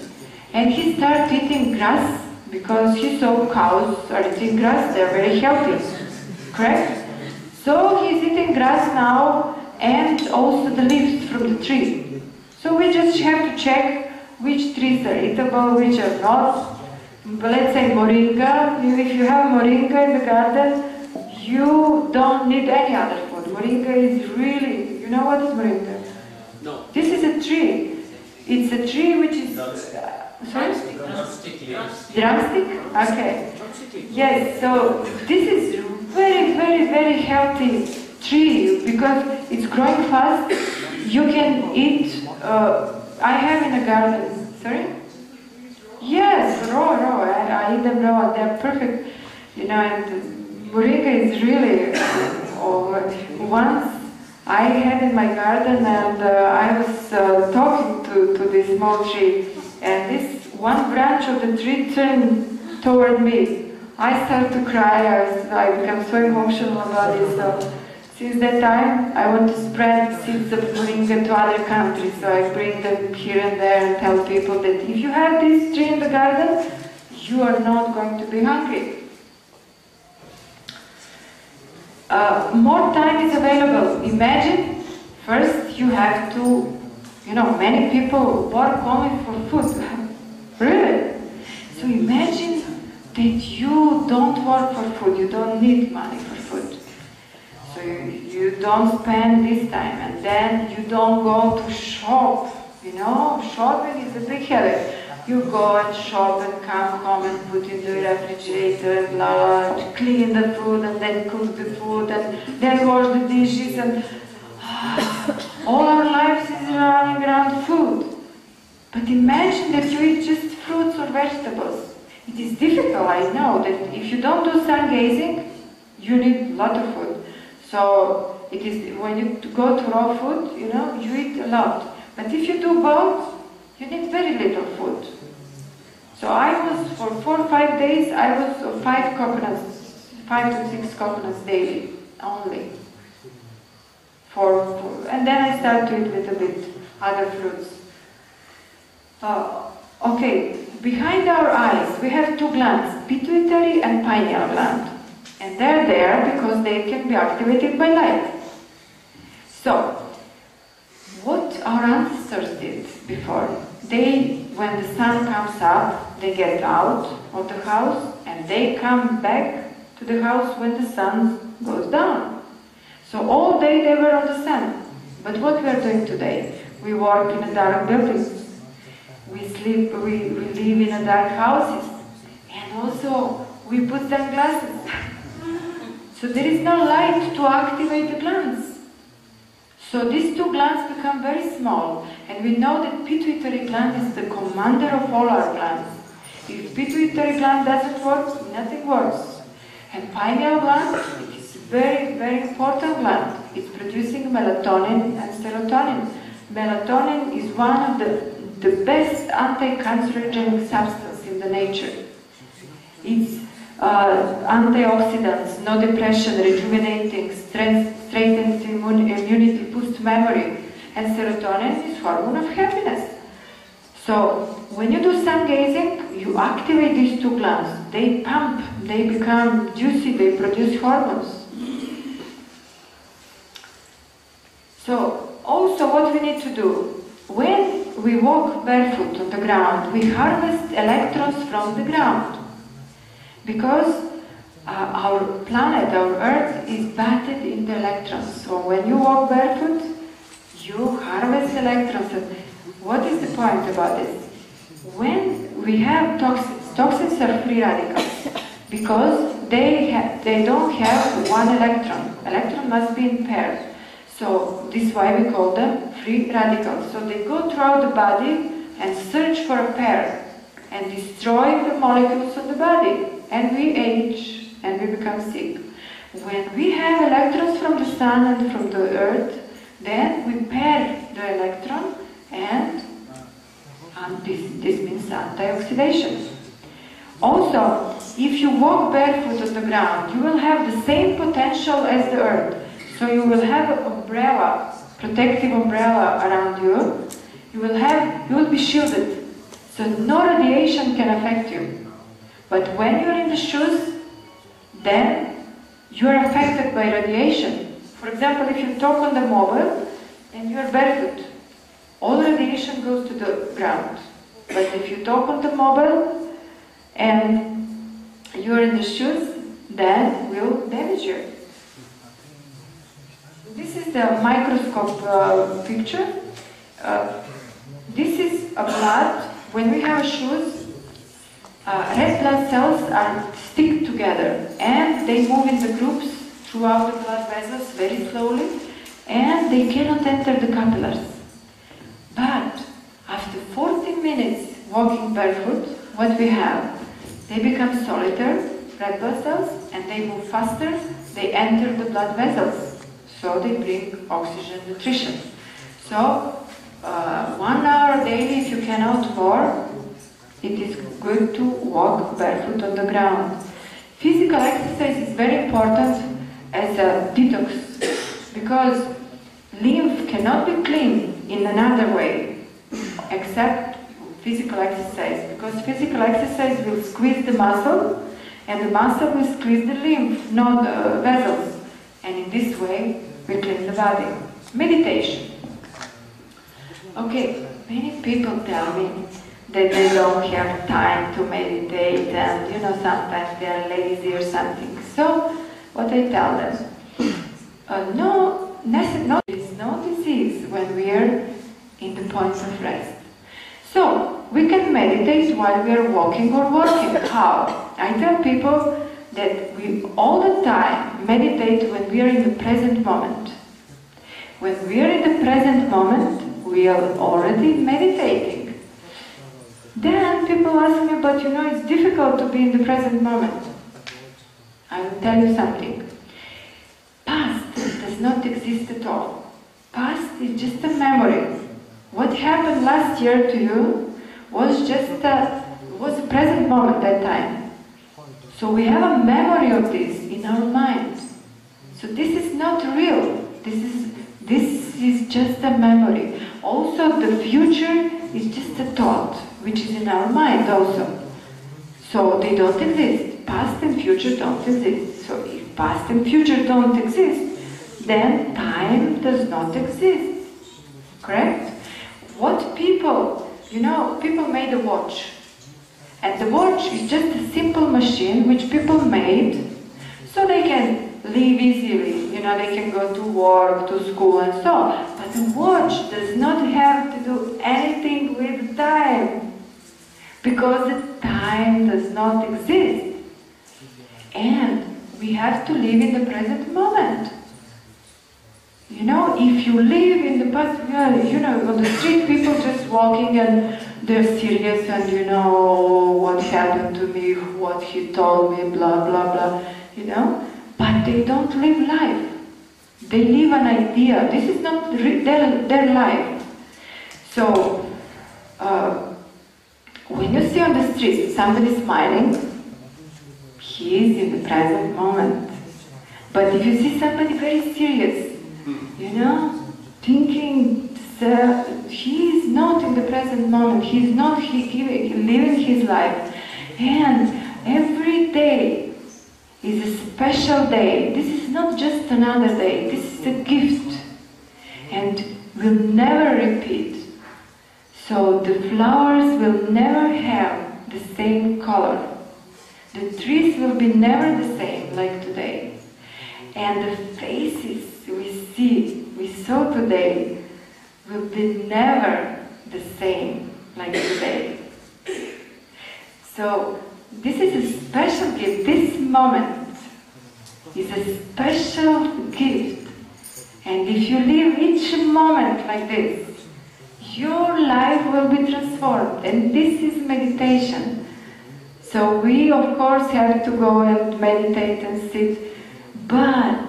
And he started eating grass, because he saw cows are eating grass. They're very healthy. Correct? So he's eating grass now, and also the leaves from the tree. So we just have to check which trees are eatable, which are not. Let's say moringa. If you have moringa in the garden, you don't need any other food. Moringa is really, you know what is moringa? No. This is a tree. It's a tree which is... sorry? Drumstick? Okay. Yes, so this is very, very, very healthy tree, because it's growing fast. You can eat... I have in a garden... Sorry? Yes, raw. I eat them raw. They're perfect, you know. And moringa is really. Once I had in my garden, and I was talking to this small tree, and this one branch of the tree turned toward me. I started to cry. I became so emotional about it. So since that time, I want to spread seeds of moringa to other countries. So I bring them here and there and tell people that if you have this tree in the garden, you are not going to be hungry. More time is available. Imagine, first you have to, you know, many people work only for food. Really? So imagine that you don't work for food, you don't need money for food. So you don't spend this time, and then you don't go to shop, you know, shopping is a big headache. You go and shop and come home and put in the refrigerator and clean the food and then cook the food and then wash the dishes and all our lives is running around food. But imagine that you eat just fruits or vegetables. It is difficult, I know, that if you don't do sun gazing, you need a lot of food. So it is when you go to raw food, you know, you eat a lot. But if you do both, you need very little food. So I was, for 4 or 5 days, I was 5 to 6 coconuts daily, only. And then I started to eat a little bit other fruits. Okay, behind our eyes, we have 2 glands, pituitary and pineal gland. And they're there because they can be activated by light. So, what our ancestors did before, when the sun comes up, they get out of the house and they come back to the house when the sun goes down. So all day they were on the sun. But what we are doing today? We work in a dark buildings. We sleep, we live in a dark houses. And also we put sunglasses. So there is no light to activate the glands. So these 2 glands become very small, and we know that pituitary gland is the commander of all our glands. If pituitary gland doesn't work, nothing works. And pineal gland, it is a very, very important gland. It's producing melatonin and serotonin. Melatonin is one of the best anti-cancerogenic substance in the nature. It's antioxidants, no depression, rejuvenating, strengthens immunity, boosts memory, and serotonin is hormone of happiness. So when you do sun gazing, you activate these 2 glands. They pump, they become juicy, they produce hormones. So also what we need to do, when we walk barefoot on the ground, we harvest electrons from the ground. Because our planet, our Earth, is bathed in the electrons. So when you walk barefoot, you harvest electrons. And what is the point about this? When we have toxins are free radicals, because they don't have one electron. Electron must be in pairs. So this is why we call them free radicals. So they go throughout the body and search for a pair and destroy the molecules of the body. And we age and we become sick. When we have electrons from the sun and from the earth, then we pair the electron and this means antioxidation. Also, if you walk barefoot on the ground, you will have the same potential as the earth. So you will have an umbrella, protective umbrella around you. You will be shielded. So no radiation can affect you. But when you're in the shoes, then you're affected by radiation. For example, if you talk on the mobile and you're barefoot, all radiation goes to the ground. But if you talk on the mobile and you're in the shoes, then will damage you. This is the microscope picture. This is a blood. When we have shoes, red blood cells stick together and they move in the groups throughout the blood vessels very slowly, and they cannot enter the capillaries. But after 40 minutes walking barefoot, what we have? They become solitary, red blood cells, and they move faster, they enter the blood vessels, so they bring oxygen nutrition. So, 1 hour daily, if you cannot more, it is good to walk barefoot on the ground. Physical exercise is very important as a detox, because lymph cannot be cleaned in another way except physical exercise, because physical exercise will squeeze the muscle, and the muscle will squeeze the lymph, not the vessels, and in this way we clean the body. Meditation. Okay, many people tell me that they don't have time to meditate, and sometimes they are lazy or something. So what I tell them, there is no disease when we are in the point of rest. So we can meditate while we are walking or working. How? I tell people that we all the time meditate when we are in the present moment. When we are in the present moment, we are already meditating. Then people ask me, but it's difficult to be in the present moment. I will tell you something. Past does not exist at all. Past is just a memory. What happened last year to you was just was a present moment that time. So we have a memory of this in our mind. So this is not real. This is just a memory. Also, the future is just a thought, which is in our mind also. So they don't exist. Past and future don't exist. So if past and future don't exist, then time does not exist. Correct? What people, people made a watch. And the watch is just a simple machine which people made so they can live easily. They can go to work, to school and so on. But the watch does not have to do anything with time, because the time does not exist. And we have to live in the present moment. If you live in the past, on the street people just walking and they're serious and what happened to me, what he told me, blah, blah, blah, But they don't live life. They live an idea. This is not their life. So, when you see on the street somebody smiling, he is in the present moment. But if you see somebody very serious, thinking, he is not in the present moment, he is not living his life. And every day is a special day. This is not just another day, this is a gift. And will never repeat. So the flowers will never have the same color. The trees will be never the same like today. And the faces we saw today will be never the same like today. So this is a special gift. This moment is a special gift. And if you live each moment like this, your life will be transformed. And this is meditation. So we of course have to go and meditate and sit, but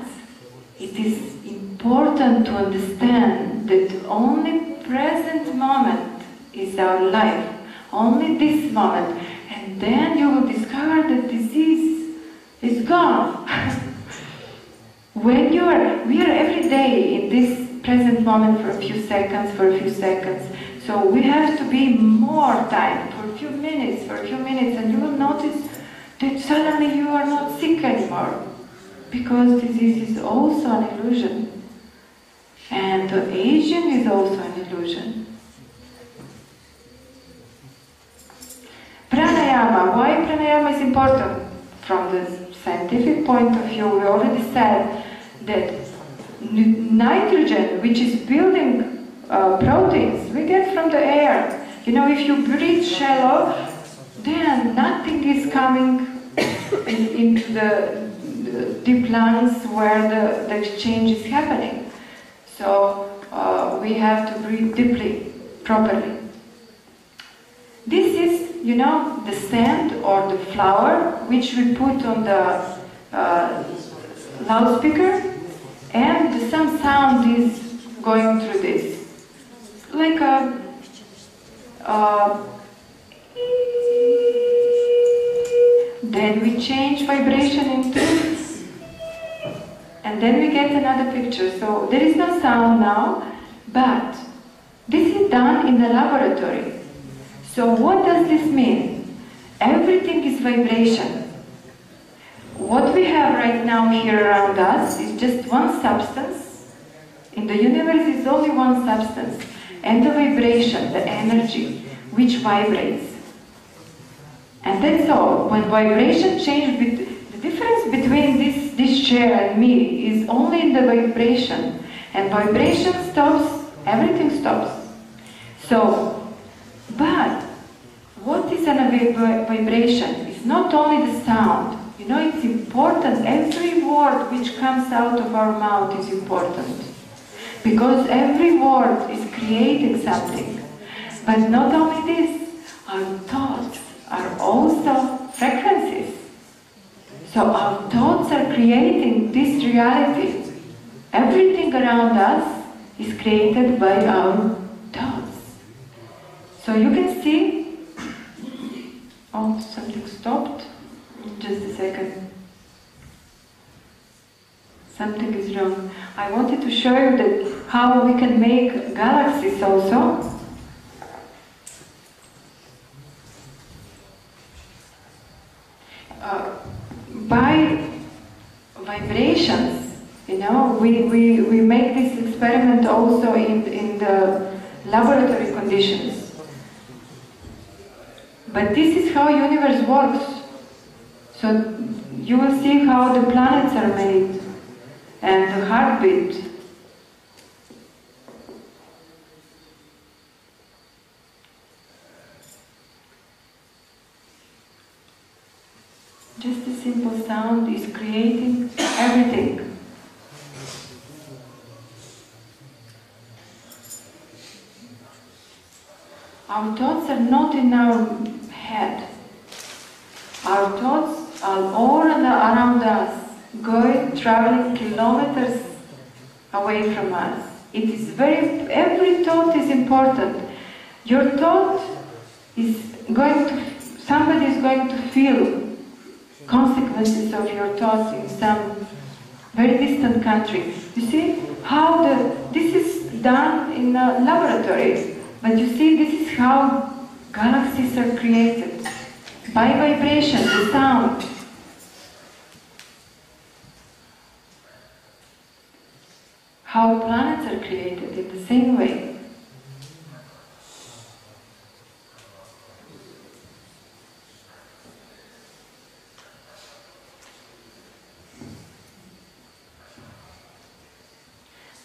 it is important to understand that only present moment is our life, only this moment, and then you will discover that disease is gone. We are every day in this present moment for a few seconds, so we have to be more time, for a few minutes, and you will notice that suddenly you are not sick anymore, because disease is also an illusion. And the aging is also an illusion. Pranayama. Why pranayama is important? From the scientific point of view, we already said that nitrogen, which is building proteins, we get from the air. If you breathe shallow, then nothing is coming into the deep lungs where the exchange is happening. So we have to breathe deeply, properly. This is you know, the sand or the flour which we put on the loudspeaker, and some sound is going through this. Like a then we change vibration into, and then we get another picture. So there is no sound now, but this is done in the laboratory. So what does this mean? Everything is vibration. What we have right now here around us is just one substance. In the universe is only one substance, and the vibration, the energy, which vibrates. And that's all. When vibration changes, the difference between this chair and me is only in the vibration. And vibration stops, everything stops. So, but what is a vibration? It's not only the sound. You know, it's important. Every word which comes out of our mouth is important. Because every word is creating something. But not only this, our thoughts are also frequencies. So our thoughts are creating this reality. Everything around us is created by our thoughts. So you can see, oh, something stopped. Just a second. Something is wrong. I wanted to show you that how we can make galaxies also. By vibrations, you know, we make this experiment also in the laboratory conditions. But this is how universe works. So you will see how the planets are made and the heartbeat. Just a simple sound is creating everything. Our thoughts are not in our head. Our thoughts are all around us, traveling kilometers away from us. It is every thought is important. Your thought is somebody is going to feel consequences of your thoughts in some very distant country. You see how this is done in a laboratory, but you see this is how galaxies are created. By vibration, the sound. How planets are created in the same way.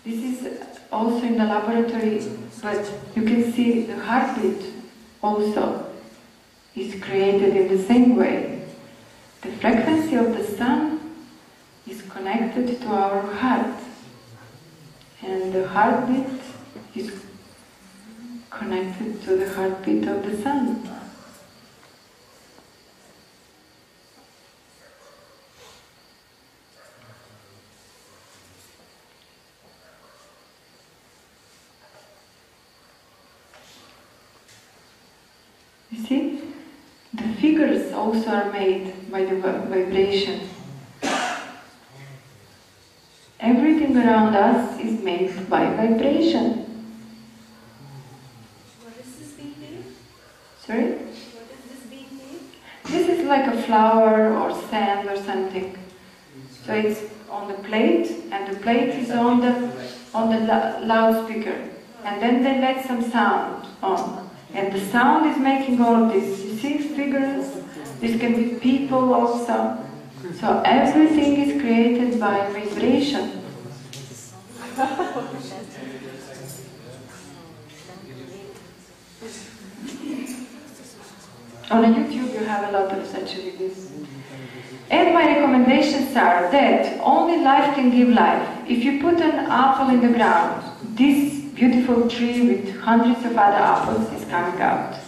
This is also in the laboratory, but you can see the heartbeat also is created in the same way. The frequency of the sun is connected to our heart, and the heartbeat is connected to the heartbeat of the sun. You see? The figures also are made by the vibration. Everything around us is made by vibration. What is this being made? Sorry? What is this being made? This is like a flower or sand or something. So it's on the plate, and the plate is on the loudspeaker. And then they let some sound on. And the sound is making all of this. You see figures? This can be people also. So everything is created by vibration. On YouTube you have a lot of such videos. And my recommendations are that only life can give life. If you put an apple in the ground, this beautiful tree with hundreds of other apples is coming out.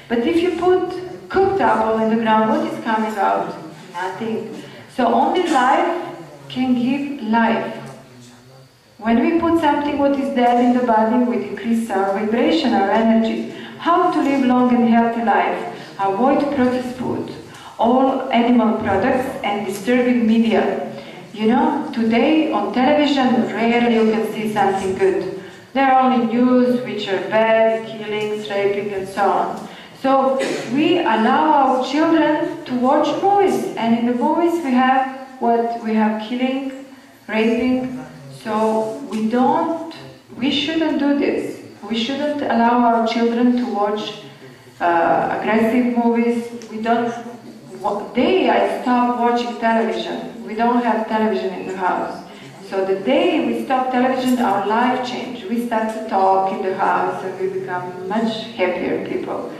But if you put cooked apple in the ground, what is coming out? Nothing. So only life can give life. When we put something what is dead in the body, we decrease our vibration, our energy. How to live long and healthy life? Avoid processed food, all animal products and disturbing media. You know, today on television, rarely you can see something good. There are only news which are bad, killings, raping and so on. So we allow our children to watch movies, and in the movies we have what? We have killing, raping. So we shouldn't do this. We shouldn't allow our children to watch aggressive movies. I stopped watching television. We don't have television in the house. So the day we stop television, our life changed. We start to talk in the house and we become much happier people.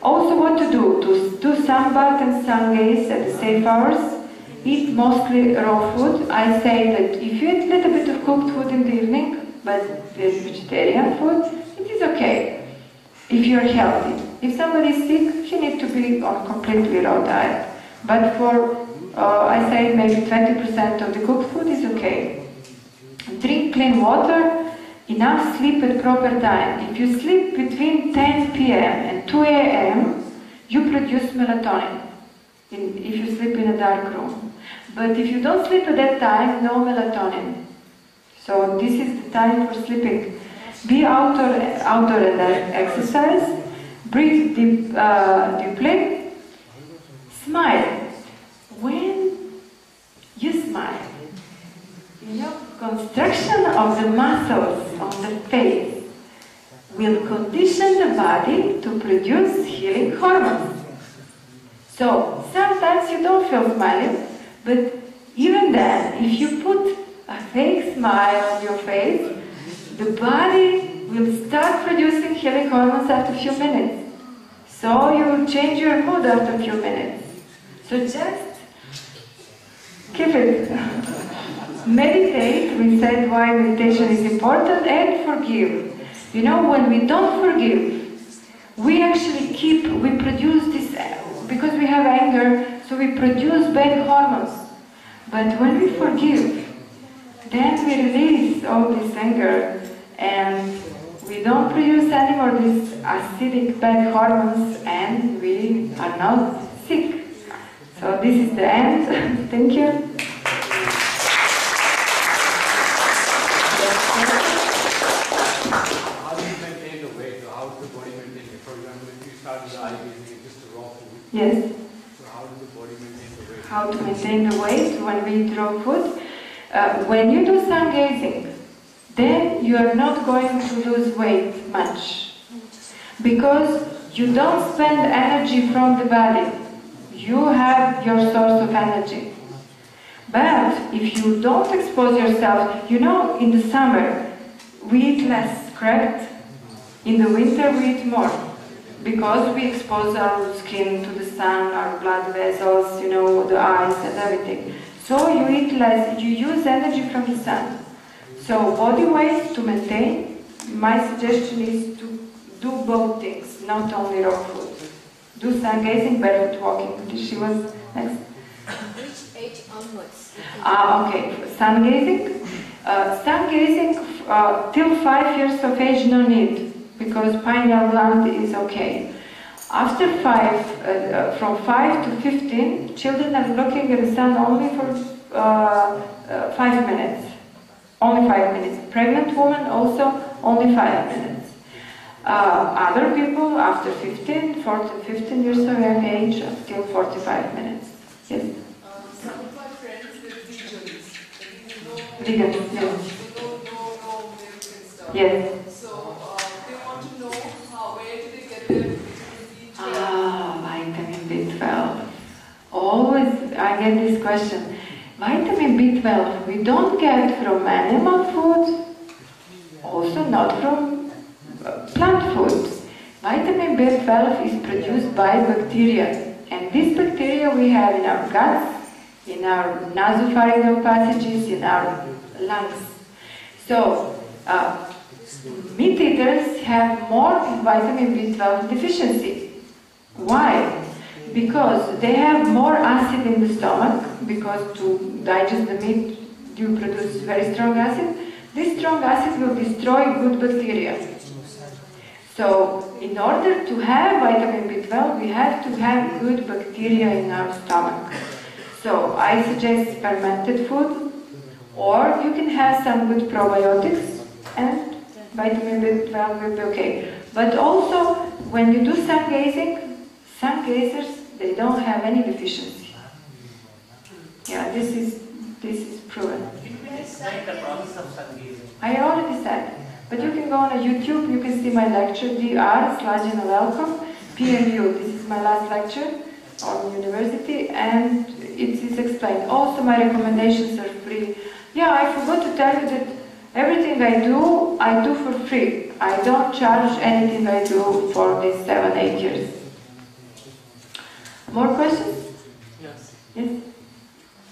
Also what to do? To do sunbath and sun gaze at the safe hours. Eat mostly raw food. I say that if you eat a little bit of cooked food in the evening, but there's vegetarian food, it is okay if you're healthy. If somebody is sick, you need to be on completely raw diet. But for, I say maybe 20% of the cooked food is okay. Drink clean water, enough sleep at proper time. If you sleep between 10 p.m. and 2 a.m., you produce melatonin. If you sleep in a dark room. But if you don't sleep at that time, no melatonin. So this is the time for sleeping. Be outdoor and exercise. Breathe deeply. Smile. When you smile, you know, construction of the muscles on the face will condition the body to produce healing hormones. So sometimes you don't feel smiling, but even then, if you put a fake smile on your face, the body will start producing healing hormones after a few minutes. So you will change your mood after a few minutes. So just keep it. Meditate, we said why meditation is important, and forgive. You know, when we don't forgive, we actually we produce this, because we have anger, so we produce bad hormones. But when we forgive, then we release all this anger and we don't produce anymore these acidic bad hormones and we are not sick. So this is the end. Thank you. How do you maintain the weight? How does the body maintain it? For example, if you start with the IV, just a raw food. Yes. So how does the body maintain the weight? How to maintain the weight when we eat raw food? When you do sun gazing, then you are not going to lose weight much. Because you don't spend energy from the body. You have your source of energy. But if you don't expose yourself, you know, in the summer, we eat less, correct? In the winter, we eat more. Because we expose our skin to the sun, our blood vessels, you know, the eyes and everything. So you eat less, you use energy from the sun. So body weight to maintain, my suggestion is to do both things, not only raw food. Do sun gazing, barefoot walking. She was next. Which age onwards? Okay, sun gazing. Sun gazing till 5 years of age, no need, because pineal gland is okay. After from 5 to 15, children are looking at the sun only for 5 minutes. Only 5 minutes. Pregnant woman also only 5 minutes. Other people after 15 years of age, still 45 minutes. Yes? Some of my friends live vegans. Vegan, yes. No milk and stuff. Yes. So they want to know where do they get their vitamin B12? Vitamin B12. Always I get this question. Vitamin B12 we don't get from animal food, also not from plant food. Vitamin B12 is produced by bacteria, and this bacteria we have in our guts, in our nasopharyngeal passages, in our lungs. So meat eaters have more vitamin B12 deficiency. Why? Because they have more acid in the stomach, because to digest the meat you produce very strong acid. This strong acid will destroy good bacteria. So in order to have vitamin B12, we have to have good bacteria in our stomach. So I suggest fermented food, or you can have some good probiotics and vitamin B12 will be okay. But also, when you do sun gazing, sun gazers, they don't have any deficiency. Yeah, this is proven. Explain the process of sun gazing. I already said. But you can go on YouTube, you can see my lecture, Dr Sladjana Velkov, PMU. This is my last lecture on university, and it is explained. Also, my recommendations are free. Yeah, I forgot to tell you that everything I do for free. I don't charge anything I do for these 7-8 years. More questions? Yes. Yes?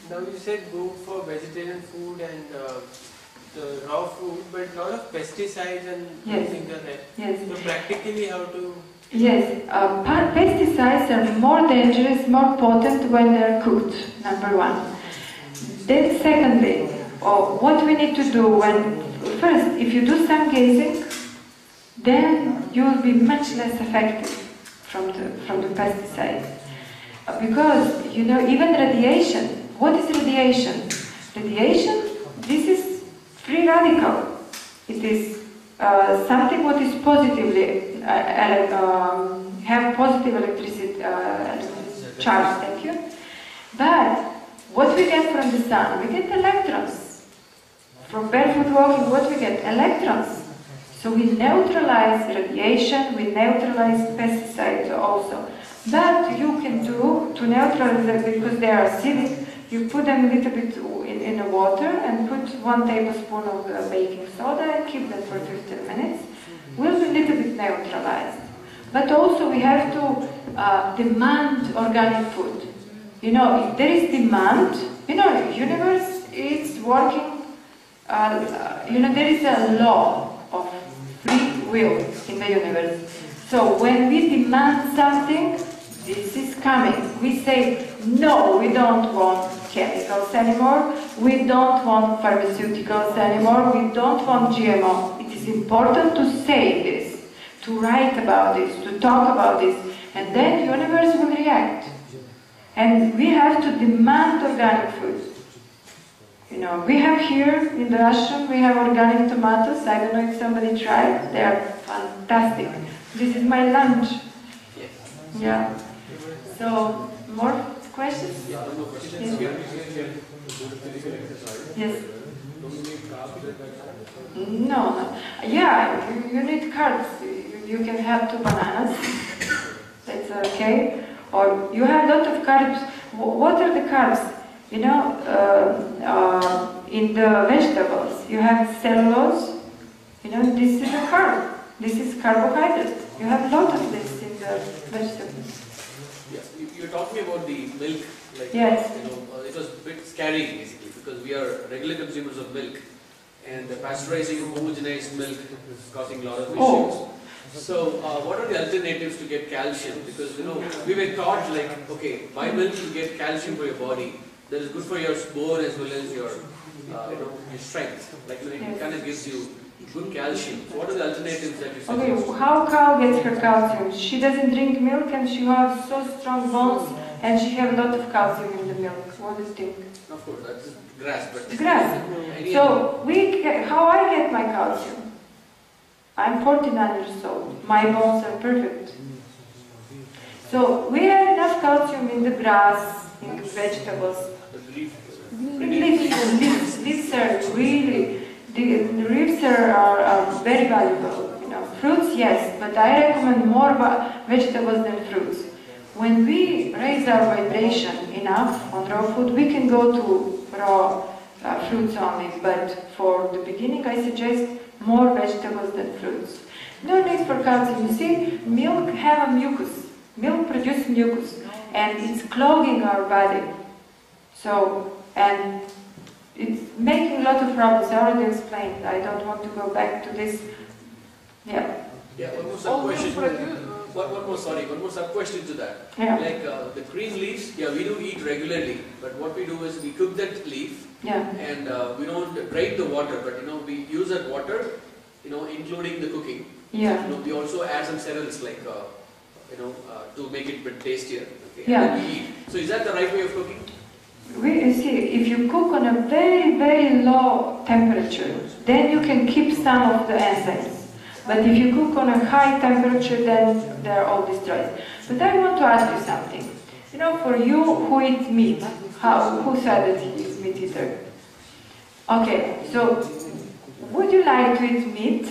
Now you said go for vegetarian food and the raw food, but a lot of pesticides and things are there. Yes. So practically how to... Yes, pesticides are more dangerous, more potent when they are cooked, number one. Then secondly, what we need to do when, first, if you do sun gazing, then you will be much less affected from the pesticides. Because, you know, even radiation, what is radiation? Radiation, this is free radical. It is something what is positively, have positive electricity charge, thank you. But what we get from the sun? We get electrons. From barefoot walking, what we get? Electrons. So we neutralize radiation, we neutralize pesticides also. But you can do, to neutralize them because they are acidic, you put them a little bit in the water and put 1 tablespoon of baking soda and keep them for 15 minutes. Will be a little bit neutralized. But also we have to demand organic food. You know, if there is demand, you know, universe is working, you know, there is a law of free will in the universe. So when we demand something, this is coming. We say, no, we don't want chemicals anymore, we don't want pharmaceuticals anymore, we don't want GMO. It is important to say this, to write about this, to talk about this, and then the universe will react. And we have to demand organic food. You know, we have here in the ashram, we have organic tomatoes. I don't know if somebody tried. They are fantastic. This is my lunch. Yeah. So, more questions? Yes. Yes. No. Yeah, you need carbs. You can have 2 bananas. That's okay. Or you have a lot of carbs. What are the carbs? You know, in the vegetables, you have cellulose. You know, this is a carb. This is carbohydrate. You have a lot of this in the vegetables. Yeah, you're talking about the milk. Like, yes. You know, it was a bit scary basically because we are regular consumers of milk, and the pasteurizing homogenized milk is causing a lot of issues. So, what are the alternatives to get calcium? Because, you know, we were taught like, okay, buy milk to get calcium for your body. That is good for your bone as well as your, you know, your strength. Like, you know, it kind of gives you good calcium. So what are the alternatives that you suggest? Okay, how cow gets her calcium? She doesn't drink milk and she has so strong bones and she has a lot of calcium in the milk. What do you think? Of course, that's grass. But grass. So, how I get my calcium? I'm 49 years old. My bones are perfect. So, we have enough calcium in the grass, in the vegetables. Leaves are really, the leaves are very valuable. You know, fruits, yes, but I recommend more vegetables than fruits. When we raise our vibration enough on raw food, we can go to raw fruits only. But for the beginning, I suggest more vegetables than fruits. No need for calcium. You see, milk have a mucus. Milk produces mucus, and it's clogging our body. So, and it's making a lot of problems. I already explained. I don't want to go back to this. Yeah. Yeah, almost some question. one more sub question to that. Yeah. Like the green leaves, yeah, we do eat regularly, but what we do is we cook that leaf, and we don't drain the water, but we use that water, including the cooking. Yeah. We also add some cereals like to make it a bit tastier. Okay? Yeah. And we eat. So is that the right way of cooking? You see, if you cook on a very, very low temperature, then you can keep some of the enzymes. But if you cook on a high temperature, then they're all destroyed. But I want to ask you something. For you who eat meat, who said that he is meat eater? Okay, so would you like to eat meat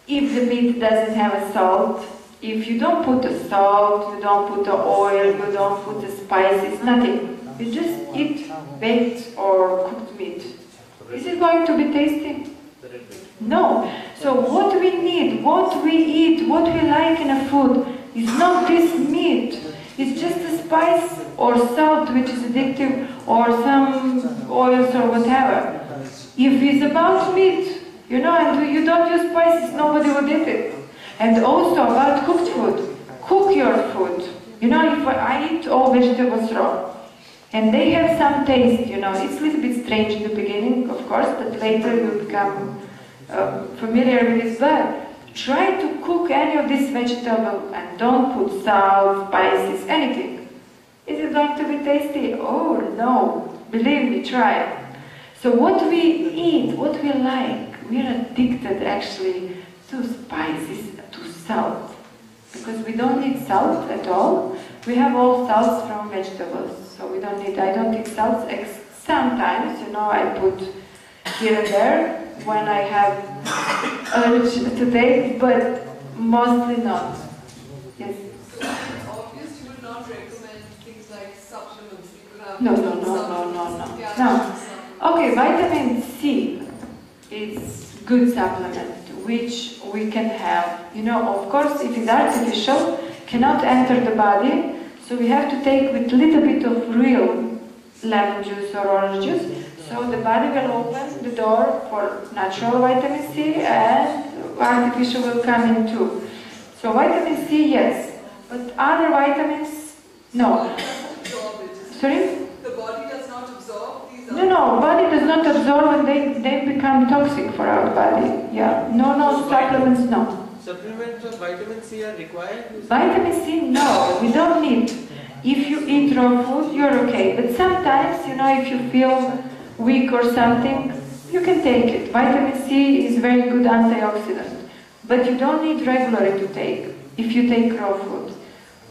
if the meat doesn't have a salt? If you don't put the salt, you don't put the oil, you don't put the spices, nothing. You just eat baked or cooked meat. Is it going to be tasty? No. So what we need, what we eat, what we like in a food is not this meat. It's just a spice or salt which is addictive or some oils or whatever. If it's about meat, and you don't use spices, nobody would eat it. And also about cooked food. Cook your food. If I eat all vegetables raw, and they have some taste, it's a little bit strange in the beginning, of course, but later you become familiar with this. But try to cook any of this vegetable and don't put salt, spices, anything. Is it going to be tasty? Oh no, believe me, try it. So what we eat, what we like, we are addicted actually to spices, to salt. Because we don't need salt at all. We have all salts from vegetables. So we don't need, I don't eat salt. Sometimes, I put here and there when I have urge to take, but mostly not. Yes? So it's obvious you would not recommend things like supplements. No. Okay, vitamin C is good supplement, which we can have. Of course, if it's artificial, cannot enter the body, so we have to take with little bit of real lemon juice or orange juice, so the body will open the door for natural vitamin C and artificial will come in too. So vitamin C, yes, but other vitamins, no. Sorry? The body does not absorb these other... No, body does not absorb and they become toxic for our body. Yeah, no supplements, no. Supplements of vitamin C are required? Vitamin C, no, we don't need. If you eat raw food, you're okay. But sometimes, if you feel weak or something, you can take it. Vitamin C is very good antioxidant. But you don't need regularly to take, if you take raw food.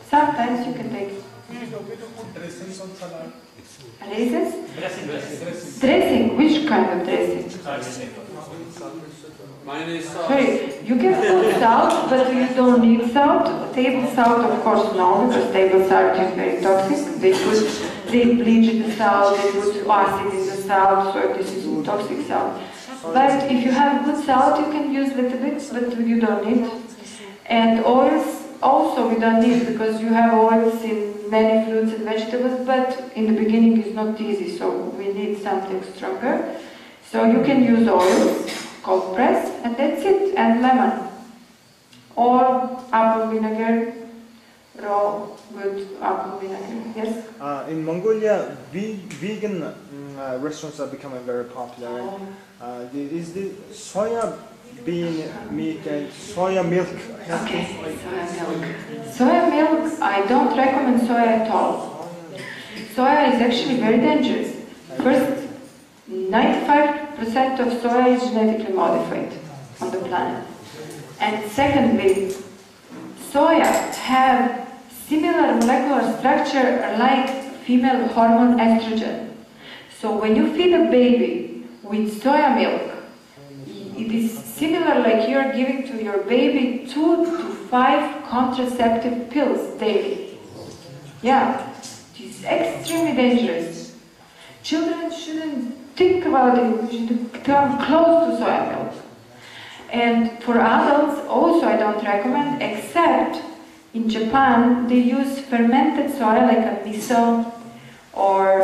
Sometimes you can take it. Dressings on salad. Raisins? Dressing. Dressing? Which kind of dressing? Mine is Sorry, you can put salt, but you don't need salt. Table salt, of course, no, because table salt is very toxic. They bleach the salt, they put acid in the salt, so this is toxic salt. But if you have good salt, you can use little bit, but you don't need. And oils, also we don't need, because you have oils in many fruits and vegetables, but in the beginning it's not easy, so we need something stronger. So you can use oils, cold press, and that's it, and lemon. Or apple vinegar, raw, good apple vinegar, yes? In Mongolia, vegan restaurants are becoming very popular. Is the soya bean meat and soya milk healthy? Okay, soya milk. Soya milk, I don't recommend soya at all. Soya is actually very dangerous. First, 95% of soya is genetically modified on the planet. And secondly, soya have similar molecular structure like female hormone estrogen. So when you feed a baby with soya milk, it is similar like you're giving to your baby 2 to 5 contraceptive pills daily. Yeah, it is extremely dangerous. Children shouldn't think about it, you should come close to soya milk. And for adults, also I don't recommend, except in Japan, they use fermented soya like a miso or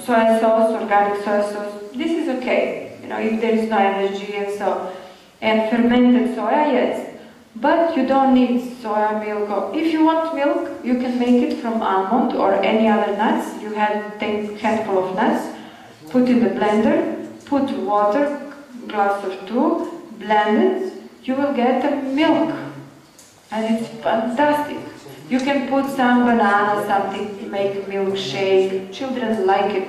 soy sauce, organic soy sauce. This is okay, if there is no energy and so. And fermented soya, yes. But you don't need soya milk. If you want milk, you can make it from almond or any other nuts. You take a handful of nuts, put in the blender, put water, glass or two, blend it, you will get a milk. And it's fantastic. You can put some banana, something to make milkshake. Children like it.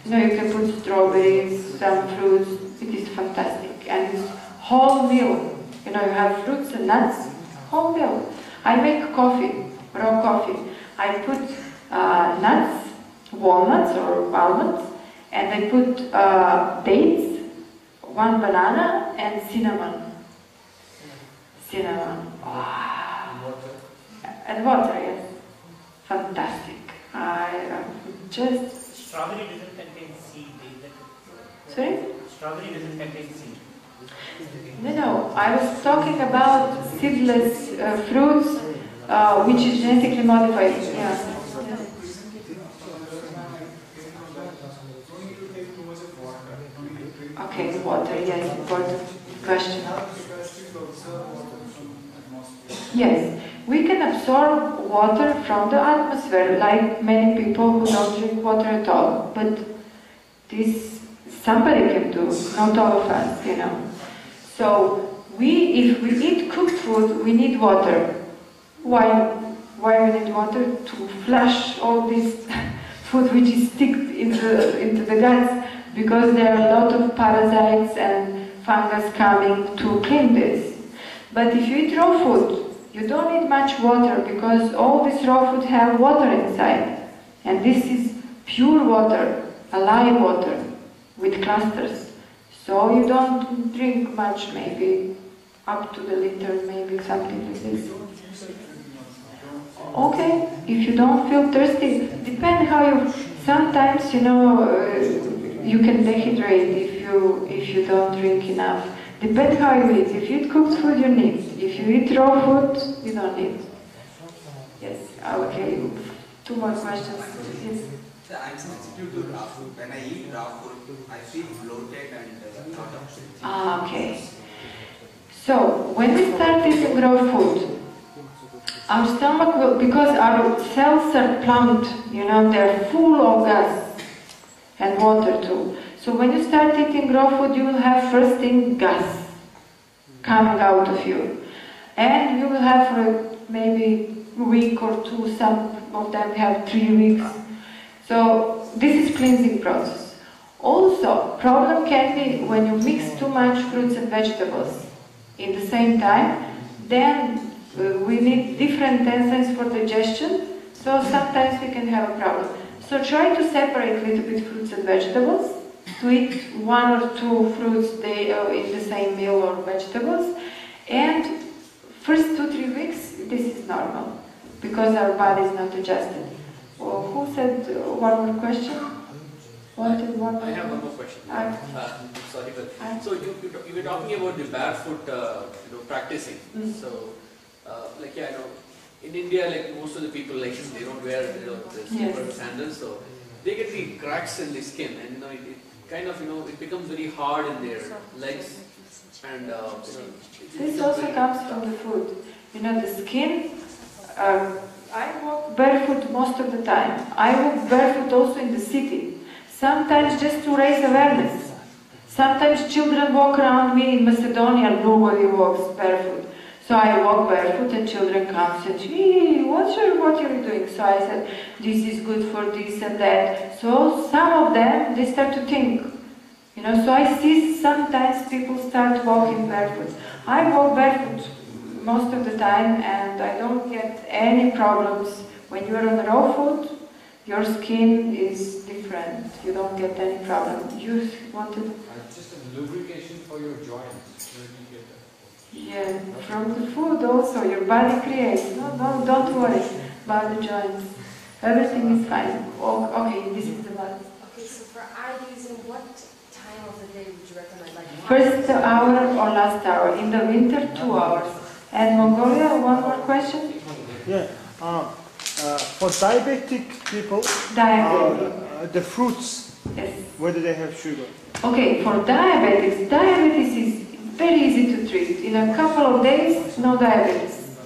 You know, you can put strawberries, some fruits. It is fantastic. And it's whole meal. You know, you have fruits and nuts, whole meal. I make coffee, raw coffee. I put nuts, walnuts or almonds, and I put dates, 1 banana, and cinnamon. Cinnamon. And water, yes. Fantastic. Just... Strawberry doesn't contain seed, is it? Sorry? Strawberry doesn't contain seed. No, I was talking about seedless fruits, which is genetically modified. Yeah. Okay, water, yes, important question. Yes, we can absorb water from the atmosphere, like many people who don't drink water at all. But this somebody can do, not all of us, you know. So if we eat cooked food, we need water. Why we need water? To flush all this food which is sticked into the guts, because there are a lot of parasites and fungus coming to clean this. But if you eat raw food, you don't need much water, because all this raw food have water inside. And this is pure water, alive water, with clusters. So you don't drink much, maybe up to the liter, maybe something like this. Okay, if you don't feel thirsty, depends how you, sometimes, you know, you can dehydrate if you don't drink enough. Depends how you eat. If you eat cooked food, you need. If you eat raw food, you don't need. Yes, okay, 2 more questions. Yes. I'm sensitive to raw food. When I eat raw food, I feel bloated and lot of things. Okay. So, when we start eating raw food, our stomach will, because our cells are plumbed, you know, they're full of gas and water too. So when you start eating raw food, you will have first thing gas coming out of you. And you will have for maybe a week or 2, some of them have 3 weeks. So this is cleansing process. Also, problem can be when you mix too much fruits and vegetables in the same time, then we need different enzymes for digestion, so sometimes we can have a problem. So try to separate a little bit fruits and vegetables, to eat 1 or 2 fruits in the same meal or vegetables, and first 2-3 weeks this is normal, because our body is not adjusted. Well, who said one more question? Wanted one more? I have one more question. Sorry, but so you were talking about the barefoot, practicing. So, like I know, in India, like most of the people, like they don't wear the slipper sandals, so they get the cracks in the skin, and it kind of it becomes very hard in their legs, and this also comes from the food. The skin. I walk barefoot most of the time. I walk barefoot also in the city. Sometimes just to raise awareness. Sometimes children walk around me in Macedonia, nobody walks barefoot. So I walk barefoot and children come and say, "Gee, what are you doing?" So I said, "This is good for this and that." So some of them, they start to think. So I see sometimes people start walking barefoot. I walk barefoot most of the time, and I don't get any problems. When you are on raw food, your skin is different. You don't get any problem. You wanted? Just a lubrication for your joints. Where do you get that? Yeah, from the food also. Your body creates. No, don't worry about the joints. Everything is fine. Okay, this is the one. Okay, so for eye using, what time of the day would you recommend? Like first hour or last hour? In the winter, 2 hours. And Mongolia, one more question? Yeah. For diabetic people, the fruits, whether they have sugar? Okay, for diabetics, diabetes is very easy to treat. In a couple of days, no diabetes.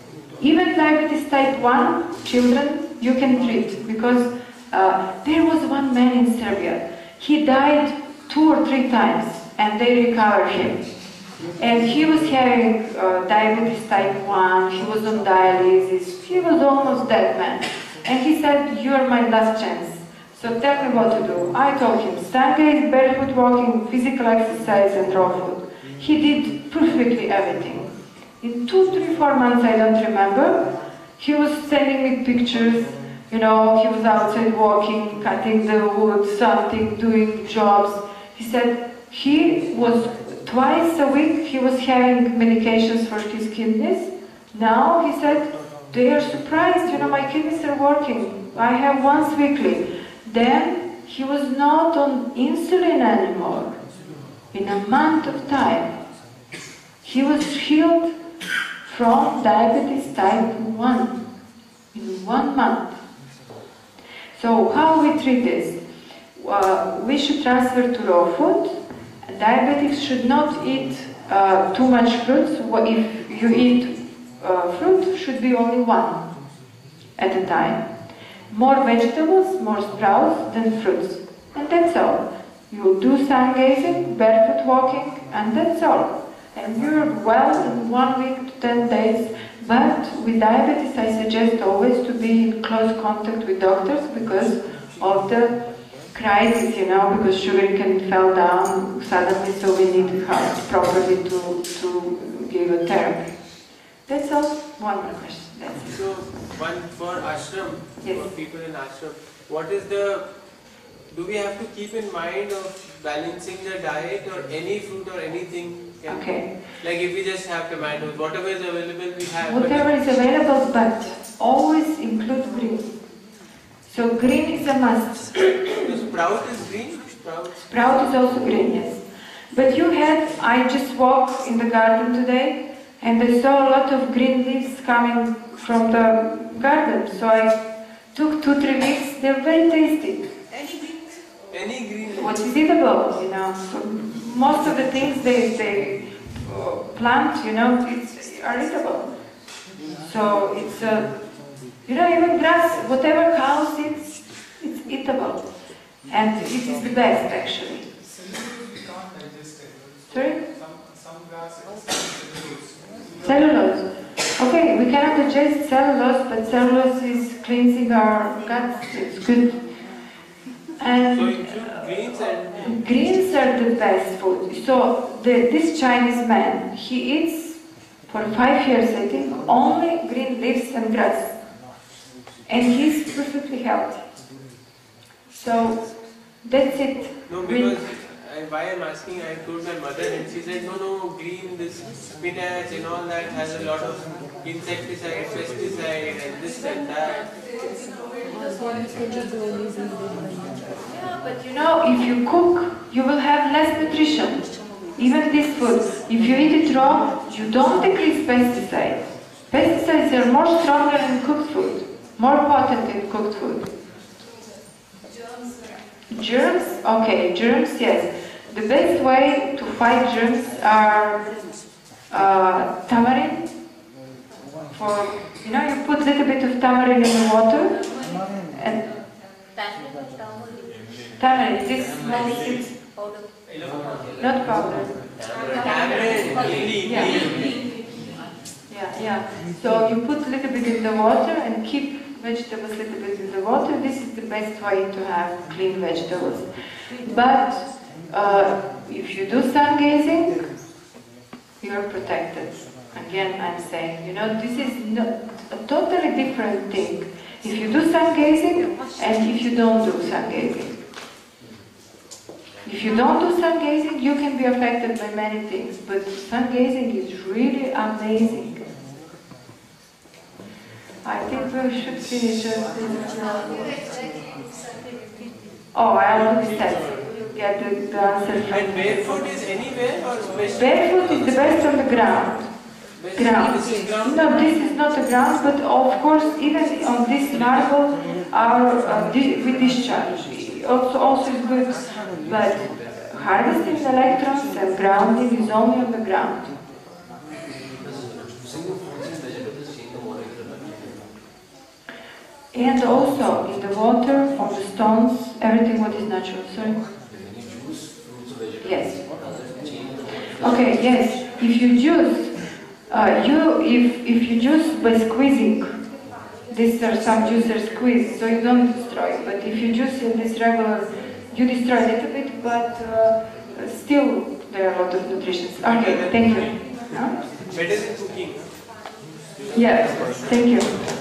Even diabetes type 1 children, you can treat, because there was one man in Serbia. He died 2 or 3 times, and they recovered him. And he was having diabetes type 1, he was on dialysis, he was almost dead, man. And he said, "You are my last chance. So tell me what to do." I told him, Sundays, barefoot walking, physical exercise and raw food. He did perfectly everything. In 2, 3, 4 months, I don't remember, he was sending me pictures, you know, he was outside walking, cutting the wood, something, doing jobs. He said he was twice a week, he was having medications for his kidneys. Now, he said, they are surprised, you know, my kidneys are working. I have once weekly. Then he was not on insulin anymore. In a month of time, he was healed from diabetes type 1 in 1 month. So how we treat this? We should transfer to raw food. Diabetics should not eat too much fruits. If you eat fruit, should be only 1 at a time. More vegetables, more sprouts than fruits. And that's all. You do sun gazing, barefoot walking, and that's all. And you're well in 1 week to 10 days. But with diabetes, I suggest always to be in close contact with doctors because of the crisis, you know, because sugar can fall down suddenly, so we need help properly to give a therapy. That's all. One more question. That's so, one for ashram, yes. For people in ashram, what is the, do we have to keep in mind of balancing the diet or any fruit or anything? Okay. Like if we just have tomatoes, whatever is available we have. Whatever is available, but always include green. So green is a must. The sprout is green? Sprout is also green, yes. But you had, I just walked in the garden today and I saw a lot of green leaves coming from the garden. So I took 2, 3 leaves, they're very tasty. Any green? What is eatable, you know. So most of the things they plant, you know, are eatable. So it's, you know, even grass, whatever cows eats, it's eatable. And it is the best, actually. Sorry? Cellulose. Okay, we cannot digest cellulose, but cellulose is cleansing our guts. It's good. And greens are the best food. So this Chinese man, he eats for 5 years, I think, only green leaves and grass. And he's perfectly healthy. So that's it. No, because why I'm asking, I told my mother and she said, no, green, this spinach and all that has a lot of insecticide, pesticide and this and that. Yeah, but you know, if you cook, you will have less nutrition. Even this food, if you eat it raw, you don't decrease pesticides. Pesticides are more stronger in cooked food, more potent in cooked food. Germs? Okay, germs, yes. The best way to fight germs are tamarind. For, you know, you put a little bit of tamarind in the water and tamarind, this small seeds, not powder. Yeah. So you put a little bit in the water and keep vegetables a little bit in the water. This is the best way to have clean vegetables. But if you do sun gazing, you are protected. Again, I'm saying, you know, this is not a totally different thing. If you do sun gazing and if you don't do sun gazing. If you don't do sun gazing, you can be affected by many things, but sun gazing is really amazing. I think we should finish Oh, I already said. Get the answer from And barefoot is anywhere or special? Barefoot is the best on the ground. No, this is not the ground, but of course, even on this marble, we discharge. Also is good, but Harvesting the electrons and grounding is only on the ground. And also in the water, on the stones, everything what is natural. Sorry? Yes. Okay, yes. If you juice, if you juice by squeezing, these are some juicers squeeze, so you don't destroy. But if you juice in this regular, you destroy a little bit, but still there are a lot of nutrition. Okay, thank you. Better than cooking. Yeah, thank you.